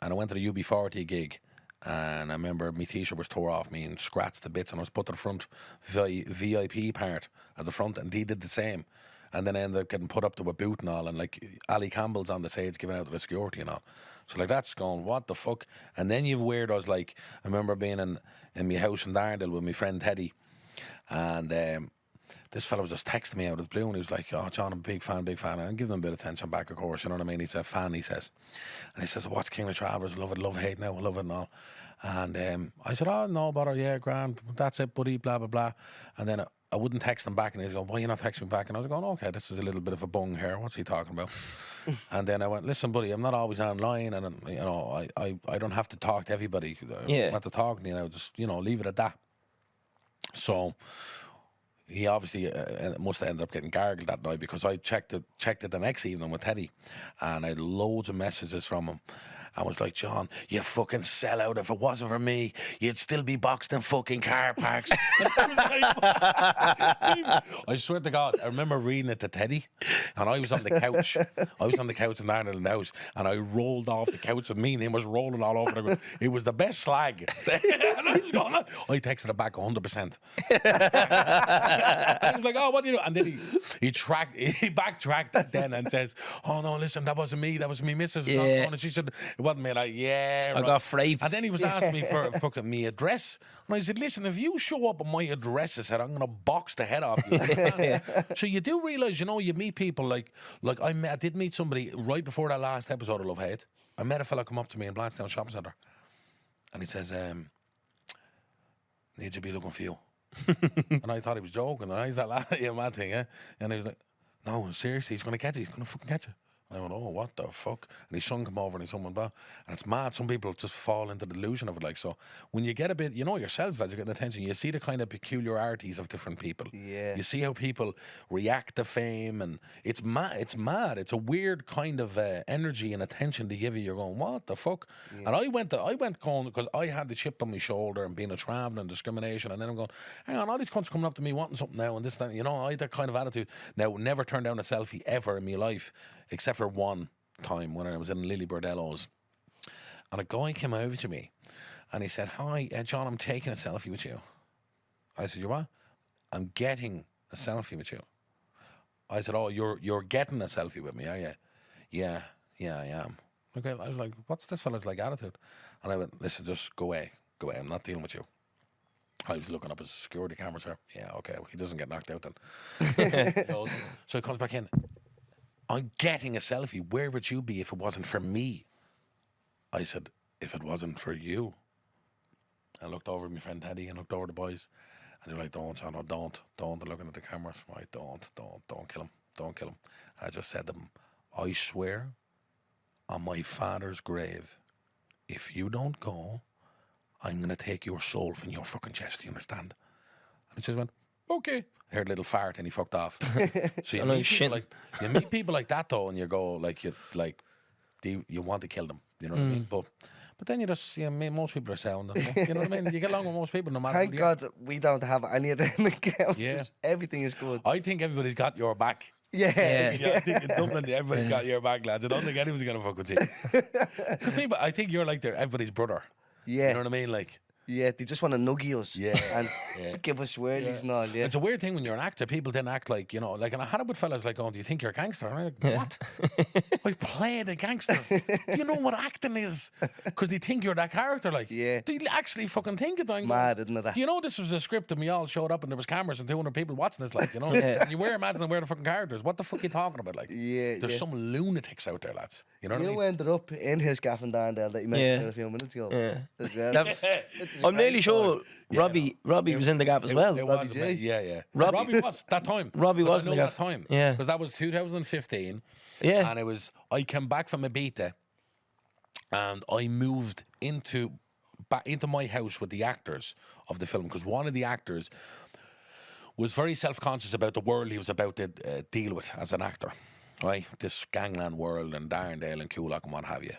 And I went to the UB40 gig, and I remember my t-shirt was tore off me and scratched to bits, and I was put to the front VIP part at the front, and he did the same. And then I ended up getting put up to a boot and all, and like Ali Campbell's on the stage giving out the security and all. So like that's going, what the fuck? And then you've weirdos like, I remember being in my house in Darndale with my friend Teddy, and this fella was just texting me out of the blue, and he was like, oh, John, I'm a big fan. And give them a bit of attention back, of course, you know what I mean? He's a fan, he says. And he says, what's King of Travellers? Love hate now, love it and all. And I said, oh, no bother, yeah, grand, that's it, buddy, blah, blah, blah. And then I wouldn't text him back, and he's going, why you not texting me back? And I was going, okay, this is a little bit of a bung here. What's he talking about? And then I went, listen, buddy, I'm not always online, and you know, I don't have to talk to everybody. I don't have to talk to you, just, you know, leave it at that. So he obviously must have ended up getting gargled that night, because I checked it the next evening with Teddy, and I had loads of messages from him. I was like, John, you fucking sellout. If it wasn't for me, you'd still be boxed in fucking car parks. I swear to God, I remember reading it to Teddy, and I was on the couch. I was on the couch in Darndale in the house, and I rolled off the couch, and me and him was rolling all over the ground. It was the best slag. And I was going, I texted it back 100%. I was like, oh, what do you do? And then he backtracked it then and says, oh no, listen, that wasn't me. That was me, missus. Yeah. And she said, it wasn't me. Like, yeah, I got fraped. And then he was asking me for fucking me address. And I said, listen, if you show up at my address, I said, I'm going to box the head off you. So you do realise, you know, you meet people like I did meet somebody right before that last episode of Love Hate. I met a fella come up to me in Blanchetown Shopping Centre, and he says, need to be looking for you. And I thought he was joking, and I was that mad thing, eh? And he was like, no, seriously, he's going to catch you. He's going to fucking catch you. And I went, oh, what the fuck? And his son come over and he's someone blah. And it's mad. Some people just fall into the delusion of it. Like, so when you get a bit, you know yourselves that you're getting attention, you see the kind of peculiarities of different people. Yeah. You see how people react to fame, and it's mad. It's mad. It's a weird kind of energy and attention they give you. You're going, what the fuck? Yeah. And I went going, because I had the chip on my shoulder and being a traveller and discrimination, and then I'm going, hang on, all these cunts coming up to me wanting something now and this, that, you know, I had that kind of attitude. Now, never turned down a selfie ever in my life, except for one time when I was in Lily Bordello's, and a guy came over to me and he said, hi, John, I'm taking a selfie with you. I said, you what? I'm getting a selfie with you. I said, oh, you're getting a selfie with me, are you? Yeah, I am. Okay, I was like, what's this fella's like attitude? And I went, listen, just go away, I'm not dealing with you. I was looking up his security cameras here. Yeah, okay, well, he doesn't get knocked out then. So he comes back in. I'm getting a selfie. Where would you be if it wasn't for me? I said, if it wasn't for you. I looked over at my friend Teddy and looked over the boys, and they were like, don't, John, no, don't. They're looking at the cameras. Right, don't kill him. I just said to them, I swear on my father's grave, if you don't go, I'm going to take your soul from your fucking chest, do you understand? And he just went, okay. I heard a little fart and he fucked off. So you meet people like that though, and you go you want to kill them. You know what I mean? But then you just most people are sound. You know what I mean? You get along with most people no matter. Thank God we don't have any of them encounters. Yeah, everything is good. I think everybody's got your back. Yeah. I think in Dublin everybody's got your back, lads. I don't think anyone's gonna fuck with you. People, I think you're like everybody's brother. Yeah. You know what I mean? Like. Yeah, they just want to nuggy us and give us swirlies and all, yeah. It's a weird thing when you're an actor, people then act like, you know, like, and I had it with fellas like, oh, do you think you're a gangster? And I'm like, what? I played a gangster. Do you know what acting is? Because they think you're that character, like. Yeah. Do you actually fucking think it? Mad, isn't it? Do you know this was a script and we all showed up and there was cameras and 200 people watching this, like, you know? And you wear a mask and wear the fucking characters. What the fuck are you talking about, like? Yeah, There's some lunatics out there, lads. You know what I mean? You ended up in his gaff in Darndale that you mentioned a few minutes ago. Yeah. I'm nearly sure Robbie was in the gap as well. It was, yeah. Robbie was that time. Robbie was in the gap. That time. Yeah. Because that was 2015. Yeah. And I came back from Ibiza and I moved into my house with the actors of the film, because one of the actors was very self-conscious about the world he was about to deal with as an actor, right? This gangland world and Darndale and Coolock and what have you.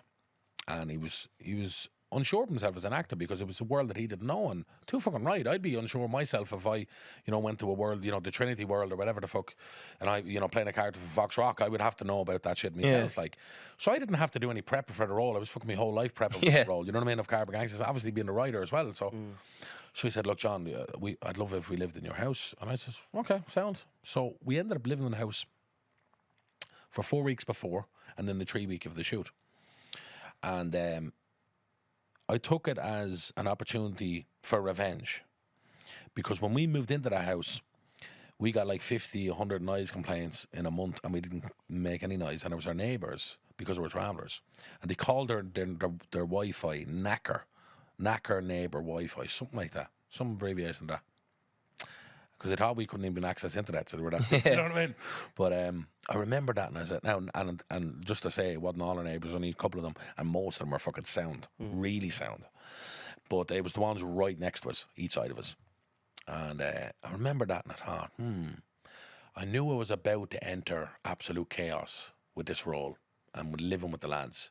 And he was unsure of himself as an actor because it was a world that he didn't know, and too fucking right. I'd be unsure myself if I, went to a world, the Trinity world or whatever the fuck, and I, playing a character for Fox Rock, I would have to know about that shit myself. Like, so I didn't have to do any prep for the role. I was fucking my whole life prepping for the role. You know what I mean? Of Caravan Gangsters, obviously being a writer as well. So, so he said, "Look, John, I'd love it if we lived in your house." And I says, "Okay, sound." So we ended up living in the house for 4 weeks before, and then the 3 week of the shoot, and I took it as an opportunity for revenge, because when we moved into the house, we got like 50, 100 noise complaints in a month, and we didn't make any noise. And it was our neighbours, because we were travellers, and they called their Wi-Fi knacker neighbour Wi-Fi, something like that, some abbreviation of that, because they thought we couldn't even access internet, so they were that. You know what I mean? But I remember that, and I said, now, and just to say, it wasn't all our neighbours, only a couple of them, and most of them were fucking sound, really sound. But it was the ones right next to us, each side of us. And I remember that and I thought, I knew I was about to enter absolute chaos with this role and with living with the lads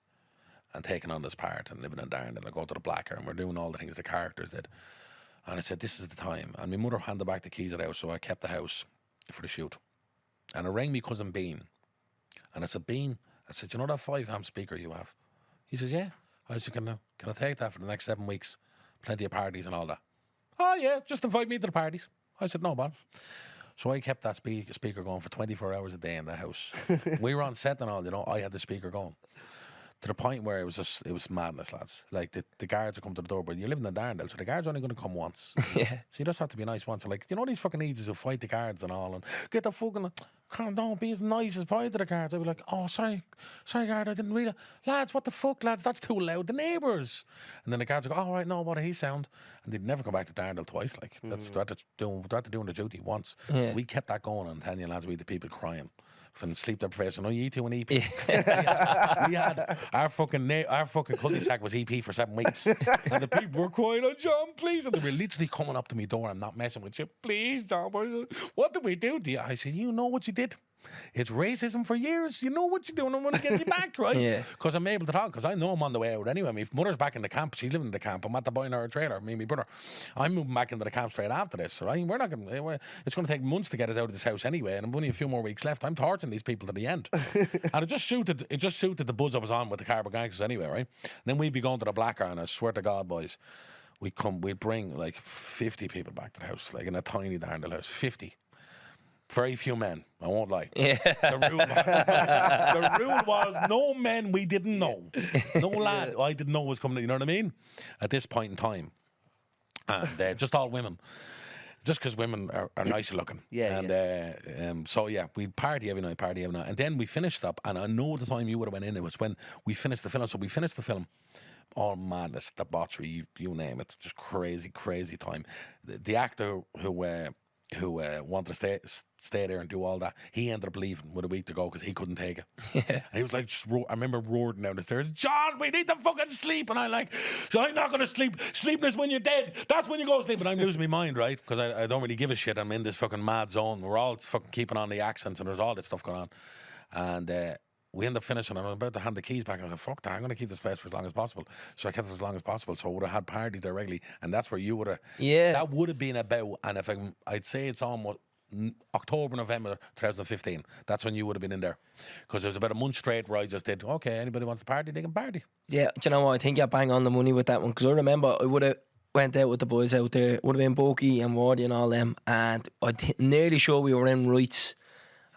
and taking on this part and living in Darndale. I go to the Blacker and we're doing all the things the characters did. And I said, this is the time. And my mother handed back the keys of the house, so I kept the house for the shoot. And I rang me cousin Bean. And I said, Bean, I said, you know that 5-amp speaker you have? He says, yeah. I said, can I take that for the next 7 weeks? Plenty of parties and all that. Oh, yeah, just invite me to the parties. I said, no, man. So I kept that speaker going for 24 hours a day in the house. We were on set and all, you know, I had the speaker going. To the point where it was madness, lads. Like, the guards would come to the door, but you're living in Darndale, so the guards are only going to come once. Yeah. So you just have to be nice once. Like, you know these fucking idiots who fight the guards and all, and get the fucking, don't be as nice as prior to the guards. I'd be like, oh, sorry, guard, I didn't read it. Lads, what the fuck, lads, that's too loud, the neighbours. And then the guards would go, all right, no, what he's sound. And they'd never come back to Darndale twice. Like, that's, they had to do the duty once. Yeah. We kept that going, and telling you, lads, we had the people crying. From sleep deprivation, no, you two and EP. Yeah. We had our fucking cul-de-sac was EP for 7 weeks, and the people were crying, "Oh, John, please!" And they were literally coming up to me door. I'm not messing with you, please, John. What did we do to you? I said, you know what you did. It's racism for years. You know what you're doing. I'm going to get you back, right? Yeah. Because I'm able to talk. Because I know I'm on the way out anyway. My mother's back in the camp. She's living in the camp. I'm at the buying her a trailer. Me and my brother. I'm moving back into the camp straight after this, right? We're not going. It's going to take months to get us out of this house anyway, and I'm only a few more weeks left. I'm torturing these people to the end, and it just suited the buzz I was on with the Caravan gangsters anyway, right? Then we'd be going to the Blacker, and I swear to God, boys, we'd bring like 50 people back to the house, like in a tiny Darndale house, 50. Very few men, I won't lie. Yeah. The rule was no men we didn't know. No lad I didn't know was coming, you know what I mean? At this point in time. And just all women. Just because women are nicer looking. Yeah. And so, yeah, we'd party every night. And then we finished up, and I know the time you would have went in, it was when we finished the film. So we finished the film. All madness, debauchery, you name it. Just crazy, crazy time. The actor who wanted to stay there and do all that, he ended up leaving with a week to go because he couldn't take it. Yeah. And he was like, I remember roaring down the stairs, John, we need to fucking sleep. And I'm like, so I'm not going to sleep. Sleeping is when you're dead. That's when you go to sleep. And I'm losing my mind, right? Because I don't really give a shit. I'm in this fucking mad zone. We're all fucking keeping on the accents and there's all this stuff going on. And we ended up finishing and I'm about to hand the keys back and I said, fuck that, I'm going to keep this place for as long as possible. So I kept it as long as possible. So I would have had parties there regularly, and that's where you would have, that would have been about, and if I'd say it's almost October, November 2015, that's when you would have been in there. Because there was about a month straight where I just did, okay, anybody wants to party, they can party. Yeah, do you know what, I think you're bang on the money with that one, because I remember I would have went out with the boys out there, would have been Bucky and Wardy and all them, and I'm nearly sure we were in Wrights,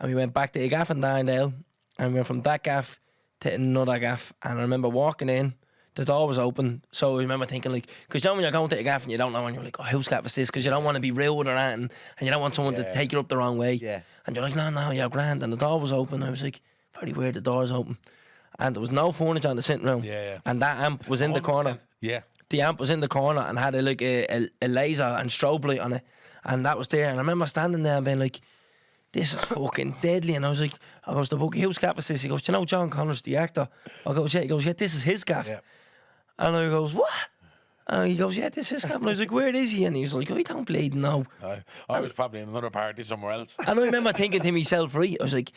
and we went back to a gaff in Darndale. And we went from that gaff to another gaff. And I remember walking in, the door was open. So I remember thinking, like, because you know when you're going to a gaff and you don't know, and you're like, oh, whose gaff is this? Because you don't want to be rude or anything. And you don't want someone to take you up the wrong way. Yeah. And you're like, no, you're grand. And the door was open. I was like, very weird, the door's open. And there was no furniture in the sitting room. Yeah. And that amp was in the 100%. corner. Yeah. The amp was in the corner and had a laser and strobe light on it. And that was there. And I remember standing there and being like, this is fucking deadly. And I goes to Bucky, whose gaff is this? He goes, do you know John Connors, the actor? I goes, yeah. He goes, yeah, this is his gaff. Yeah. And I goes, what? And he goes, yeah, this is his gaff. And I was like, where is he? And he was like, I don't bleed know. I was probably in another party somewhere else. And I remember thinking to myself, right, I was like,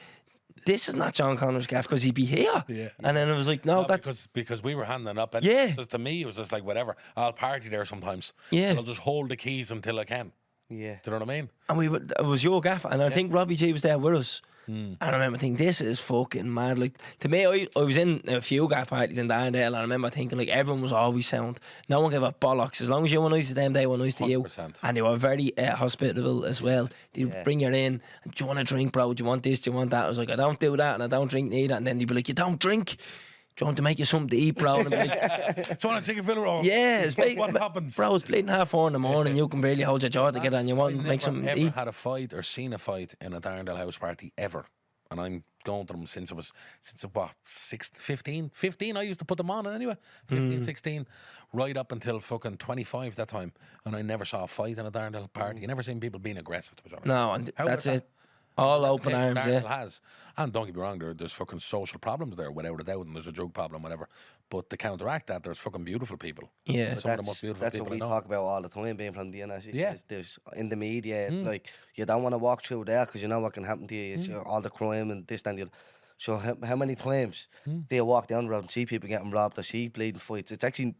this is not John Connors' gaff because he'd be here. Yeah. And then I was like, no, that's... Because we were handing up. And Yeah. just to me, it was just like, whatever. I'll party there sometimes. Yeah. I'll just hold the keys until I can. Yeah. Do you know what I mean? And it was your gaff, and I think Robbie G was there with us. And I remember thinking, this is fucking mad. Like, to me, I was in a few gaff parties in Darndale, and I remember thinking, like, everyone was always sound. No one gave a bollocks. As long as you were nice to them, they were nice to you. 100%. And they were very hospitable as well. They'd bring you in, do you want a drink, bro? Do you want this? Do you want that? I was like, I don't do that, and I don't drink neither. And then they'd be like, you don't drink? Do you want to make you something to eat, bro? And I'd be like, Do you want to take a filler off? yeah, it's What happens? Bro, it's bleeding 4:30 in the morning. You can barely hold your jaw together, and you want to make something to I've eat. never had a fight or seen a fight in a Darndale house party ever. And I'm going to them since 15? 15 I used to put them on anyway. 15, 16, right up until fucking 25 that time. And I never saw a fight in a Darndale party. You never seen people being aggressive to each other. No, and How that's about it. All That's open the reputation arms, yeah. Darndale has. And don't get me wrong, there's fucking social problems there, without a doubt, and there's a drug problem, whatever. But to counteract that, there's fucking beautiful people. Yeah. Some of the most beautiful That's people what we I know. talk about all the time, being from the inner city. Yeah. There's in the media, it's like you don't want to walk through there because you know what can happen to you. It's all the crime and this and the other. So how many times do you walk down the road and see people getting robbed or see bleeding fights? It's actually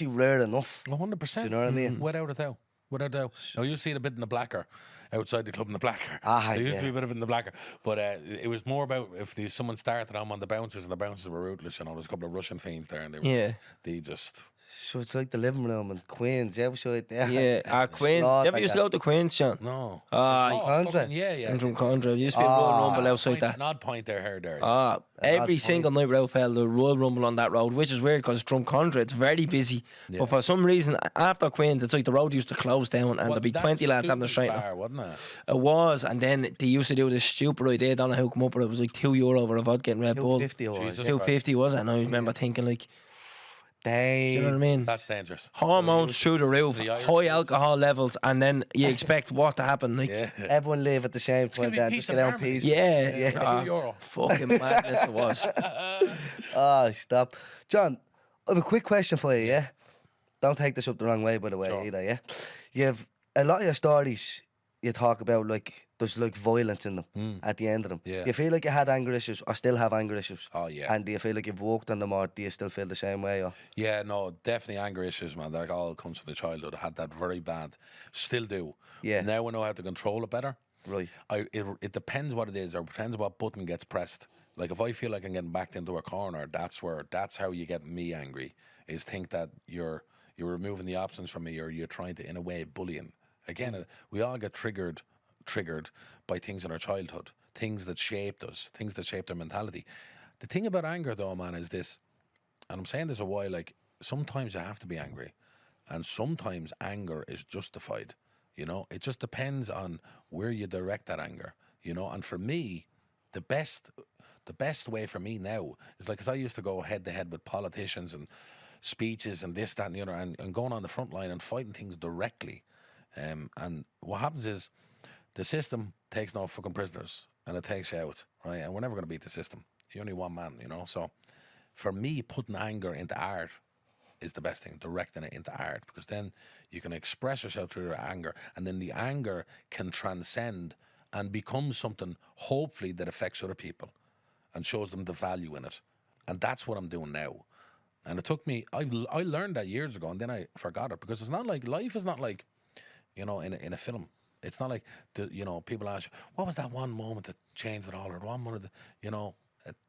rare enough. 100%. Do you know what I mean? Without a doubt. Without a doubt. Now, you see it a bit in the Blacker, outside the club in the Blacker. Ah, there used to yeah. be a bit of it in the Blacker. But it was more about if someone started on the bouncers, and the bouncers were ruthless, you know. There's a couple of Russian fiends there, and they just... So it's like the living room in Queens. You ever saw it there? Yeah, Queens. Slot You ever like used to that. go to Queens, Sean? No. Contra? fucking, yeah. I'm from Condra. Used to be a Royal Rumble outside Point, that. an odd point there. Every point. single night we're out fell the Royal Rumble on that road, which is weird because it's Drumcondra. It's very busy. Yeah. But for some reason, after Queens, it's like the road used to close down and there'd be 20 lads having a straight. bar, wasn't it? It was, and then they used to do this stupid idea. I don't know how it come up, but it was like €2 for a vodka and Red Bull. 250 or Jesus. 250 was it? And I remember thinking like, do you know what I mean? That's dangerous. Hormones through the roof, The Irish- high alcohol levels, and then you expect what to happen? Like, Yeah. Everyone live at the same gonna time. be Then peace just and get out harmony. peace. yeah, €2. fucking madness it was. Oh, stop, John. I have a quick question for you. Yeah, don't take this up the wrong way, by the way, Sure. either. Yeah, you have a lot of your stories. You talk about like there's like violence in them at the end of them. Yeah. Do you feel like you had anger issues or still have anger issues? Oh, yeah. And do you feel like you've worked on them or do you still feel the same way? Or? Yeah, no, definitely anger issues, man. That all comes from the childhood. I had that very bad. Still do. Yeah. Now I know how to control it better. Right. It depends what it is, or depends what button gets pressed. Like if I feel like I'm getting backed into a corner, that's how you get me angry. Is think that you're removing the options from me, or you're trying to, in a way, bullying. Again, we all get triggered by things in our childhood, things that shaped us, things that shaped our mentality. The thing about anger, though, man, is this, and I'm saying this a while. Like sometimes you have to be angry, and sometimes anger is justified. You know, it just depends on where you direct that anger. You know, and for me, the best way for me now is like, 'cause I used to go head to head with politicians and speeches and this, that, and the other, and going on the front line and fighting things directly. And what happens is the system takes no fucking prisoners and it takes you out, right? And we're never going to beat the system. You're only one man, you know. So for me, putting anger into art is the best thing, directing it into art, because then you can express yourself through your anger, and then the anger can transcend and become something, hopefully, that affects other people and shows them the value in it. And that's what I'm doing now. And it took me, I learned that years ago, and then I forgot it, because it's not like, life is not like, you know, in a film. It's not like, you know, people ask you, what was that one moment that changed it all, or one moment, you know,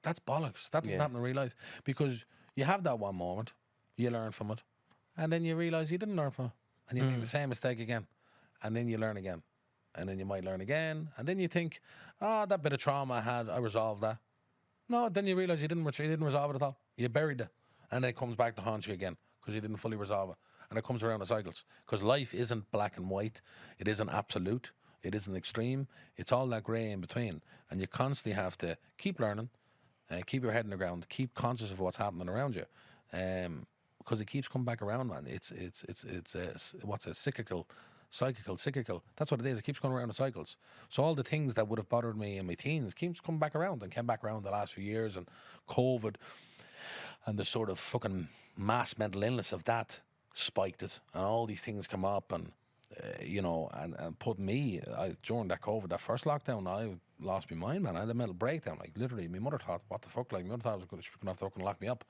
that's bollocks. That doesn't happen in real life, because you have that one moment, you learn from it, and then you realise you didn't learn from it, and you make the same mistake again, and then you learn again, and then you might learn again, and then you think, oh, that bit of trauma I had, I resolved that. No, then you realise you didn't resolve it at all. You buried it, and then it comes back to haunt you again because you didn't fully resolve it, and it comes around in cycles. Because life isn't black and white, it isn't absolute, it isn't extreme. It's all that grey in between, and you constantly have to keep learning, keep your head in the ground, keep conscious of what's happening around you, because it keeps coming back around, man. It's what's a cyclical. That's what it is. It keeps going around in cycles. So all the things that would have bothered me in my teens keeps coming back around, and came back around the last few years, and COVID and the sort of fucking mass mental illness of that spiked it, and all these things come up, and you know, and put me during that COVID, that first lockdown, I lost my mind, man. I had a mental breakdown. Like literally, my mother thought, "What the fuck?" Like my mother thought she was gonna have to fucking lock me up.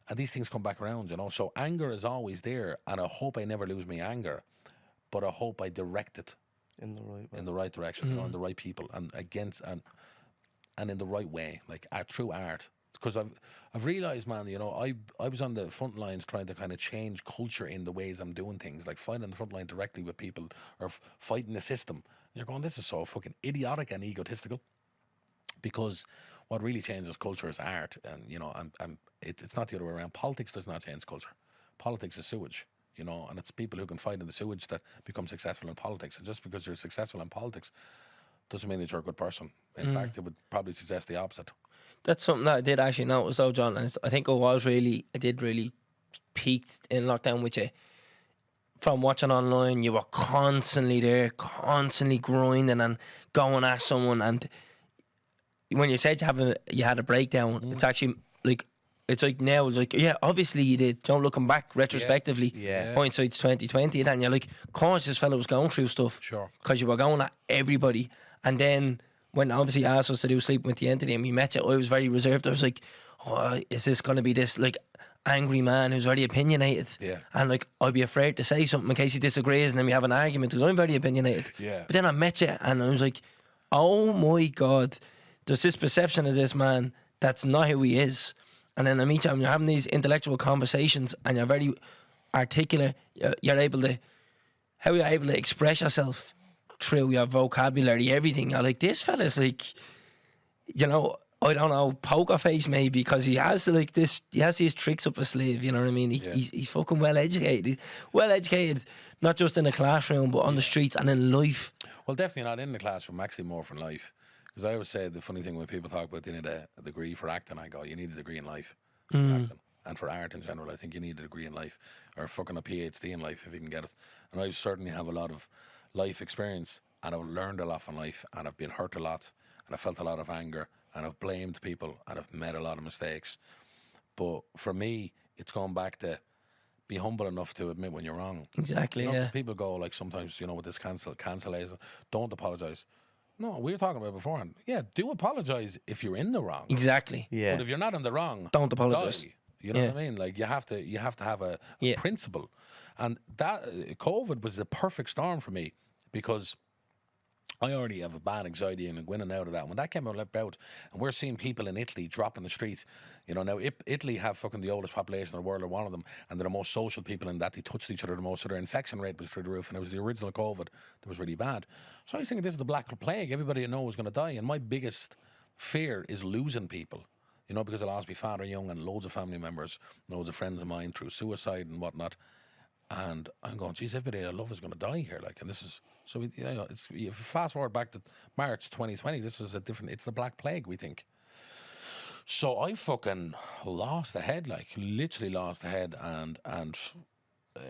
And these things come back around, you know. So anger is always there, and I hope I never lose my anger. But I hope I direct it In the right way. in the right direction, you know, and the right people, and against and in the right way, like through art. Because I've realised, man, you know, I was on the front lines trying to kind of change culture in the ways I'm doing things, like fighting on the front line directly with people, or fighting the system. And you're going, this is so fucking idiotic and egotistical. Because what really changes culture is art, and you know, it's not the other way around. Politics does not change culture. Politics is sewage. You know, and it's people who can fight in the sewage that become successful in politics. And just because you're successful in politics doesn't mean that you're a good person. In fact, it would probably suggest the opposite. That's something that I did actually notice though, John. And I think I did really peaked in lockdown with you. from watching online, you were constantly there, constantly grinding and going at someone. And when you said you had a breakdown, it's actually like, it's like now, it's like, yeah, obviously you did. Don't looking back retrospectively, hindsight's 2020, and you're like, of course this fella was going through stuff, Sure, because you were going at everybody. And then when obviously you asked us to do Sleeping with the Entity and we met you, I was very reserved. I was like, oh, is this going to be this like angry man who's very opinionated? Yeah. And like, I'd be afraid to say something in case he disagrees, and then we have an argument because I'm very opinionated. Yeah. But then I met you and I was like, oh my God, there's this perception of this man that's not who he is. And then I meet you and you're having these intellectual conversations and you're very articulate. You're able to, how you're able to express yourself through your vocabulary, everything. You're like, this fella's like, you know, I don't know, poker face maybe, because he has like this, he has these tricks up his sleeve, you know what I mean? He's fucking well educated. Well educated, not just in the classroom, but on the streets and in life. Well, definitely not in the classroom, actually more from life. Because I always say the funny thing when people talk about they need a degree for acting, I go, you need a degree in life for acting. And for art in general, I think you need a degree in life, or fucking a PhD in life if you can get it. And I certainly have a lot of life experience, and I've learned a lot from life, and I've been hurt a lot, and I've felt a lot of anger, and I've blamed people, and I've made a lot of mistakes. But for me, it's gone back to be humble enough to admit when you're wrong. Exactly, You know, yeah. people go like sometimes, you know, with this cancellation, don't apologise. No, we were talking about it beforehand. Yeah, do apologise if you're in the wrong. Exactly. Yeah. But if you're not in the wrong, Don't apologise. die. You know what I mean? Like you have to have a principle, and that COVID was the perfect storm for me because I already have a bad anxiety and winning out of that. When that came about, and we're seeing people in Italy drop in the streets, you know, now Italy have fucking the oldest population in the world, or one of them, and they're the most social people in that they touched each other the most, so their infection rate was through the roof, and it was the original COVID that was really bad. So I was thinking, this is the Black Plague, everybody I know is going to die, and my biggest fear is losing people. You know, because I lost my father young and loads of family members, loads of friends of mine through suicide and whatnot. And I'm going, geez, everybody I love is going to die here. Like, and this is, so, you know, it's, if you fast forward back to March 2020, this is a different, it's the Black Plague, we think. So I fucking lost the head, like, literally lost the head and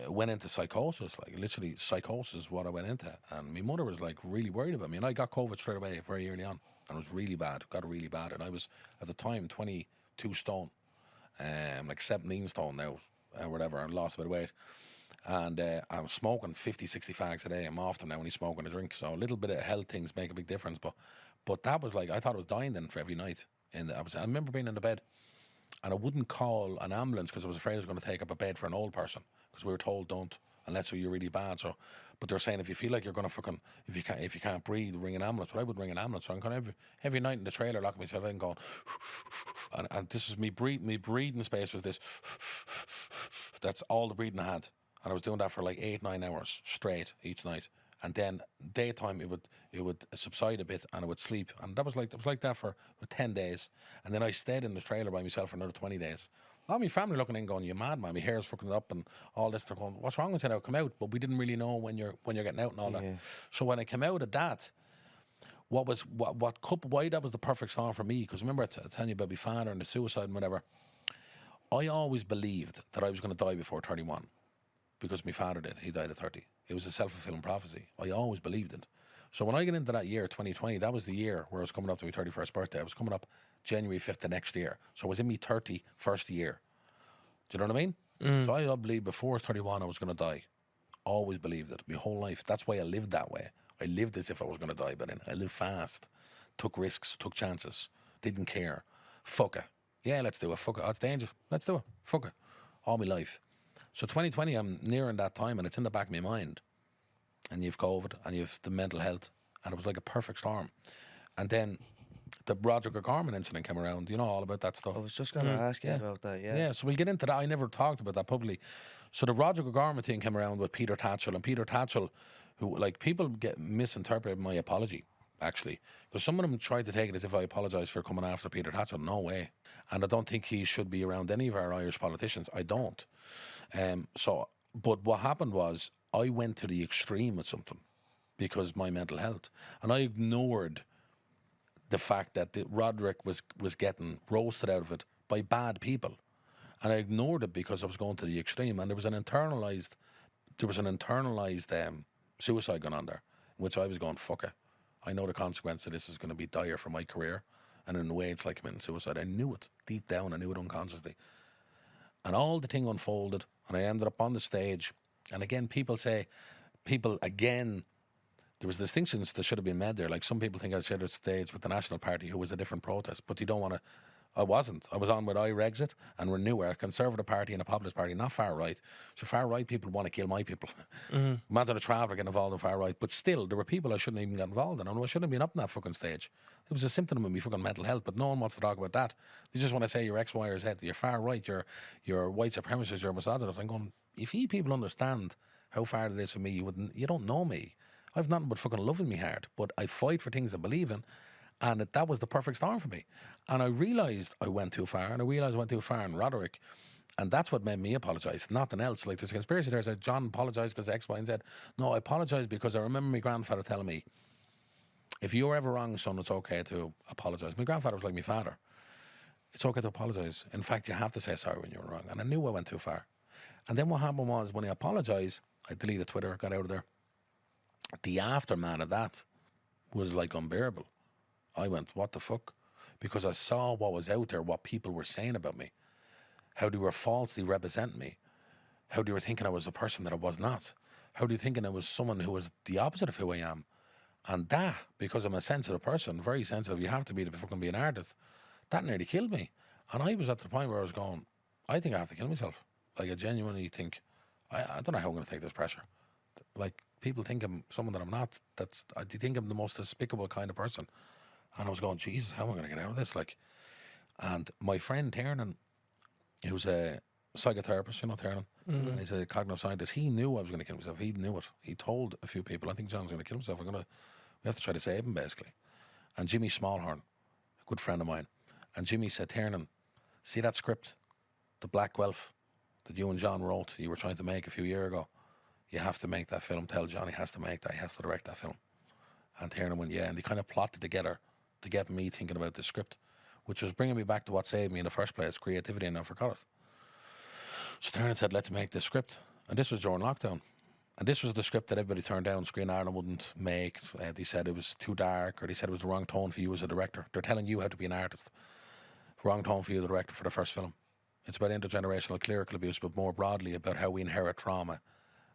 went into psychosis, like, literally psychosis, what I went into. And my mother was, like, really worried about me. And I got COVID straight away, very early on. And it was really bad, got it really bad. And I was, at the time, 22 stone, like 17 stone now, or whatever, and lost a bit of weight. And I was smoking 50, 60 fags a day. I'm often now only smoking a drink. So a little bit of health things make a big difference. But that was like, I thought I was dying then for every night. And I remember being in the bed, and I wouldn't call an ambulance because I was afraid I was going to take up a bed for an old person, because we were told don't, unless you're really bad. So, but they're saying if you feel like you're going to fucking, if you can't breathe, ring an ambulance. But I would ring an ambulance. So I'm kind of every night in the trailer, locking myself in, going, and this is me breathing space was this. That's all the breathing I had, and I was doing that for like 8-9 hours straight each night. And then daytime it would subside a bit, and I would sleep, and it was like that for 10 days, and then I stayed in the trailer by myself for another 20 days. All my family looking in, going, "You mad, man? My hair's fucking up and all this." They're going, "What's wrong with you now? Come out." But we didn't really know when you're getting out and all that. So when I came out of that, why that was the perfect storm for me, because remember I telling you about my father and the suicide and whatever. I always believed that I was going to die before 31, because my father did. He died at 30. It was a self-fulfilling prophecy. I always believed it. So when I get into that year, 2020, that was the year where I was coming up to my 31st birthday. I was coming up January 5th the next year. So I was in my 31st year. Do you know what I mean? So I believed before 31 I was going to die. Always believed it. My whole life. That's why I lived that way. I lived as if I was going to die, but then I lived fast. Took risks, took chances. Didn't care. Fuck it. Yeah, let's do it. Fuck it. Oh, it's dangerous. Let's do it. Fuck it. All my life. So 2020, I'm nearing that time, and it's in the back of my mind. And you've COVID, and you've the mental health, and it was like a perfect storm. And then the Roderick Garman incident came around. You know all about that stuff. I was just going to ask you about that, Yeah, so we'll get into that. I never talked about that publicly. So the Roderick Garman thing came around with Peter Tatchell, and Peter Tatchell, who, like, people get misinterpreted my apology, actually, because some of them tried to take it as if I apologised for coming after Peter Tatchell. No way. And I don't think he should be around any of our Irish politicians. I don't. But what happened was I went to the extreme with something because my mental health, and I ignored the fact that Roderick was getting roasted out of it by bad people, and I ignored it because I was going to the extreme, and there was an internalized there was an internalized suicide going on there, in which I was going, fuck it. I know the consequence of this is going to be dire for my career. And in a way, it's like committing suicide. I knew it deep down. I knew it unconsciously. And all the thing unfolded, and I ended up on the stage. And again, there was distinctions that should have been made there. Like some people think I shared a stage with the National Party, who was a different protest, but you don't want to. I wasn't. I was on with Irexit and Renew, a Conservative Party and a Populist Party, not far right. So far right people want to kill my people. Imagine a traveller getting involved in far right, but still there were people I shouldn't even get involved in. I shouldn't have been up on that fucking stage. It was a symptom of my fucking mental health, but no one wants to talk about that. They just want to say you're X, Y, or Z. You're far right. You're white supremacist. You're misogynist. I'm going. If you people understand how far it is for me, you don't know me. I've nothing but fucking love in me heart, but I fight for things I believe in. And that was the perfect storm for me. And I realised I went too far, and I realised I went too far in rhetoric. And that's what made me apologise, nothing else. Like there's a conspiracy there that John apologised because X, Y, and Z. No, I apologise because I remember my grandfather telling me, if you're ever wrong, son, it's okay to apologise. My grandfather was like my father. It's okay to apologise. In fact, you have to say sorry when you're wrong. And I knew I went too far. And then what happened was, when I apologised, I deleted Twitter, got out of there. The aftermath of that was like unbearable. I went, what the fuck? Because I saw what was out there, what people were saying about me, how they were falsely representing me, how they were thinking I was a person that I was not, how they were thinking I was someone who was the opposite of who I am. And that, because I'm a sensitive person, very sensitive, you have to be to fucking be an artist, that nearly killed me. And I was at the point where I was going, I think I have to kill myself. Like, I genuinely think, I don't know how I'm going to take this pressure. Like, people think I'm someone that I'm not. They think I'm the most despicable kind of person. And I was going, Jesus, how am I going to get out of this? Like, and my friend Tiernan, who's a psychotherapist, you know Tiernan, and he's a cognitive scientist, he knew I was going to kill myself. He knew it. He told a few people, I think John's going to kill himself. We have to try to save him, basically. And Jimmy Smallhorn, a good friend of mine, and Jimmy said, Tiernan, see that script, The Black Guelph, that you and John wrote, you were trying to make a few years ago? You have to make that film. Tell John he has to make that. He has to direct that film. And Tiernan went, yeah. And they kind of plotted together to get me thinking about the script, which was bringing me back to what saved me in the first place, creativity, and I forgot it. So Tiernan said, let's make this script. And this was during lockdown. And this was the script that everybody turned down. Screen Ireland wouldn't make. They said it was too dark, or they said it was the wrong tone for you as a director. They're telling you how to be an artist. Wrong tone for you, the director, for the first film. It's about intergenerational clerical abuse, but more broadly about how we inherit trauma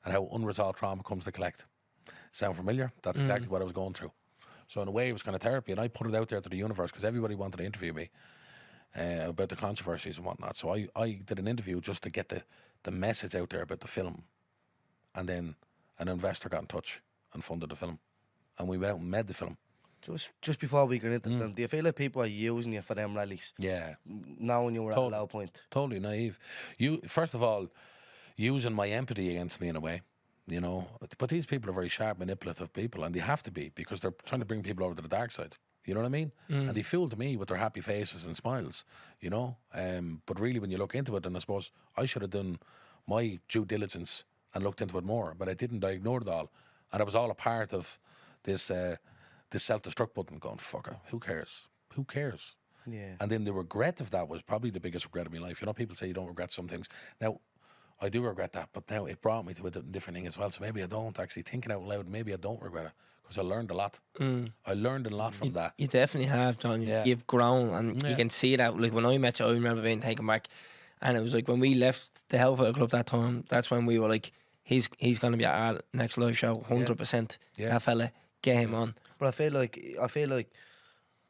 and how unresolved trauma comes to collect. Sound familiar? That's exactly what I was going through. So in a way, it was kind of therapy, and I put it out there to the universe because everybody wanted to interview me about the controversies and whatnot. So I did an interview just to get the message out there about the film. And then an investor got in touch and funded the film. And we went out and made the film. Just before we get into the film, do you feel like people are using you for them rallies? Yeah. Knowing you were at a low point? Totally naive. First of all, using my empathy against me in a way, you know. But these people are very sharp, manipulative people, and they have to be, because they're trying to bring people over to the dark side. You know what I mean? And they fooled me with their happy faces and smiles, you know. But really, when you look into it, and I suppose I should have done my due diligence and looked into it more, but I didn't. I ignored it all, and it was all a part of this self-destruct button going, fucker, who cares? Who cares? Yeah. And then the regret of that was probably the biggest regret of my life. You know, people say you don't regret some things. Now, I do regret that, but now it brought me to a different thing as well. So maybe I don't, actually thinking out loud, maybe I don't regret it, because I learned a lot. I learned a lot from that. You definitely have, John. Yeah. You've grown, and you can see that. Like when I met you, I remember being taken back, and it was like when we left the Hellfire Club that time, that's when we were like, he's going to be at our next live show, 100%. Yeah. That fella, get him on. But I feel like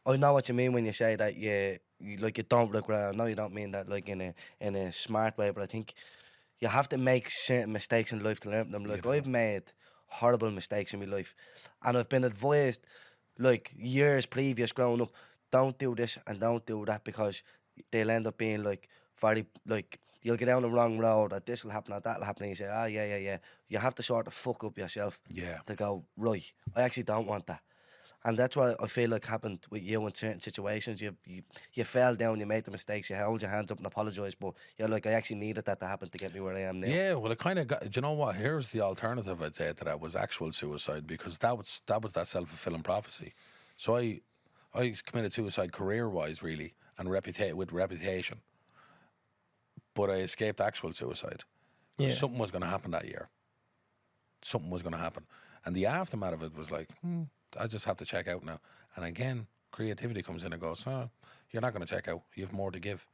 I know what you mean when you say that you don't regret. I know you don't mean that like in a smart way, but I think you have to make certain mistakes in life to learn from them. Like I've made horrible mistakes in my life, and I've been advised like years previous growing up, don't do this and don't do that, because they'll end up being like very like, you'll get down the wrong road, that this will happen, that will happen, and you say, yeah. You have to sort of fuck up yourself to go, right, I actually don't want that. And that's what I feel like happened with you in certain situations. You fell down, you made the mistakes, you held your hands up and apologised, but you're like, I actually needed that to happen to get me where I am now. Yeah, well, it kind of got, do you know what? Here's the alternative, I'd say, to that was actual suicide, because that was that self-fulfilling prophecy. So I committed suicide career-wise, really, and with reputation. But I escaped actual suicide. Yeah. Something was going to happen that year. something was going to happen. And the aftermath of it was like, I just have to check out now. And again, creativity comes in and goes, oh, you're not going to check out. You have more to give.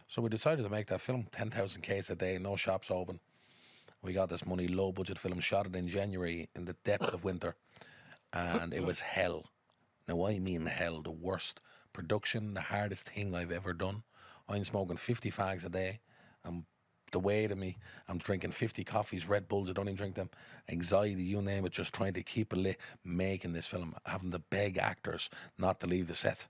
So we decided to make that film, 10,000 Ks a day, no shops open. We got this money, low budget film, shot it in January in the depths of winter. And it was hell. Now, I mean hell, the worst production, the hardest thing I've ever done. I'm smoking 50 fags a day. The weight of me, I'm drinking 50 coffees, Red Bulls, I don't even drink them. Anxiety, you name it, just trying to keep it lit, making this film, having to beg actors not to leave the set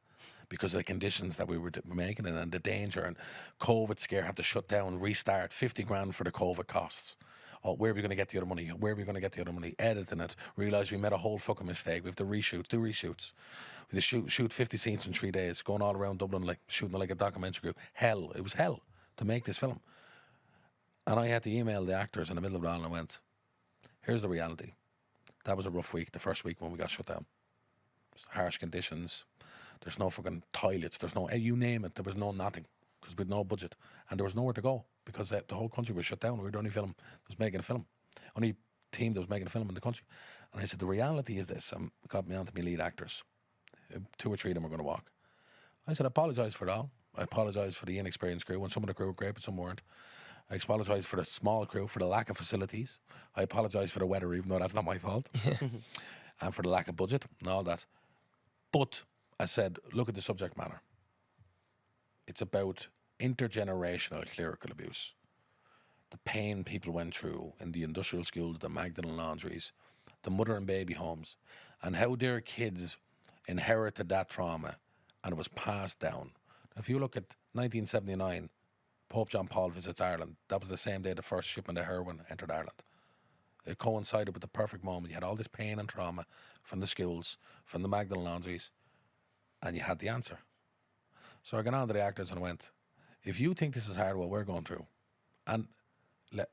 because of the conditions that we were making it and the danger and COVID scare, have to shut down, restart, 50 grand for the COVID costs. Oh, where are we going to get the other money? Where are we going to get the other money? Editing it, realise we made a whole fucking mistake. We have to do reshoots. We have to shoot 50 scenes in 3 days, going all around Dublin, like shooting like a documentary crew. Hell, it was hell to make this film. And I had to email the actors in the middle of it all and I went, here's the reality. That was a rough week, the first week when we got shut down. Harsh conditions. There's no fucking toilets. There's no, you name it, there was no nothing because we had no budget. And there was nowhere to go because the whole country was shut down. We were the only film that was making a film. Only team that was making a film in the country. And I said, the reality is this. Got me onto my lead actors. 2 or 3 of them were going to walk. I said, I apologise for it all. I apologise for the inexperienced crew. And some of the crew were great, but some weren't. I apologise for the small crew, for the lack of facilities. I apologise for the weather, even though that's not my fault. And for the lack of budget and all that. But I said, look at the subject matter. It's about intergenerational clerical abuse. The pain people went through in the industrial schools, the Magdalen laundries, the mother and baby homes, and how their kids inherited that trauma and it was passed down. If you look at 1979, Pope John Paul visits Ireland. That was the same day the first shipment of heroin entered Ireland. It coincided with the perfect moment. You had all this pain and trauma from the schools, from the Magdalen laundries, and you had the answer. So I got on to the actors and I went, if you think this is hard, what we're going through, and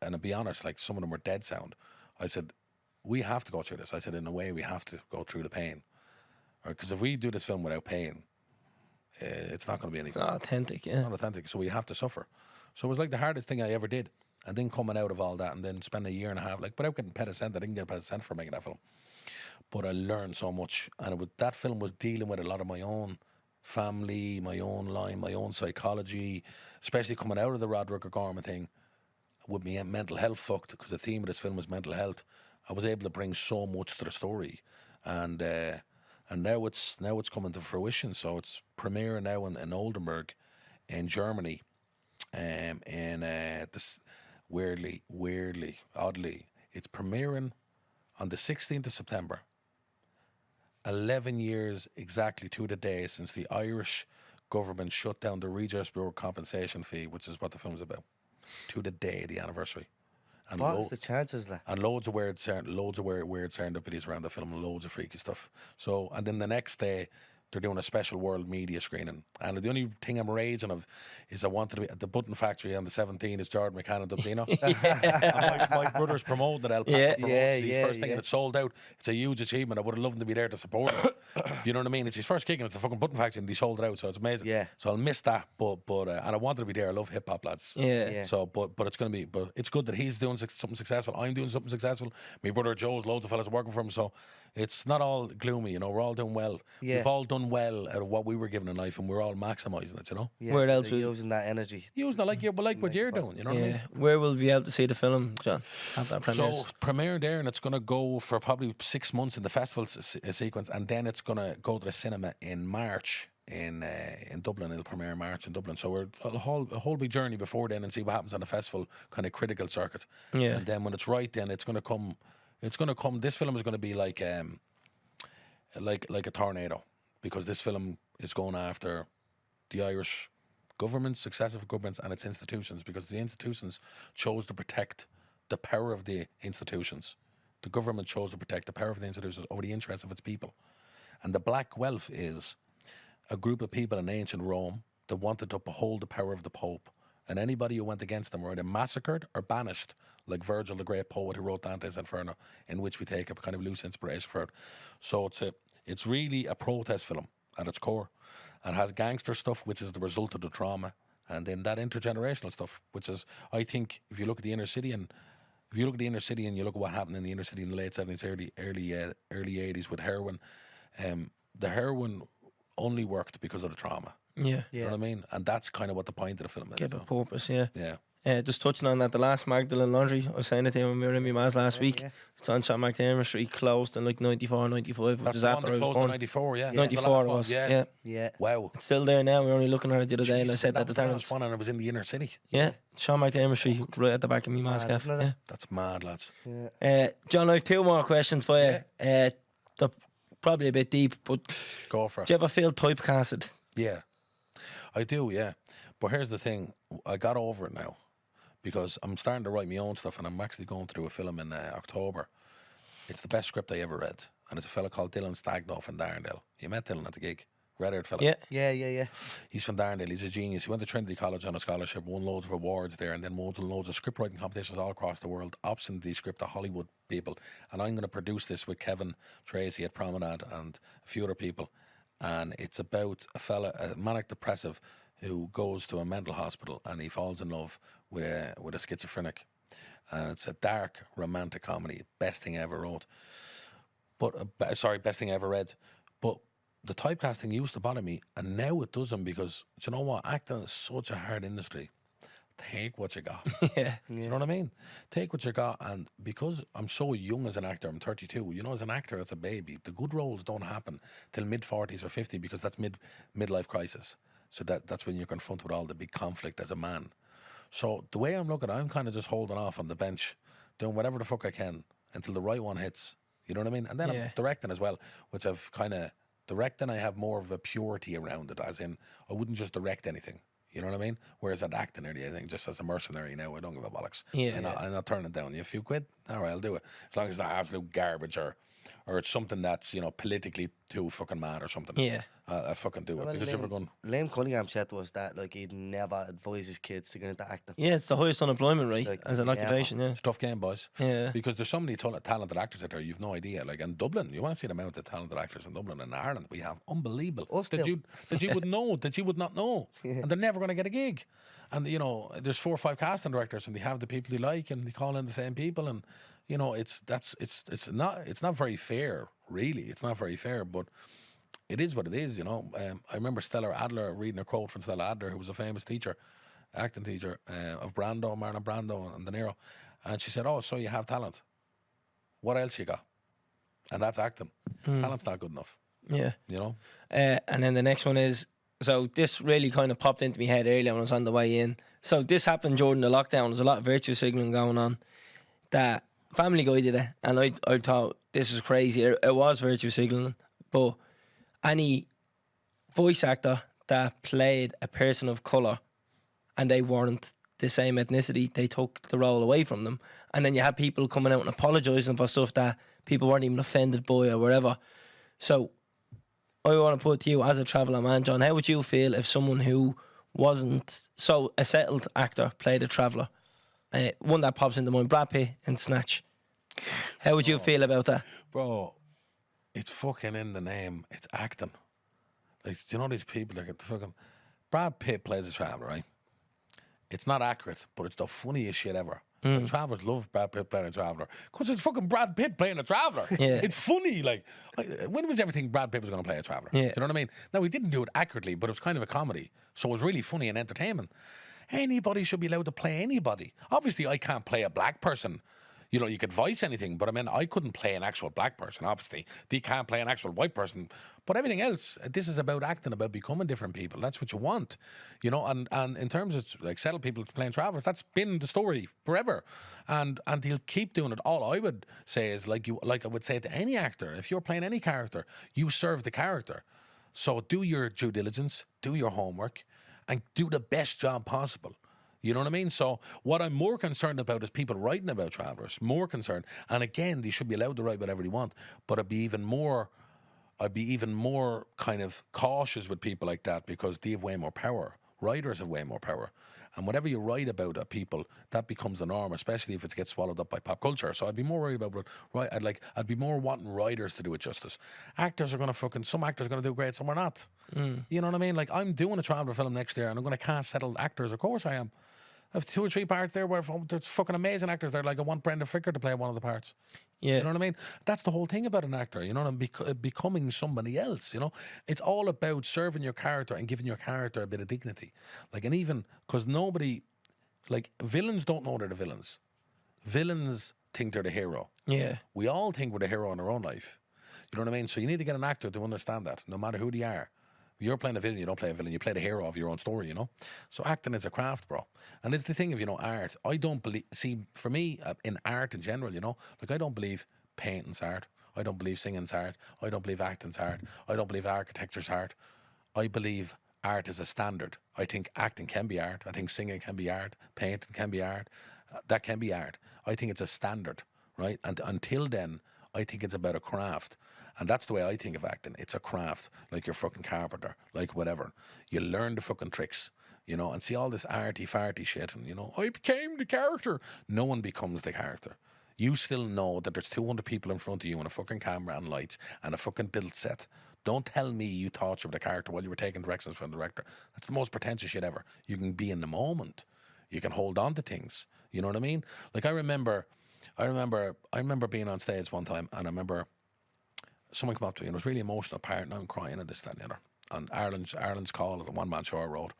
I'll be honest, like some of them were dead sound. I said, we have to go through this. I said, in a way, we have to go through the pain. Because if we do this film without pain, it's not going to be anything. It's not authentic, yeah. Not authentic, so we have to suffer. So it was like the hardest thing I ever did. And then coming out of all that and then spend a year and a half, like without getting paid a cent, I didn't get paid a cent for making that film. But I learned so much. And that film was dealing with a lot of my own family, my own line, my own psychology, especially coming out of the rhetoric or Garman thing with me mental health fucked, because the theme of this film was mental health. I was able to bring so much to the story. And now it's coming to fruition. So it's premiering now in Oldenburg in Germany. This oddly, it's premiering on the 16th of September. 11 years exactly to the day since the Irish government shut down the Redress Bureau compensation fee, which is what the film's about. To the day, the anniversary. And what's the chances, like? And loads of weird serendipities around the film, and loads of freaky stuff. So, and then the next day, they're doing a special world media screening. And the only thing I'm raging of is I wanted to be at the Button Factory on the 17th is Jordan McCann and Dublino. my brother's promoting it. His first thing, and it's sold out. It's a huge achievement. I would have loved him to be there to support it. You know what I mean? It's his first gig and it's the fucking Button Factory and they sold it out, so it's amazing. Yeah. So I'll miss that, but and I wanted to be there. I love hip hop lads. Yeah. So but it's gonna be, but it's good that he's doing something successful. I'm doing something successful. My brother Joe's loads of fellas working for him, so it's not all gloomy, you know. We're all doing well. Yeah. We've all done well out of what we were given in life, and we're all maximising it, you know. Yeah, where else? Using that energy. Using it like what you're doing, you know what I mean? Where will we be able to see the film, John? Have that premiere? So premiere there, and it's going to go for probably 6 months in the festival sequence, and then it's going to go to the cinema in March in Dublin. It'll premiere in March in Dublin. So we're a whole big journey before then, and see what happens on the festival kind of critical circuit. Yeah. And then when it's right, then it's going to come. It's going to come. This film is going to be like a tornado, because this film is going after the Irish government, successive governments, and its institutions, because the institutions chose to protect the power of the institutions. The government chose to protect the power of the institutions over the interests of its people. And the Black Wealth is a group of people in ancient Rome that wanted to uphold the power of the Pope. And anybody who went against them were either massacred or banished, like Virgil, the great poet who wrote Dante's Inferno, in which we take a kind of loose inspiration for it. So it's really a protest film at its core, and has gangster stuff, which is the result of the trauma, and then that intergenerational stuff, which is, I think, if you look at the inner city and if you look at the inner city and you look at what happened in the inner city in the late 70s, early 80s with heroin, the heroin only worked because of the trauma. Yeah. You know what I mean? And that's kind of what the point of the film is. Give you a know? purpose, yeah. Yeah. Just touching on that, the last Magdalen Laundry, I was saying it to you when we were in my ma's last week. yeah. It's on Shot McDermott Street, closed in like 94, 95, which That's is the one after that I was closed in born. 94, yeah. 94 The last it one, was, yeah. yeah. Yeah. Wow. It's still there now. We were only looking at it the other day, and I Jesus, said that to was the Terence. last one, and it was in the inner city. Yeah, Shot McDermott Street, right at the back of my ma's gaff. isn't it? Yeah. That's mad, lads. John, I have two more questions for you. They're probably a bit deep, but Go for it. do you ever feel typecasted? Yeah, I do, yeah. But here's the thing. I got over it now because I'm starting to write my own stuff and I'm actually going to do a film in October. It's the best script I ever read. And it's a fella called Dylan Stagnoff in Darndale. You met Dylan at the gig. Red-haired fella. Yeah. Yeah. He's from Darndale. He's a genius. He went to Trinity College on a scholarship, won loads of awards there, and then loads and loads of script writing competitions all across the world, optioned these script to Hollywood people. And I'm going to produce this with Kevin Tracy at Promenade and a few other people. And it's about a fella, a manic depressive, who goes to a mental hospital and he falls in love with a schizophrenic. And it's a dark romantic comedy, best thing I ever wrote. But best thing I ever read. But the typecasting used to bother me, and now it doesn't because, do you know what? Acting is such a hard industry. Take what you got. Yeah. Do you know what I mean? Take what you got, and because I'm so young as an actor, I'm 32. You know, as an actor, as a baby, the good roles don't happen till mid-40s or 50 because that's midlife crisis. So that's when you're confronted with all the big conflict as a man. So the way I'm looking, I'm kind of just holding off on the bench, doing whatever the fuck I can until the right one hits. You know what I mean? And then I'm directing as well, which I've kind of directing. I have more of a purity around it, as in I wouldn't just direct anything. You know what I mean? Whereas at acting nearly, I think, just as a mercenary now, I don't give a bollocks. Yeah, and yeah. I'm not turning it down. If you quit, all right, I'll do it. As long as it's not absolute garbage or it's something that's, you know, politically too fucking mad or something. Yeah. I fucking do it. Well, Because you're going, Liam Cunningham said to us that like he'd never advise his kids to get into acting. Yeah, it's the highest unemployment rate Like, as an never. occupation, yeah. it's a tough game, boys. Yeah. Because there's so many talented actors out there, you've no idea. Like in Dublin, you want to see the amount of talented actors in Dublin and Ireland we have. Unbelievable. Us that still. you would know, that you would not know. And they're never going to get a gig. And, you know, there's 4 or 5 casting directors and they have the people they like and they call in the same people. And, you know, it's not very fair, really. It's not very fair, but it is what it is, you know. I remember Stella Adler reading a quote from Stella Adler, who was a famous teacher, acting teacher of Brando, Marlon Brando and De Niro. And she said, oh, so you have talent. What else you got? And that's acting. Talent's not good enough, Yeah. you know. And then the next one is, so this really kind of popped into my head earlier when I was on the way in. So this happened during the lockdown. There's a lot of virtue signaling going on. That Family Guy did it, and I thought this was crazy. It was virtue signaling, but any voice actor that played a person of colour and they weren't the same ethnicity, they took the role away from them. And then you had people coming out and apologising for stuff that people weren't even offended by or whatever. So I want to put to you, as a traveller man, John, how would you feel if someone who wasn't a settled actor played a traveller? One that pops into mind, Brad Pitt in Snatch. How would you feel about that? Bro, it's fucking in the name. It's acting. Like, do you know these people that get the fucking... Brad Pitt plays a traveller, right? It's not accurate, but it's the funniest shit ever. The travellers love Brad Pitt playing a traveller because it's fucking Brad Pitt playing a traveller. Yeah. It's funny. Like, when was everything Brad Pitt was going to play a traveller? Yeah. Do you know what I mean? Now, he didn't do it accurately, but it was kind of a comedy. So it was really funny and entertainment. Anybody should be allowed to play anybody. Obviously, I can't play a black person. You know, you could voice anything, but I mean, I couldn't play an actual black person, obviously. They can't play an actual white person. But everything else, this is about acting, about becoming different people. That's what you want. You know, and in terms of like settled people playing travellers, that's been the story forever. And they'll keep doing it. All I would say is, like I would say to any actor, if you're playing any character, you serve the character. So do your due diligence, do your homework, and do the best job possible. You know what I mean? So what I'm more concerned about is people writing about travellers, more concerned. And again, they should be allowed to write whatever they want, but I'd be even more kind of cautious with people like that because they have way more power. Writers have way more power. And whatever you write about people, that becomes the norm, especially if it gets swallowed up by pop culture. So I'd be more worried about I'd be more wanting writers to do it justice. Actors are going to some actors are going to do great, some are not. You know what I mean? Like, I'm doing a traveller film next year and I'm going to cast settled actors. Of course I am. I have 2 or 3 parts there where there's fucking amazing actors there. Like I want Brenda Fricker to play one of the parts. Yeah. You know what I mean? That's the whole thing about an actor, you know, and becoming somebody else, you know? It's all about serving your character and giving your character a bit of dignity. Like, and even, because nobody, like, villains don't know they're the villains. Villains think they're the hero. Yeah. We all think we're the hero in our own life. You know what I mean? So you need to get an actor to understand that, no matter who they are. You're playing a villain, you don't play a villain, you play the hero of your own story, you know? So acting is a craft, bro. And it's the thing of, you know, art. I don't believe, see, for me, in art in general, you know, like I don't believe painting's art. I don't believe singing's art. I don't believe acting's art. I don't believe architecture's art. I believe art is a standard. I think acting can be art. I think singing can be art. Painting can be art. That can be art. I think it's a standard, right? And until then, I think it's about a craft. And that's the way I think of acting. It's a craft, like your fucking carpenter, like whatever. You learn the fucking tricks, you know, and see all this arty-farty shit. And, you know, I became the character. No one becomes the character. You still know that there's 200 people in front of you and a fucking camera and lights and a fucking build set. Don't tell me you thought you were the character while you were taking directions from the director. That's the most pretentious shit ever. You can be in the moment. You can hold on to things. You know what I mean? Like I remember being on stage one time, and I remember someone come up to me and it was really emotional part, and I'm crying and this, that, and the other. And Ireland's Call at the one-man show I wrote.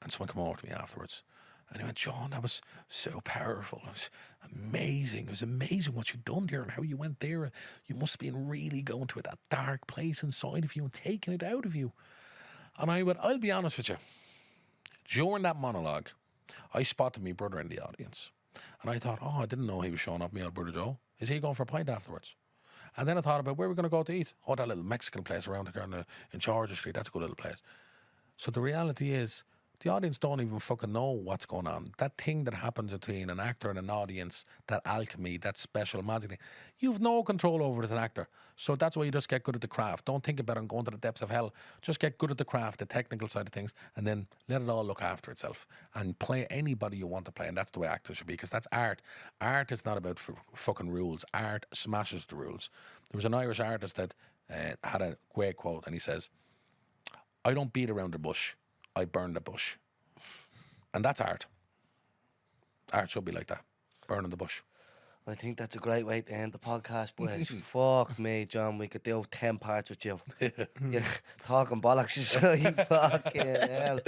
And someone came over to me afterwards. And he went, John, that was so powerful. It was amazing. It was amazing what you'd done there and how you went there. You must have been really going to that dark place inside of you and taking it out of you. And I went, I'll be honest with you. During that monologue, I spotted my brother in the audience. And I thought, I didn't know he was showing up, my old brother Joe. Is he going for a pint afterwards? And then I thought about where we're going to go to eat. Oh, that little Mexican place around the corner in Georgia Street. That's a good little place. So the reality is, the audience don't even fucking know what's going on. That thing that happens between an actor and an audience, that alchemy, that special magic, you've no control over it as an actor. So that's why you just get good at the craft. Don't think about it and go into the depths of hell. Just get good at the craft, the technical side of things, and then let it all look after itself. And play anybody you want to play, and that's the way actors should be, because that's art. Art is not about fucking rules. Art smashes the rules. There was an Irish artist that had a great quote, and he says, I don't beat around the bush, I burn the bush. And that's art. Art should be like that. Burning the bush. I think that's a great way to end the podcast, boys. Fuck me, John. We could do 10 parts with you. Yeah, talking bollocks is right. Fucking hell.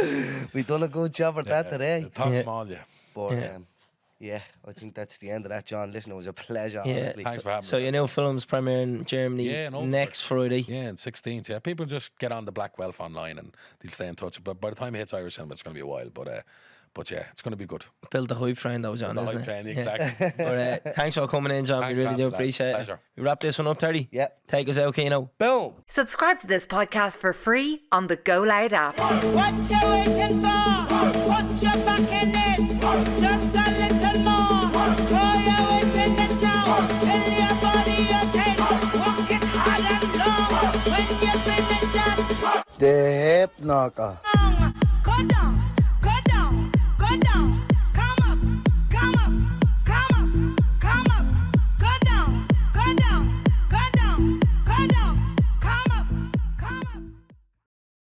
We done a good job of that today. Talk them all, yeah. But yeah, I think that's the end of that, John. Listen, it was a pleasure, honestly. Thanks for having me. So your new film's premiere in Germany next Friday. Yeah, and 16th. Yeah, people just get on the Black Welf online and they'll stay in touch. But by the time it hits Irish cinema, it's going to be a while. But yeah, it's going to be good. Build the hype train, though, John. The isn't hype it? train, exactly. But thanks for coming in, John. Thanks, we really do lad. appreciate it. Pleasure. We wrap this one up, Terry. Yep. Take us out, Keno. Boom. Subscribe to this podcast for free on the Go Loud app. What you waiting for? Put your back in it. Just a little more. Throw your weight in it now. Tell your body you're Tate. Walk it hard and long. When you finish that, The hip knocker. go down.